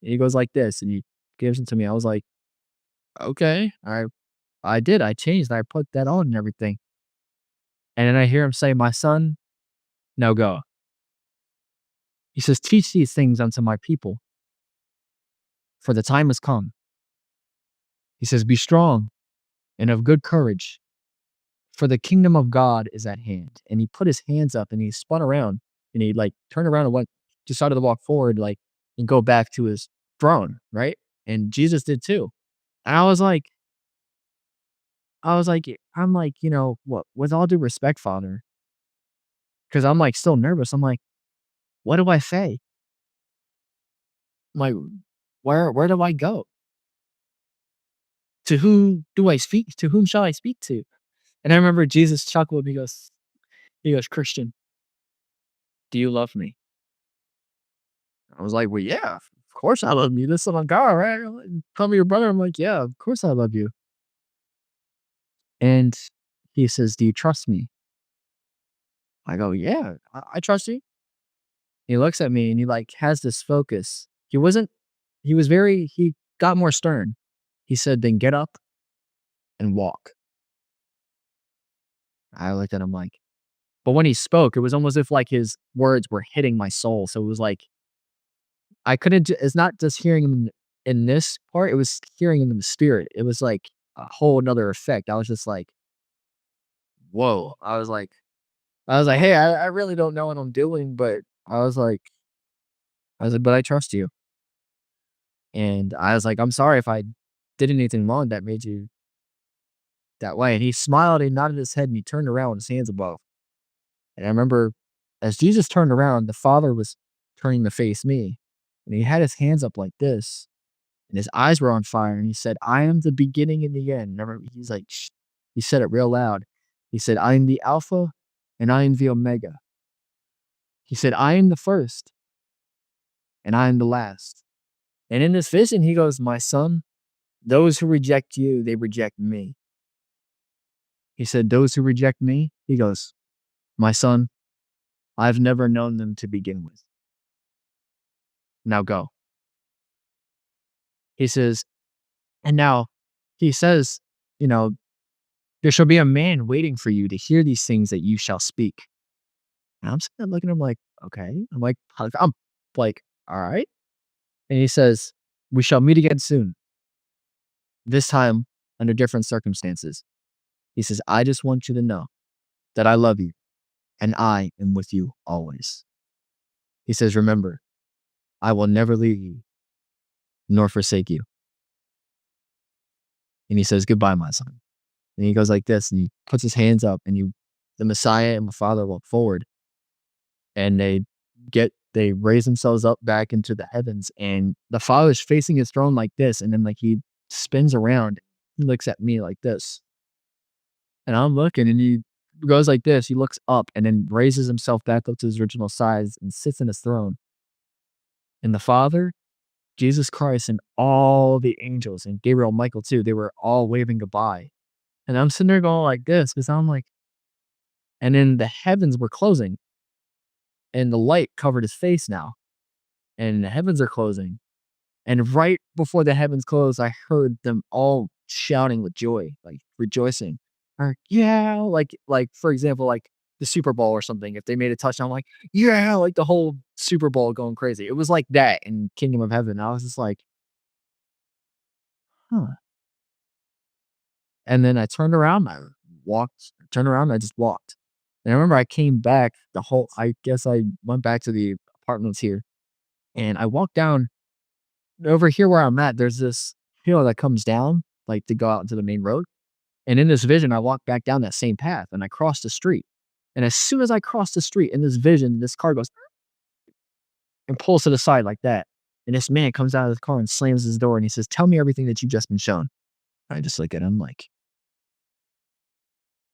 And he goes like this, and he gives them to me. I was like, okay, I did. I changed. I put that on and everything. And then I hear him say, "My son, now go." He says, "Teach these things unto my people, for the time has come." He says, "Be strong and of good courage, for the kingdom of God is at hand." And he put his hands up and he spun around and he like turned around and went, decided to walk forward, like, and go back to his throne, right? And Jesus did too. And I'm like, what, with all due respect, Father, because I'm like still nervous. I'm like, what do I say? I'm like, where do I go? To whom do I speak? To whom shall I speak to? And I remember Jesus chuckled. He goes, "Christian, do you love me?" I was like, "Well, yeah, of course I love you. This son of God, right? Tell me your brother." I'm like, "Yeah, of course I love you." And he says, "Do you trust me?" I go, "Yeah, I trust you." He looks at me and he like has this focus. He got more stern. He said, "Then get up and walk." I looked at him like, but when he spoke, it was almost if like his words were hitting my soul. So it was like, I couldn't it's not just hearing him in this part, it was hearing him in the spirit. It was like a whole 'nother effect. I was just like, "Whoa." I was like, "Hey, I really don't know what I'm doing, but" I was like, "But I trust you." And I was like, "I'm sorry if I did anything wrong that made you that way." And he smiled, he nodded his head, and he turned around with his hands above. And I remember as Jesus turned around, the Father was turning to face me, and he had his hands up like this, and his eyes were on fire, and he said, "I am the beginning and the end." Remember, he's like, "Shh." He said it real loud. He said, "I am the Alpha and I am the Omega." He said, "I am the first and I am the last." And in this vision, he goes, "My son, those who reject you, they reject me." He said, "Those who reject me," he goes, "My son, I've never known them to begin with. Now go." He says, and now he says, you know, "There shall be a man waiting for you to hear these things that you shall speak." And I'm sitting there looking at him like, "Okay." I'm like, "All right." And he says, "We shall meet again soon, this time under different circumstances." He says, "I just want you to know that I love you and I am with you always." He says, "Remember, I will never leave you nor forsake you." And he says, "Goodbye, my son." And he goes like this, and he puts his hands up, and the Messiah and my father walk forward, and they raise themselves up back into the heavens, and the father's facing his throne like this, and then like he spins around, he looks at me like this, and I'm looking, and he goes like this, he looks up, and then raises himself back up to his original size and sits in his throne. And the Father, Jesus Christ, and all the angels, and Gabriel, Michael too, they were all waving goodbye. And I'm sitting there going like this because I'm like, and then the heavens were closing, and the light covered his face now, and the heavens are closing. And right before the heavens closed, I heard them all shouting with joy, like rejoicing. Or yeah, like for example, like the Super Bowl or something. If they made a touchdown, like yeah, like the whole Super Bowl going crazy. It was like that in Kingdom of Heaven. I was just like, huh. And then I turned around, turned around, and I just walked. And I remember I came back I guess I went back to the apartments here, and I walked down over here where I'm at. There's this hill that comes down, like to go out into the main road. And in this vision, I walked back down that same path and I crossed the street. And as soon as I crossed the street in this vision, this car goes and pulls to the side like that. And this man comes out of the car and slams his door and he says, "Tell me everything that you've just been shown." I just look at him like,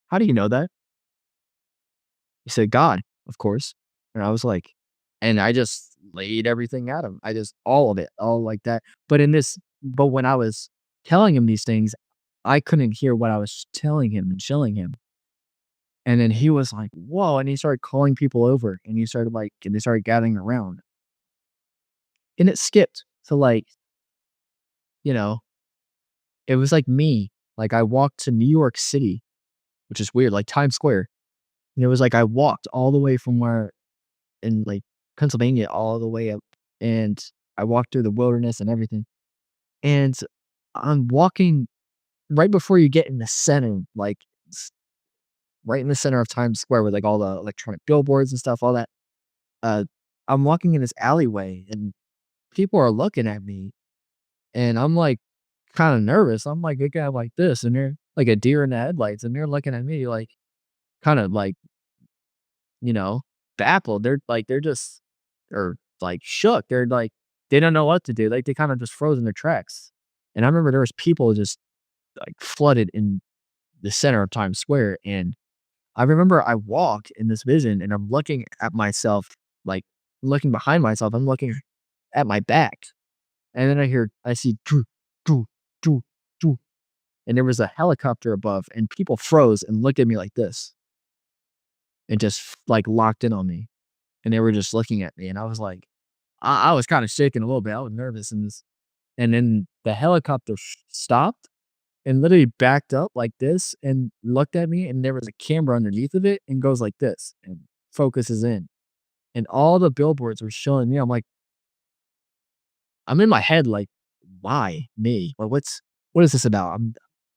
"How do you know that?" He said, "God, of course." And I was like, and I just laid everything at him. I just, all of it, all like that. But when I was telling him these things, I couldn't hear what I was telling him and showing him. And then he was like, "Whoa." And he started calling people over and they started gathering around. And it skipped to like, you know, it was like me. Like I walked to New York City, which is weird, like Times Square. And it was like I walked all the way from where in like Pennsylvania all the way up, and I walked through the wilderness and everything. And I'm walking right before you get in the center, like right in the center of Times Square with like all the electronic billboards and stuff, all that. Uh, I'm walking in this alleyway and people are looking at me and I'm like kind of nervous. I'm like a guy like this, and they're like a deer in the headlights, and they're looking at me like kind of like, you know, baffled. They're just or like shook. They're like they don't know what to do. Like they kind of just froze in their tracks. And I remember there was people just like flooded in the center of Times Square. And I remember I walked in this vision and I'm looking at myself, like looking behind myself. I'm looking at my back. And then I see doo, doo, doo, doo. And there was a helicopter above and people froze and looked at me like this and just like locked in on me. And they were just looking at me. And I was like, I was kind of shaking a little bit. I was nervous and then the helicopter stopped and literally backed up like this and looked at me. And there was a camera underneath of it and goes like this and focuses in. And all the billboards were showing me. I'm in my head like, why me? Like, what is this about?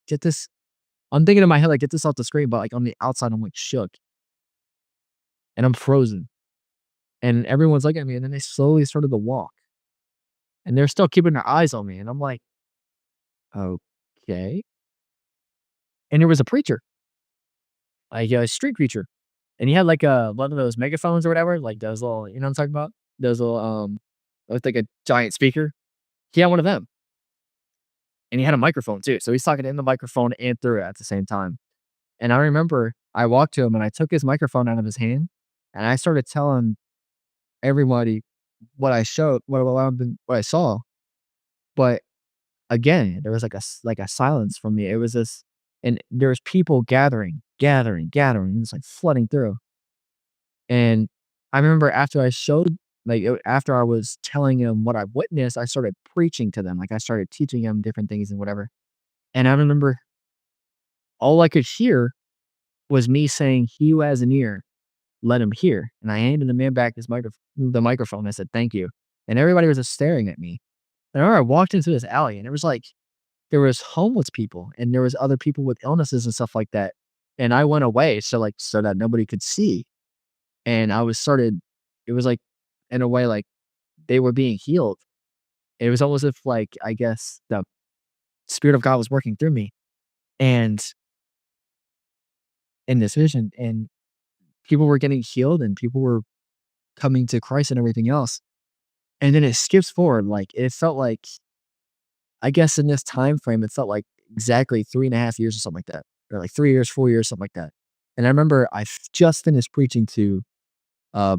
Get this. I'm thinking in my head like, get this off the screen, but like on the outside, I'm like shook and I'm frozen. And everyone's looking at me, and then they slowly started to walk, and they're still keeping their eyes on me, and I'm like, okay. And there was a preacher, like a street preacher, and he had like one of those megaphones or whatever, like those little, you know what I'm talking about? Those little with like a giant speaker. He had one of them, and he had a microphone too. So he's talking in the microphone and through it at the same time. And I remember I walked to him and I took his microphone out of his hand and I started telling everybody what I saw. But again, there was like a silence from me. It was this, and there was people gathering, gathering, gathering. It's like flooding through. And I remember after I showed like, after I was telling him what I witnessed, I started preaching to them, like, I started teaching him different things and whatever, and I remember all I could hear was me saying, "He who has an ear, let him hear," and I handed the man back the microphone, I said, "Thank you," and everybody was just staring at me. And I remember I walked into this alley, and it was like there was homeless people, and there was other people with illnesses and stuff like that, and I went away so that nobody could see, and I was started it was like, in a way, like, they were being healed. It was almost if, like, I guess the spirit of God was working through me, and in this vision, and people were getting healed, and people were coming to Christ and everything else, and then it skips forward, like, it felt like I guess in this time frame, it felt like exactly 3.5 years or something like that, or like 3 years, 4 years, something like that, and I remember just finished preaching to, uh,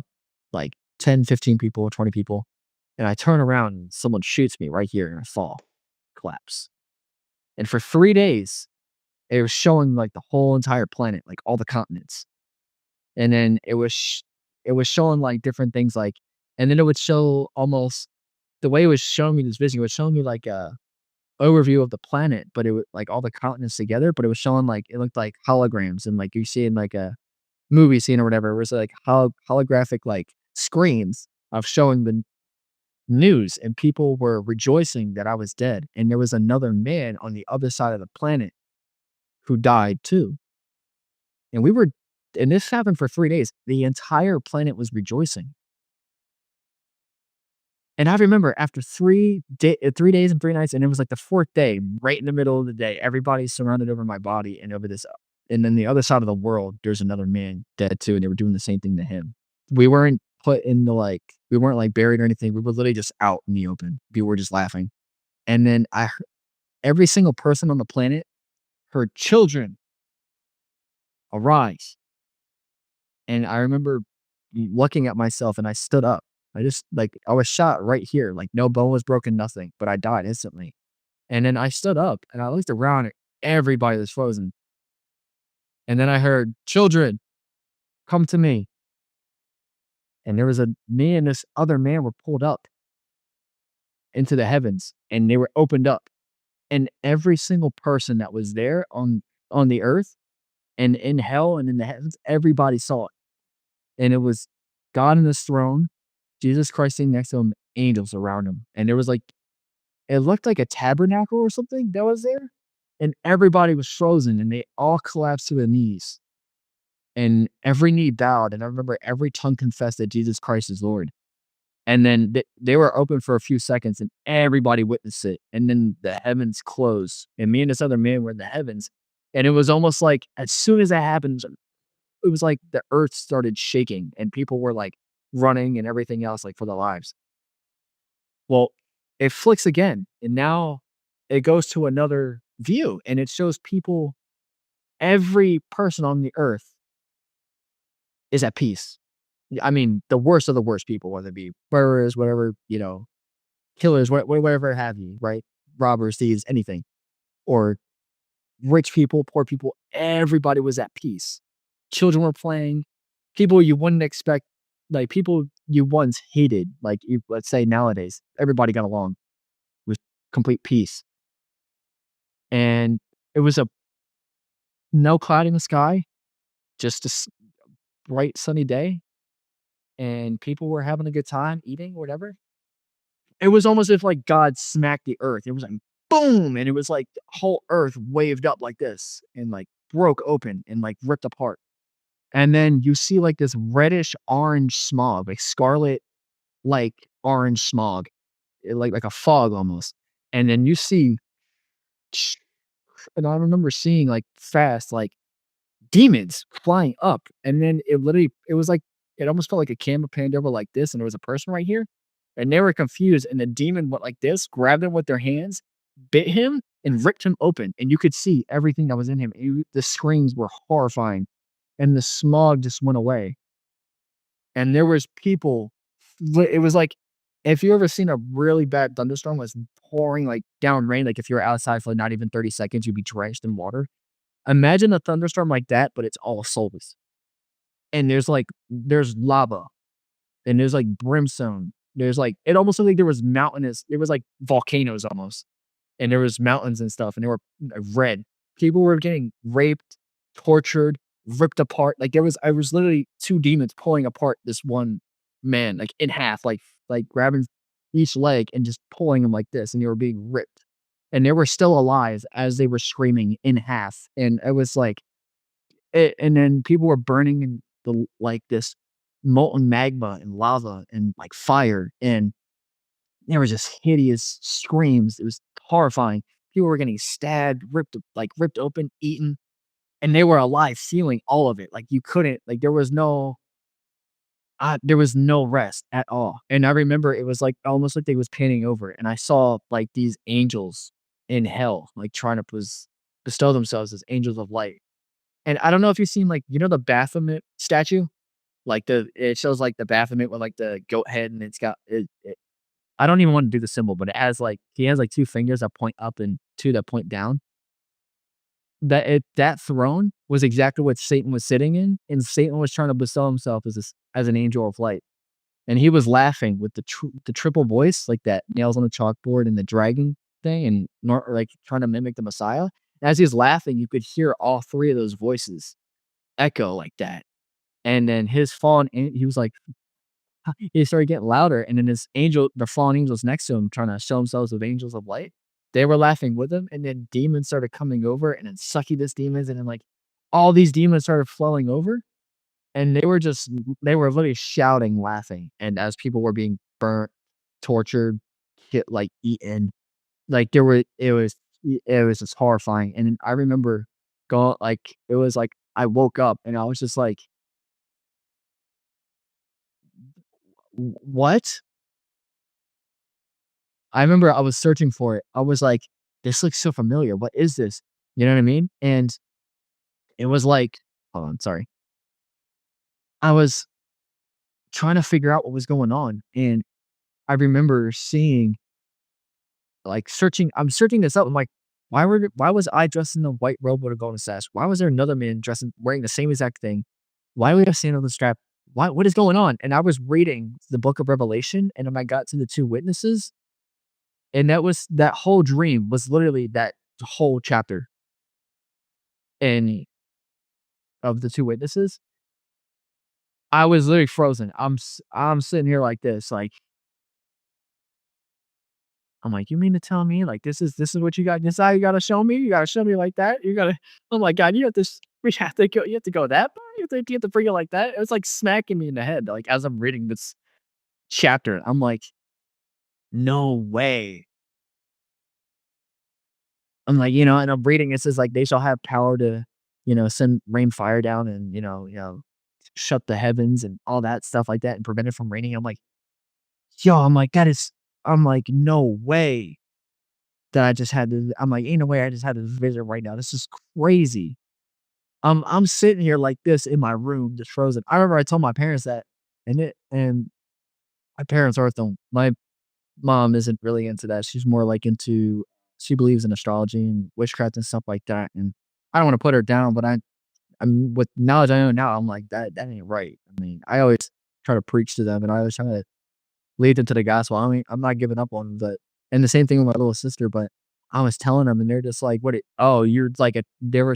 like 10, 15 people, 20 people, and I turn around and someone shoots me right here and I fall, collapse, and for 3 days, it was showing, like, the whole entire planet, like, all the continents, and then it was showing, like, different things, like and then it would show almost the way it was showing me this vision, it was showing me, like, a overview of the planet, but it was like, all the continents together, but it was showing, like it looked like holograms and, like, you see in, like, a movie scene or whatever, it was, like, holographic, like, screens of showing the news, and people were rejoicing that I was dead, and there was another man on the other side of the planet who died too. And we were and this happened for 3 days. The entire planet was rejoicing. And I remember after 3 days and 3 nights, and it was like the 4th day, right in the middle of the day, everybody's surrounded over my body and over this and then the other side of the world, there's another man dead too, and they were doing the same thing to him. We weren't put in the, like we weren't, like, buried or anything. We were literally just out in the open. People were just laughing. And then every single person on the planet heard, "Children, arise." And I remember looking at myself and I stood up. I just like I was shot right here, like no bone was broken, nothing, but I died instantly. And then I stood up and I looked around and everybody was frozen. And then I heard, "Children, come to me." And there was me and this other man were pulled up into the heavens and they were opened up. And every single person that was there on the earth and in hell and in the heavens, everybody saw it. And it was God in his throne, Jesus Christ sitting next to him, angels around him. And there was like it looked like a tabernacle or something that was there. And everybody was frozen and they all collapsed to their knees. And every knee bowed. And I remember every tongue confessed that Jesus Christ is Lord. And then they were open for a few seconds and everybody witnessed it. And then the heavens closed. And me and this other man were in the heavens. And it was almost like as soon as that happened, it was like the earth started shaking and people were like running and everything else like for their lives. Well, it flicks again and now it goes to another view and it shows people, every person on the earth is at peace. I mean, the worst of the worst people, whether it be murderers, whatever, killers, whatever have you, right? Robbers, thieves, anything, or rich people, poor people, everybody was at peace. Children were playing, people you wouldn't expect, like people you once hated, like let's say nowadays, everybody got along with complete peace. And it was a no cloud in the sky, just a bright sunny day, and people were having a good time eating, whatever. It was almost if like God smacked the earth. It was like boom, and it was like the whole earth waved up like this and like broke open and like ripped apart. And then you see like this reddish orange smog, like scarlet, like orange smog, like a fog almost. And then you see, and I remember seeing like fast, like demons flying up. And then it was like, it almost felt like a camera panned over like this. And there was a person right here. And they were confused. And the demon went like this, grabbed him with their hands, bit him, and ripped him open. And you could see everything that was in him. The screams were horrifying. And the smog just went away. And there was people it was like, if you ever seen a really bad thunderstorm was pouring, like, down rain, like, if you were outside for, like, not even 30 seconds, you'd be drenched in water. Imagine a thunderstorm like that, but it's all soulless. And there's lava. and there's, like, brimstone. There's, like it almost looked like there was mountainous it was like volcanoes almost, and there was mountains and stuff, and they were, red. People were getting raped, tortured, ripped apart, like, I was literally 2 demons pulling apart this one man, like, in half, like, grabbing each leg and just pulling him like this, and they were being ripped, and they were still alive as they were screaming in half, and it was like and then people were burning in like, this molten magma and lava and, like, fire, and there was just hideous screams. It was horrifying. People were getting stabbed, ripped open, eaten, and they were alive, feeling all of it. Like, you couldn't like, there was no rest at all, and I remember it was, like, almost like they was panning over, and I saw, like, these angels in hell, like, trying to bestow themselves as angels of light, and I don't know if you've seen, like, the Baphomet statue? Like, it shows, like, the Baphomet with, like, the goat head, and it's got it I don't even wanna do the symbol, but it has, like he has, like, 2 fingers that point up and 2 that point down. That throne was exactly what Satan was sitting in, and Satan was trying to bestow himself as an angel of light, and he was laughing with the triple voice, like that nails on the chalkboard and the dragon thing, and like, trying to mimic the Messiah. As he's laughing, you could hear all 3 of those voices echo like that, and then his fallen an he was like he started getting louder, and then the fallen angels next to him trying to show themselves as angels of light, they were laughing with him, and then demons started coming over, and then succubus demons, and then, like, all these demons started flowing over, and they were literally shouting, laughing, and as people were being burnt, tortured, eaten, like, it was just horrifying, and I remember it was like, I woke up, and I was just like, What?" I remember I was searching for it. I was like, "This looks so familiar. What is this?" You know what I mean? And it was like hold on, sorry. I was trying to figure out what was going on, and I remember seeing I'm searching this up. I'm like, why was I dressed in the white robe with a golden sash? Why was there another man dressed wearing the same exact thing? Why would I stand on the strap? What is going on? And I was reading the book of Revelation, and then I got to the 2 witnesses, and that whole dream was literally that whole chapter. And of the 2 witnesses, I was literally frozen. I'm sitting here like this, like, I'm like, "You mean to tell me, like, this is what you got this how you gotta show me? You gotta show me like that? You gotta" I'm like, "God, you have to go that far? You have to bring it like that?" It was, like, smacking me in the head, like, as I'm reading this chapter. I'm like, "No way." I'm like, and I'm reading, it says, like, "They shall have power to, send rain fire down and, shut the heavens," and all that stuff like that, and prevent it from raining. I'm like, Yo, I'm like, I'm like, "No way that I just had this" I'm like, "Ain't no way I just had this vision right now. This is crazy." I'm sitting here like this in my room, just frozen. I remember I told my parents that, and my parents aren't the my mom isn't really into that. She's more like into she believes in astrology and witchcraft and stuff like that, and I don't wanna put her down, but I'm with knowledge I know now, I'm like, "That ain't right." I mean, I always try to preach to them, and I always try to lead them to the gospel. I mean, I'm not giving up on them, but and the same thing with my little sister, but I was telling them and they're just like, "What it oh, you're like a" they were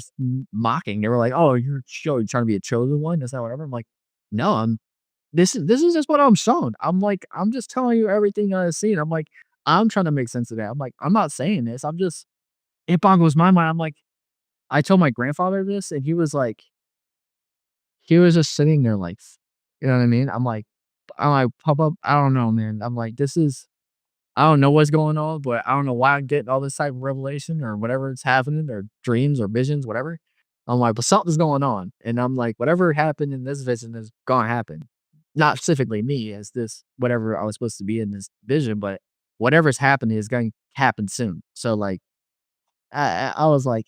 mocking. They were like, "Oh, you're trying to be a chosen one? Is that whatever?" I'm like, "No, this is just what I'm shown." I'm like, "I'm just telling you everything I've seen." I'm like, "I'm trying to make sense of that." I'm like, "I'm not saying this. I'm just" it boggles my mind. I'm like I told my grandfather this and he was just sitting there like, you know what I mean? I'm like, "Pop up, I don't know, man." I'm like, "This is" I don't know what's going on, but I don't know why I'm getting all this type of revelation or whatever is happening or dreams or visions, whatever. I'm like, but something's going on. And I'm like, whatever happened in this vision is gonna happen. Not specifically me as this whatever I was supposed to be in this vision, but whatever's happening is going to happen soon. So like I was like,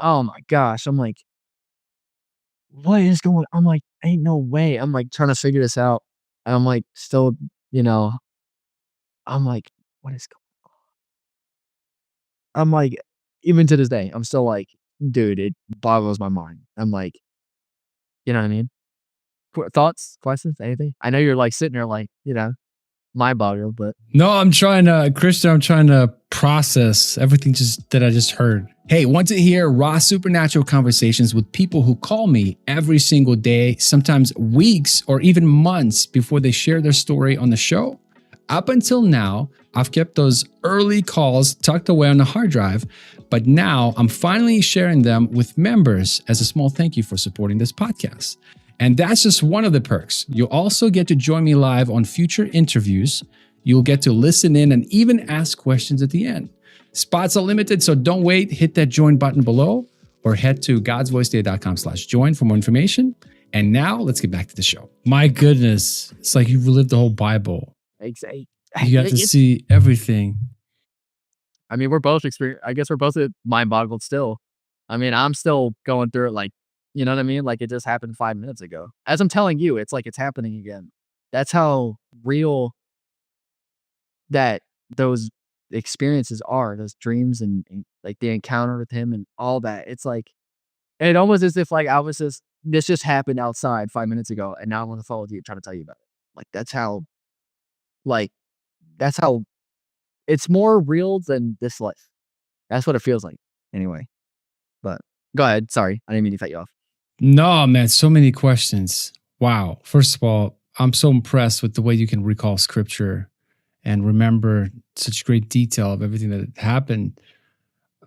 Oh my gosh. I'm like, what is going I'm like, ain't no way. I'm like trying to figure this out. And I'm like still, you know, I'm like, what is I'm like, even to this day, I'm still like, dude, it boggles my mind. I'm like, you know what I mean? Thoughts, questions, anything? I know you're like sitting there like, mind boggled, but No, I'm trying to, Christian, I'm trying to process everything just that I just heard. Hey, want to hear raw supernatural conversations with people who call me every single day, sometimes weeks or even months before they share their story on the show? Up until now, I've kept those early calls tucked away on the hard drive, but now I'm finally sharing them with members as a small thank you for supporting this podcast. And that's just one of the perks. You'll also get to join me live on future interviews. You'll get to listen in and even ask questions at the end. Spots are limited, so don't wait. Hit that join button below or head to godsvoiceday.com/join for more information. And now let's get back to the show. My goodness, it's like you've relived the whole Bible. exactly. You got to see everything. I mean, we're both I guess we're both mind boggled still. I mean, I'm still going through it like, you know what I mean? Like it just happened 5 minutes ago. As I'm telling you, it's like it's happening again. That's how real that those experiences are, those dreams and like the encounter with him and all that. It's like it almost as if like I was just this just happened outside 5 minutes ago, and now I'm on the phone with you trying to tell you about it. Like like that's how it's more real than this life. That's what it feels like. Anyway, but go ahead. Sorry, I didn't mean to cut you off. No, man, so many questions. Wow. First of all, I'm so impressed with the way you can recall scripture and remember such great detail of everything that happened.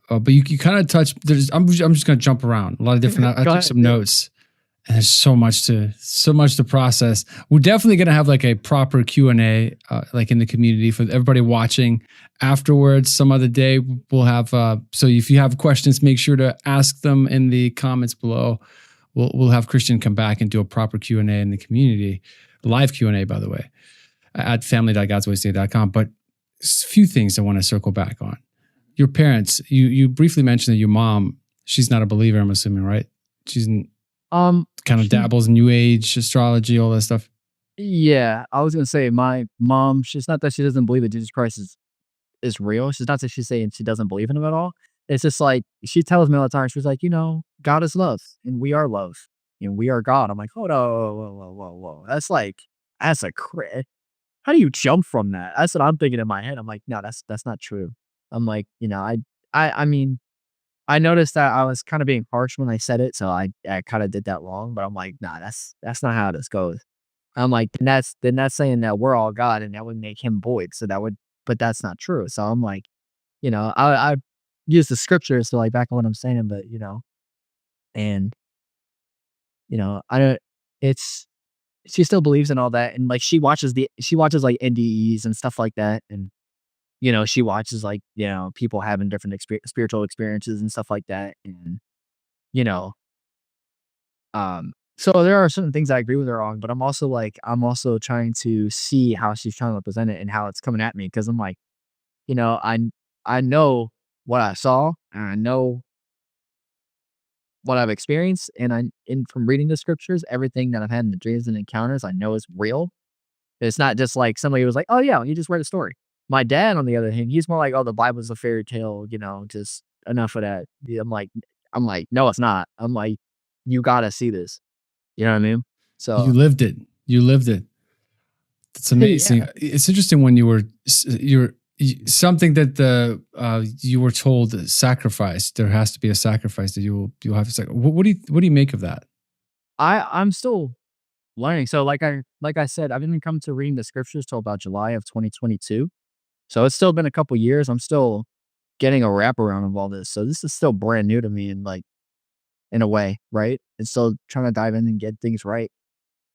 But you kind of touch. I'm just going to jump around a lot of different. I Go took ahead. some notes, and there's so much to process. We're definitely going to have like a proper Q&A, like in the community for everybody watching. Afterwards, some other day we'll have. So if you have questions, make sure to ask them in the comments below. We'll have Christian come back and do a proper Q&A in the community, live Q&A, by the way, at family.godsvoiceday.com. But a few things I want to circle back on. Your parents, you briefly mentioned that your mom, she's not a believer, I'm assuming, right? She's kind of She dabbles in New Age, astrology, all that stuff. Yeah, I was gonna say my mom, she's not that she doesn't believe that Jesus Christ is real. She's not that she's saying she doesn't believe in him at all. It's just like she tells me all the time, she's like, God is love and we are love and we are God. I'm like, hold on, whoa. That's like that's a how do you jump from that? That's what I'm thinking in my head. I'm like, no, that's not true. I'm like, I mean, I noticed that I was kind of being harsh when I said it, so I kind of did that wrong. But I'm like, nah, that's not how this goes. I'm like, then that's saying that we're all God and that would make him void. So but that's not true. So I'm like, I use the scriptures to like back on what I'm saying, but and I don't. It's she still believes in all that, and like she watches like NDEs and stuff like that, and she watches like people having different spiritual experiences and stuff like that, and you know, so there are certain things I agree with her on, but I'm also trying to see how she's trying to present it and how it's coming at me because I'm like, you know, I I know what I saw and I know what I've experienced, and from reading the scriptures, everything that I've had in the dreams and encounters, I know is real. It's not just like somebody was like, "Oh yeah, you just read a story." My dad, on the other hand, he's more like, "Oh, the Bible's a fairy tale, just enough of that." Yeah, I'm like, "No, it's not." I'm like, "You gotta see this." You know what I mean? You So lived it. You lived it. That's yeah. amazing. It's interesting when you're something that you were told sacrifice. There has to be a sacrifice that you'll have to sacrifice. What do you make of that? I'm still learning. So like I said, I didn't come to reading the scriptures till about July of 2022. So it's still been a couple years. I'm still getting a wraparound of all this. So this is still brand new to me in a way, right? And still trying to dive in and get things right.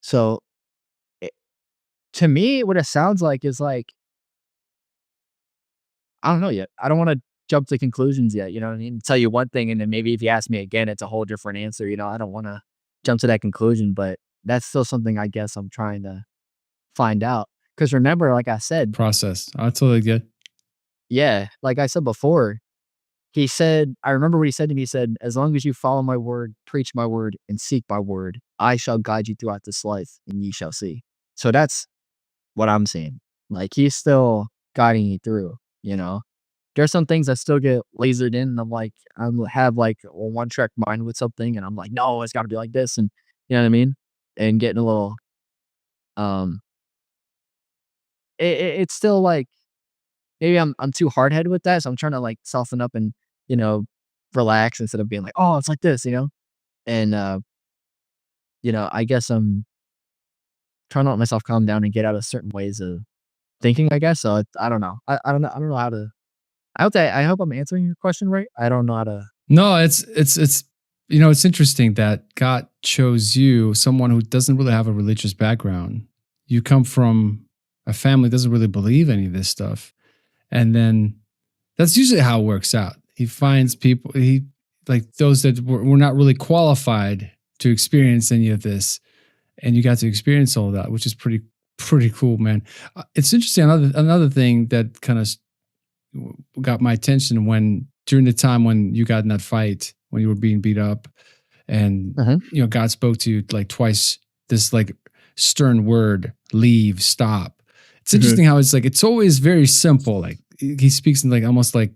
So it, to me, what it sounds like is like, I don't know yet. I don't want to jump to conclusions yet. You know what I mean? Tell you one thing, and then maybe if you ask me again, it's a whole different answer. I don't want to jump to that conclusion, but that's still something I guess I'm trying to find out. Because remember, like I said, Process. I totally get. yeah, like I said before, I remember what he said to me. He said, "As long as you follow my word, preach my word, and seek my word, I shall guide you throughout this life, and ye shall see." So that's what I'm seeing. Like he's still guiding me through, you know? There's some things that still get lasered in, and I'm like, I have like a one track mind with something, and I'm like, no, it's gotta be like this. And you know what I mean? and getting a little, um, it's still like maybe I'm too hard headed with that, so I'm trying to like soften up and you know relax instead of being like, oh, it's like this, and I guess I'm trying to let myself calm down and get out of certain ways of thinking. I guess so. I don't know. I don't know how to. I hope I'm answering your question right. I don't know how to. No, it's it's interesting that God chose you, someone who doesn't really have a religious background. You come from a family that doesn't really believe any of this stuff. And then that's usually how it works out. He finds people he like those that were not really qualified to experience any of this, and you got to experience all of that, which is pretty cool, man. It's interesting. Another thing that kind of got my attention when during the time when you got in that fight when you were being beat up, and Uh-huh. God spoke to you like twice. This like stern word, leave, stop. It's Mhm. interesting how it's like it's always very simple. Like he speaks in like almost like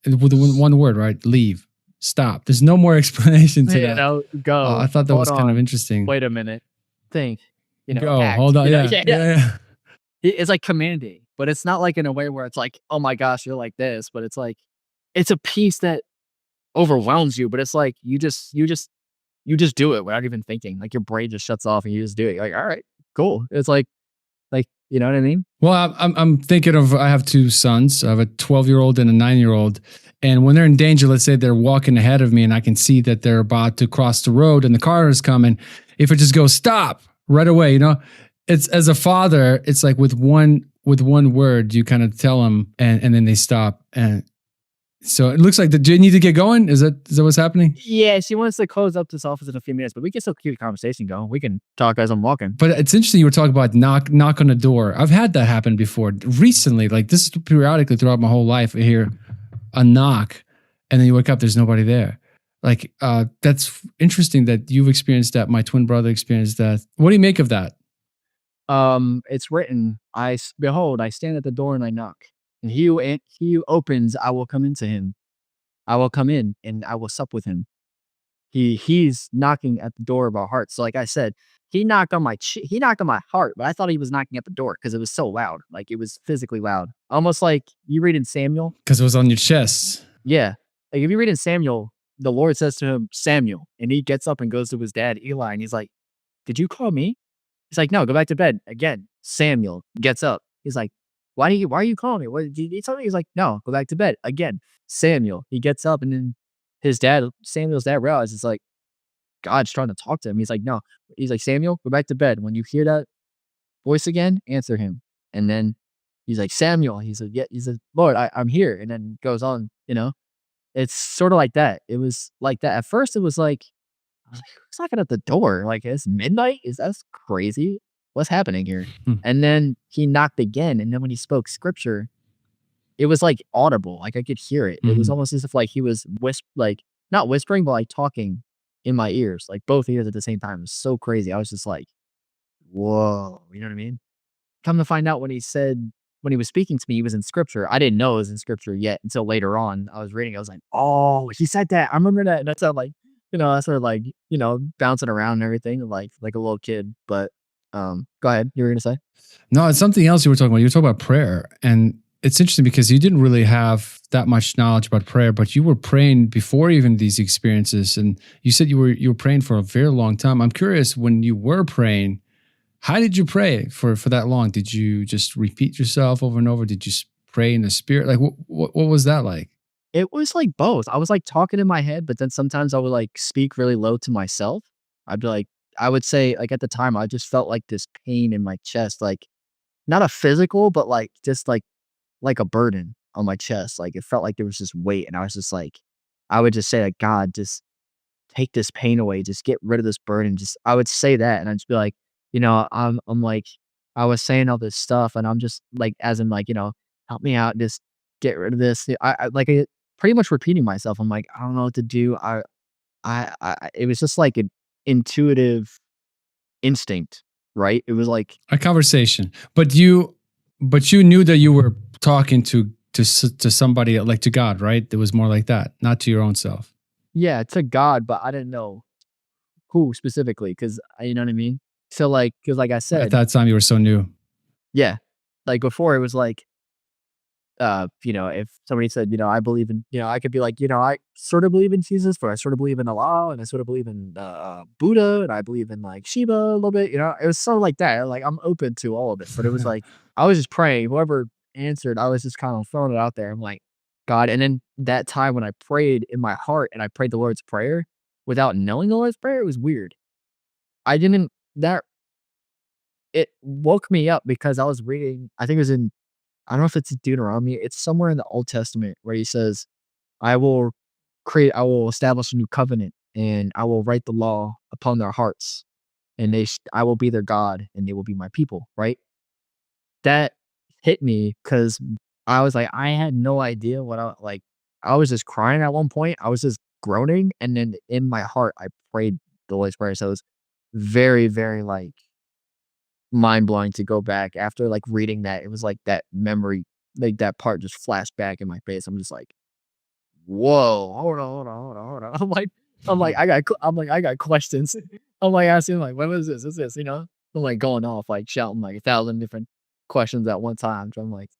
with one word, right? Leave, stop. There's no more explanation to that. I Go. thought that Hold was kind of on. interesting. Wait a minute. Think. Go, Act. hold on. Yeah, Yeah, yeah. yeah, yeah. It's like commanding, but it's not like in a way where it's like, oh my gosh, you're like this, but it's like, it's a piece that overwhelms you, but it's like you just do it without even thinking. Like your brain just shuts off and you just do it. You're like, all right, cool. It's like, you know what I mean? Well, I'm thinking of I have two sons. I have a 12-year-old and a 9-year-old. And when they're in danger, let's say they're walking ahead of me and I can see that they're about to cross the road and the car is coming. If it just goes stop right away, it's as a father, it's like with one word, you kind of tell them and then they stop. And so it looks like do you need to get going? Is that what's happening? Yeah, she wants to close up this office in a few minutes, but we can still keep the conversation going. We can talk as I'm walking. But it's interesting you were talking about knock on the door. I've had that happen before recently. Like this is periodically throughout my whole life. I hear a knock, and then you wake up, there's nobody there. Like that's interesting that you've experienced that. My twin brother experienced that. What do you make of that? It's written, behold, I stand at the door and I knock. And he who opens, I will come into him. I will come in and I will sup with him. He's knocking at the door of our hearts. So like I said, he knocked on my heart, but I thought he was knocking at the door because it was so loud. Like it was physically loud. Almost like you read in Samuel. Because it was on your chest. Yeah. Like if you read in Samuel, the Lord says to him, Samuel, and he gets up and goes to his dad, Eli, and he's like, did you call me? He's like, no, go back to bed. Again, Samuel gets up. He's like, why are you calling me? What did you need something? He's like, no, go back to bed. Again, Samuel. He gets up and then Samuel's dad realizes it's like God's trying to talk to him. He's like, no. He's like, Samuel, go back to bed. When you hear that voice again, answer him. And then he's like, Samuel. He said, yeah, he said, Lord, I'm here. And then goes on. It's sort of like that. It was like that. At first it was like, I was like, who's knocking at the door? Like, it's midnight? That's crazy. What's happening here? Hmm. And then he knocked again. And then when he spoke scripture, it was like audible. Like I could hear it. It was Mhm. almost as if like he was like not whispering, but like talking in my ears, like both ears at the same time. It was so crazy. I was just like, whoa, you know what I mean? Come to find out when he was speaking to me, he was in scripture. I didn't know it was in scripture yet until later on. I was reading, I was like, oh, he said that. I remember that. And I sound like, I started like, bouncing around and everything, like a little kid. But go ahead. You were gonna say? No, it's something else you were talking about. You were talking about prayer. And it's interesting because you didn't really have that much knowledge about prayer, but you were praying before even these experiences. And you said you were praying for a very long time. I'm curious, when you were praying, how did you pray for that long? Did you just repeat yourself over and over? Did you pray in the spirit? Like what was that like? It was like both. I was like talking in my head, but then sometimes I would like speak really low to myself. I'd be like, I would say like at the time I just felt like this pain in my chest, like not a physical, but like just like a burden on my chest. Like it felt like there was this weight, and I was just like, I would just say like, God, just take this pain away, just get rid of this burden. Just I would say that, and I'd just be like, I'm like, I was saying all this stuff, and I'm just like, as in like, help me out, just get rid of this. Pretty much repeating myself. I'm like, I don't know what to do. It was just like an intuitive instinct, right? It was like, A conversation. But you knew that you were talking to somebody, like to God, right? It was more like that, not to your own self. yeah, to God, but I didn't know who specifically, because you know what I mean? So, like, because like I At said, that time, you were so new. yeah, like before it was like, if somebody said, I believe in, I could be like, I sort of believe in Jesus, but I sort of believe in Allah, and I sort of believe in Buddha, and I believe in like Shiva a little bit. It was sort of like that. Like I'm open to all of it, but it was like I was just praying. Whoever answered, I was just kind of throwing it out there. I'm like, God, and then that time when I prayed in my heart and I prayed the Lord's Prayer without knowing the Lord's Prayer, it was weird. I didn't that it woke me up because I was reading. I think it was in I don't know if it's Deuteronomy, it's somewhere in the Old Testament where he says, I will establish a new covenant, and I will write the law upon their hearts, and I will be their God, and they will be my people," right? That hit me because I was like, I had no idea I was just crying at one point, I was just groaning, and then in my heart, I prayed the Lord's Prayer, so it was very, very, like, mind-blowing to go back after, like, reading that. It was like that memory, like, that part just flashed back in my face. I'm just like, "Whoa, hold on, hold on, hold on, hold on." I'm like, "I got questions." I'm, like, asking, like, "When was this? What's this?" I'm, like, going off, like, shouting, like, 1,000 different questions at one time. So I'm like,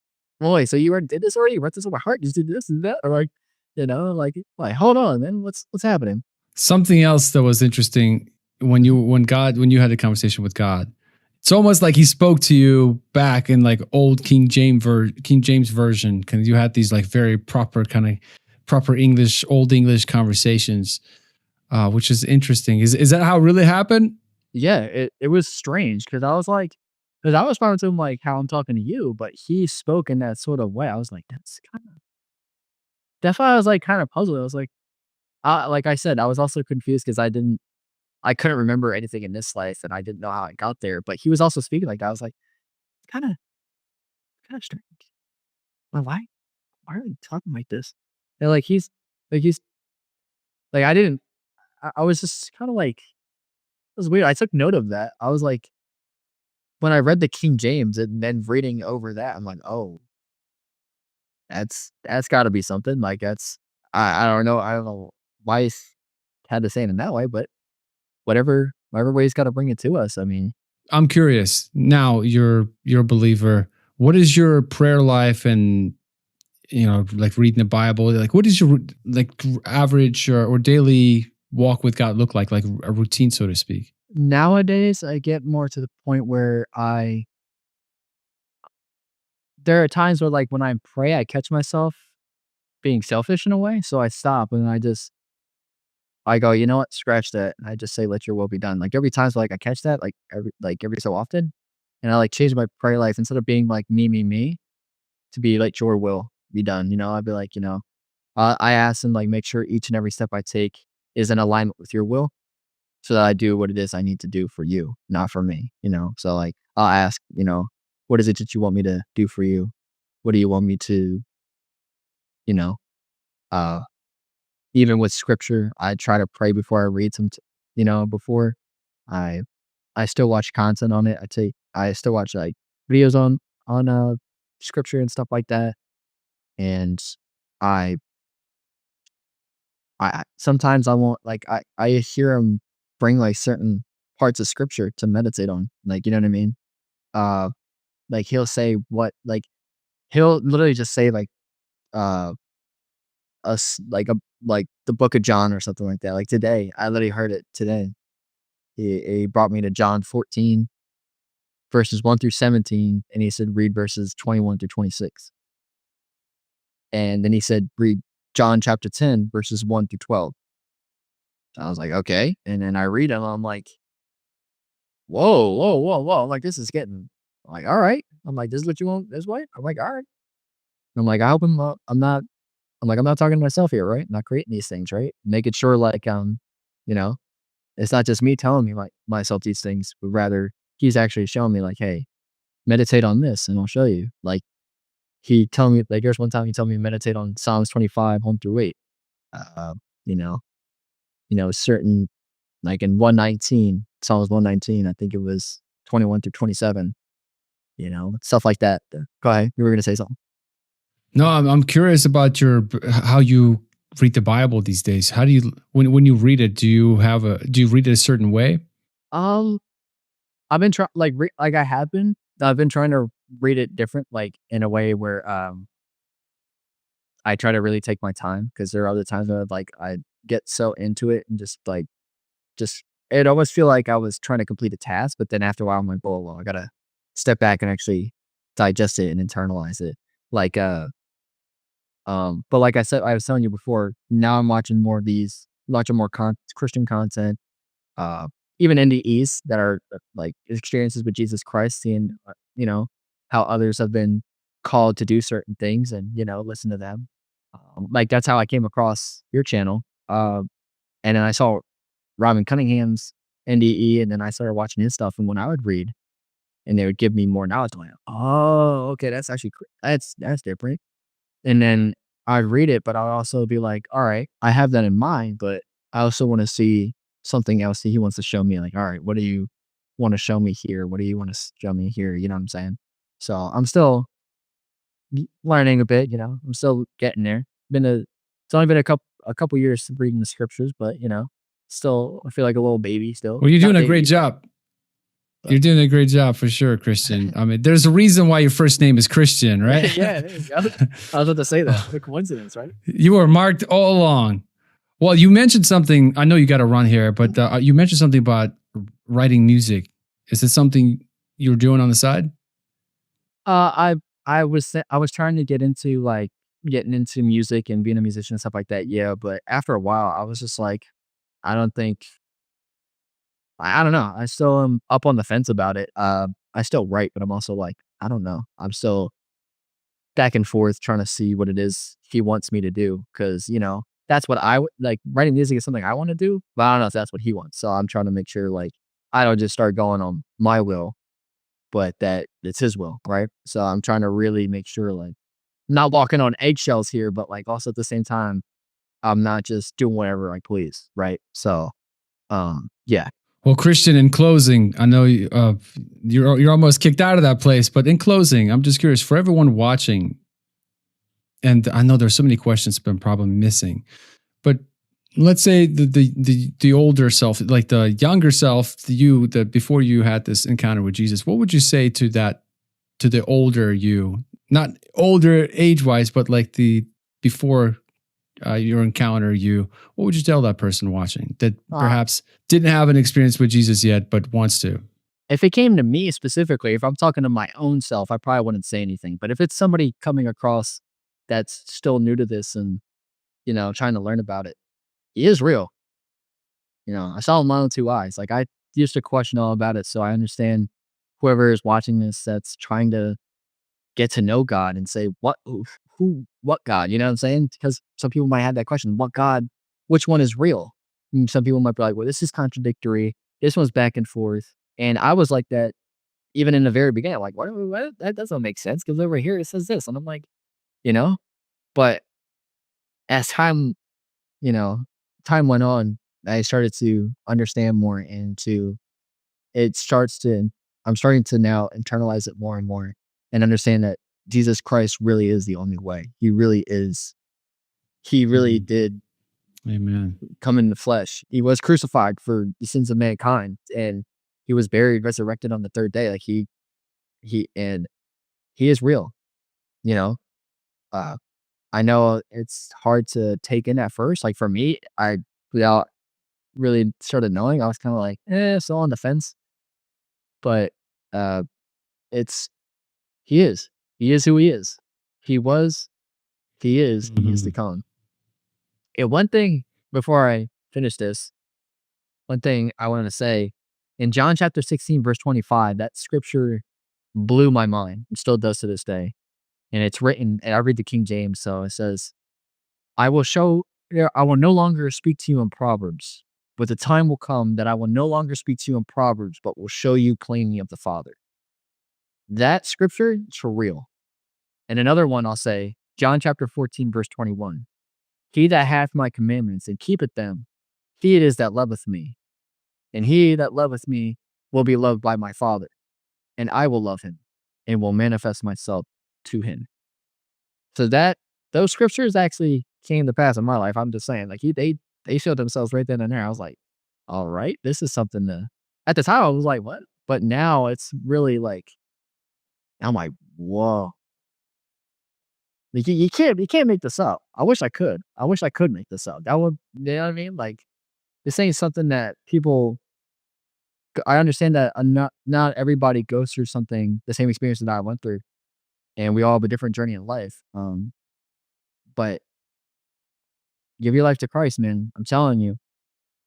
"Boy, so you already did this already? You wrote this on my heart? You did this and that?" Or, like, "Hold on, man. What's happening?" Something else that was interesting when you had a conversation with God, it's almost like he spoke to you back in like old King James version, because you had these like very proper kind of proper English, old English conversations, which is interesting. Is that how it really happened? Yeah, it was strange because because I was responding to him like how I'm talking to you, but he spoke in that sort of way. I was like, that's why I was like kind of puzzled. I was like I said, I was also confused because I couldn't remember anything in this life and I didn't know how I got there. But he was also speaking like that. I was like, kind of kind of strange. Like, why are you talking like this? And he's like I didn't I was just kind of like it was weird. I took note of that. I was like, when I read the King James and then reading over that, I'm like, oh, that's gotta be something, like, I don't know why he's had to say it in that way, but whatever way he's gotta bring it to us, I mean, I'm curious. Now you're a believer. What is your prayer life and like reading the Bible? Like, what is your like average or daily walk with God look like a routine, so to speak? nowadays, I get more to the point where I there are times where, like, when I pray, I catch myself being selfish in a way, so I stop and I go, "You know what? Scratch that," and I just say, "Let your will be done." Like, every time, so, like, I catch that, every so often, and I, like, change my prayer life instead of being, like, me, me, me, to be, like, "Your will be done," I'd be like, I ask and, like, make sure each and every step I take is in alignment with your will so that I do what it is I need to do for you, not for me? So, like, I'll ask, "What is it that you want me to do for you? What do you want me to" you know, uh even with scripture, I try to pray before I read before I I still watch content on it. I still watch, like, videos on scripture and stuff like that, and I sometimes I won't like, I hear him bring, like, certain parts of scripture to meditate on, like, you know what I mean? Uh, like, he'll literally just say, like, uh, us like, the book of John or something like that, like, today, I literally heard it today. He brought me to John 14, verses 1 through 17, and he said, "Read verses 21 through 26." And then he said, "Read John chapter 10, verses 1 through 12." I was like, "Okay." And then I read them, I'm like, "Whoa, whoa, whoa, whoa." I'm like, "This is getting" I'm like, "Alright." I'm like, "This is what you want this way?" I'm like, "Alright." I'm like, "I hope I'm not talking to myself here, right? I'm not creating these things, right? Making sure, like, you know, it's not just me telling me, like, myself these things, but rather he's actually showing me, like, "Hey, meditate on this, and I'll show you." Like, he told me like, there's one time he told me to meditate on Psalms 25, 1 through 8. Uh, you know certain like in 119, Psalms 119, I think it was 21 through 27, stuff like that. Go ahead. You were gonna say something. No, I'm curious about how you read the Bible these days. How do you when you read it? Do you read it a certain way? I've been trying like I have been. I've been trying to read it different, like in a way where I try to really take my time because there are other times where like I get so into it and just it almost feel like I was trying to complete a task, but then after a while I'm like, oh well, I gotta step back and actually digest it and internalize it. Like but like I said, I was telling you before, now I'm watching more Christian content, uh, even NDEs that are like experiences with Jesus Christ, seeing how others have been called to do certain things, and listen to them. Like that's how I came across your channel, and then I saw Robin Cunningham's NDE, and then I started watching his stuff. And when I would read, and they would give me more knowledge, I'm like, oh, okay, that's actually that's different. And then I'd read it, but I'd also be like, "All right, I have that in mind, but I also wanna see something else that he wants to show me, like, all right, what do you wanna show me here? What do you wanna show me here?" You know what I'm saying? So, I'm still learning a bit, I'm still getting there. It's only been a couple years reading the scriptures, but, still I feel like a little baby still. Well, you're Not doing a great baby, job. You're but doing a great job for sure, Christian. I mean, there's a reason why your first name is Christian, right? yeah, there you go. I was about to say that. What a coincidence, right? You were marked all along. Well, you mentioned something. I know you got to run here, but you mentioned something about writing music. Is it something you're doing on the side? I was trying to get into, like, getting into music and being a musician and stuff like that, yeah, but after a while, I was just like, I don't think I don't know, I still am up on the fence about it, I still write, but I'm also like, I don't know, I'm still back and forth trying to see what it is he wants me to do, because that's what like, writing music is something I wanna do, but I don't know if that's what he wants, so I'm trying to make sure, like, I don't just start going on my will, but that it's his will, right? So I'm trying to really make sure, like, not walking on eggshells here, but, like, also at the same time, I'm not just doing whatever I please, right? So, yeah. Well, Christian, in closing, I know you're almost kicked out of that place, but in closing, I'm just curious for everyone watching, and I know there's so many questions been probably missing, but let's say the older self, like the younger self, that before you had this encounter with Jesus, what would you say to the older you, not older age wise, but like the before your encounter, what would you tell that person watching that Uh, perhaps didn't have an experience with Jesus yet, but wants to? if it came to me specifically, if I'm talking to my own self, I probably wouldn't say anything, but if it's somebody coming across that's still new to this and, trying to learn about it, he is real. I saw it with my own 2 eyes. Like, I used to question all about it, so I understand whoever is watching this that's trying to get to know God and say, what God?" You know what I'm saying? Because some people might have that question, "What God? Which one is real?" And some people might be like, "Well, this is contradictory. This one's back and forth." And I was like that even in the very beginning, like, "What? That doesn't make sense because over here it says this." And I'm like, you know? But as you know, time went on, I started to understand more and it starts to I'm starting to now internalize it more and more and understand that Jesus Christ really is the only way. He really is. He really Mhm. did Amen. come in the flesh. He was crucified for the sins of mankind, and he was buried, resurrected on the third day. Like and he is real. You know, uh, I know it's hard to take in at first. Like for me, without really started knowing, I was kind of like, still on the fence. But uh, it's he is. He is who he is. He was, he is, and he is to Mhm. come. And one thing before I finish this, one thing I wanted to say in John chapter 16, verse 25, that scripture blew my mind. It still does to this day. And it's written, and I read the King James, so it says, I will no longer speak to you in Proverbs, but the time will come that I will no longer speak to you in Proverbs, but will show you plainly of the Father. That scripture is for real. And another one I'll say, John chapter 14, verse 21. He that hath my commandments and keepeth them, he it is that loveth me. And he that loveth me will be loved by my Father, and I will love him and will manifest myself to him. So those scriptures actually came to pass in my life. I'm just saying, like they showed themselves right then and there. I was like, all right, this is something to at the time I was like, what? But now it's really like, I'm like, whoa. Like, you can't make this up. I wish I could. I wish I could make this up. That would, you know what I mean? Like, this ain't something that people. I understand that not everybody goes through something the same experience that I went through, and we all have a different journey in life. But give your life to Christ, man. I'm telling you,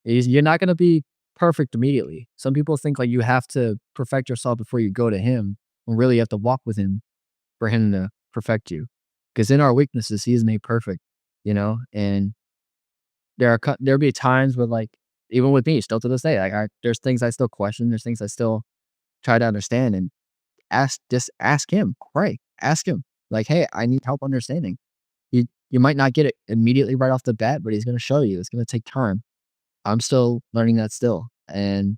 you're not gonna be perfect immediately. Some people think like you have to perfect yourself before you go to Him, when really you have to walk with Him for Him to perfect you. Because in our weaknesses, He is made perfect. And there'll be times where like even with me, still to this day, like there's things I still question, there's things I still try to understand, and ask Him, pray, ask Him, like, hey, I need help understanding. You might not get it immediately right off the bat, but He's gonna show you. It's gonna take time. I'm still learning that still. And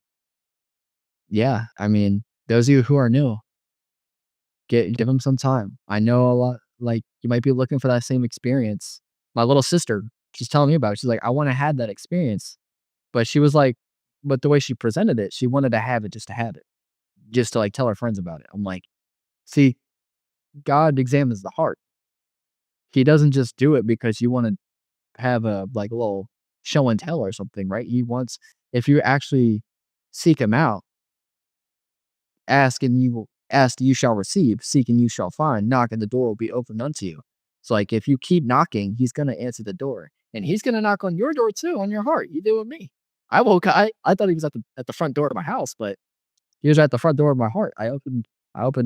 yeah, I mean, those of you who are new, give them some time. I know a lot, like, you might be looking for that same experience. My little sister, she's telling me about it. She's like, I want to have that experience. But she was like, but the way she presented it, she wanted to have it just to have it, just to like tell her friends about it. I'm like, see, God examines the heart. He doesn't just do it because you want to have a like little show and tell or something, right? He wants, if you actually seek Him out, ask you shall receive, seek and you shall find, knock and the door will be opened unto you. So like if you keep knocking, He's gonna answer the door. And He's gonna knock on your door too, on your heart. You do with me. I thought He was at the front door of my house, but He was at the front door of my heart. I opened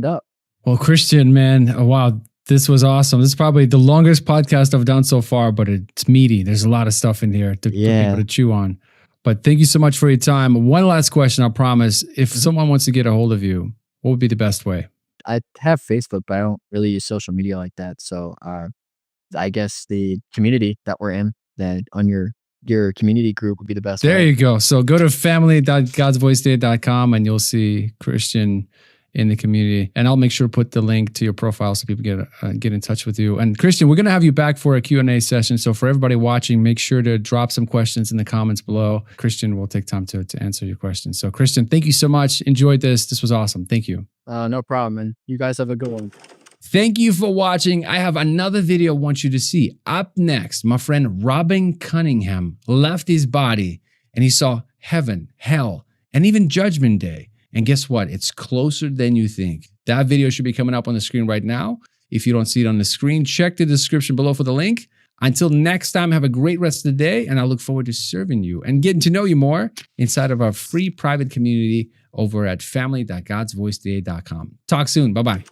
up. Well, Christian, man, oh, wow, this was awesome. This is probably the longest podcast I've done so far, but it's meaty. There's a lot of stuff in here for people to chew on. But thank you so much for your time. One last question, I promise. If someone wants to get a hold of you, what would be the best way? I have Facebook, but I don't really use social media like that. So I guess the community that we're in, that on your community group would be the best There way. you go. So go to family.godsvoiceday.com and you'll see Christian in the community. And I'll make sure to put the link to your profile so people get in touch with you. And Christian, we're going to have you back for a Q&A session. So for everybody watching, make sure to drop some questions in the comments below. Christian will take time to answer your questions. So Christian, thank you so much. Enjoyed this. This was awesome. Thank you. No problem, man. You guys have a good one. Thank you for watching. I have another video I want you to see. Up next, my friend Robin Cunningham left his body and he saw heaven, hell, and even Judgment Day. And guess what? It's closer than you think. That video should be coming up on the screen right now. If you don't see it on the screen, check the description below for the link. Until next time, have a great rest of the day, and I look forward to serving you and getting to know you more inside of our free private community over at family.godsvoiceday.com. Talk soon. Bye-bye.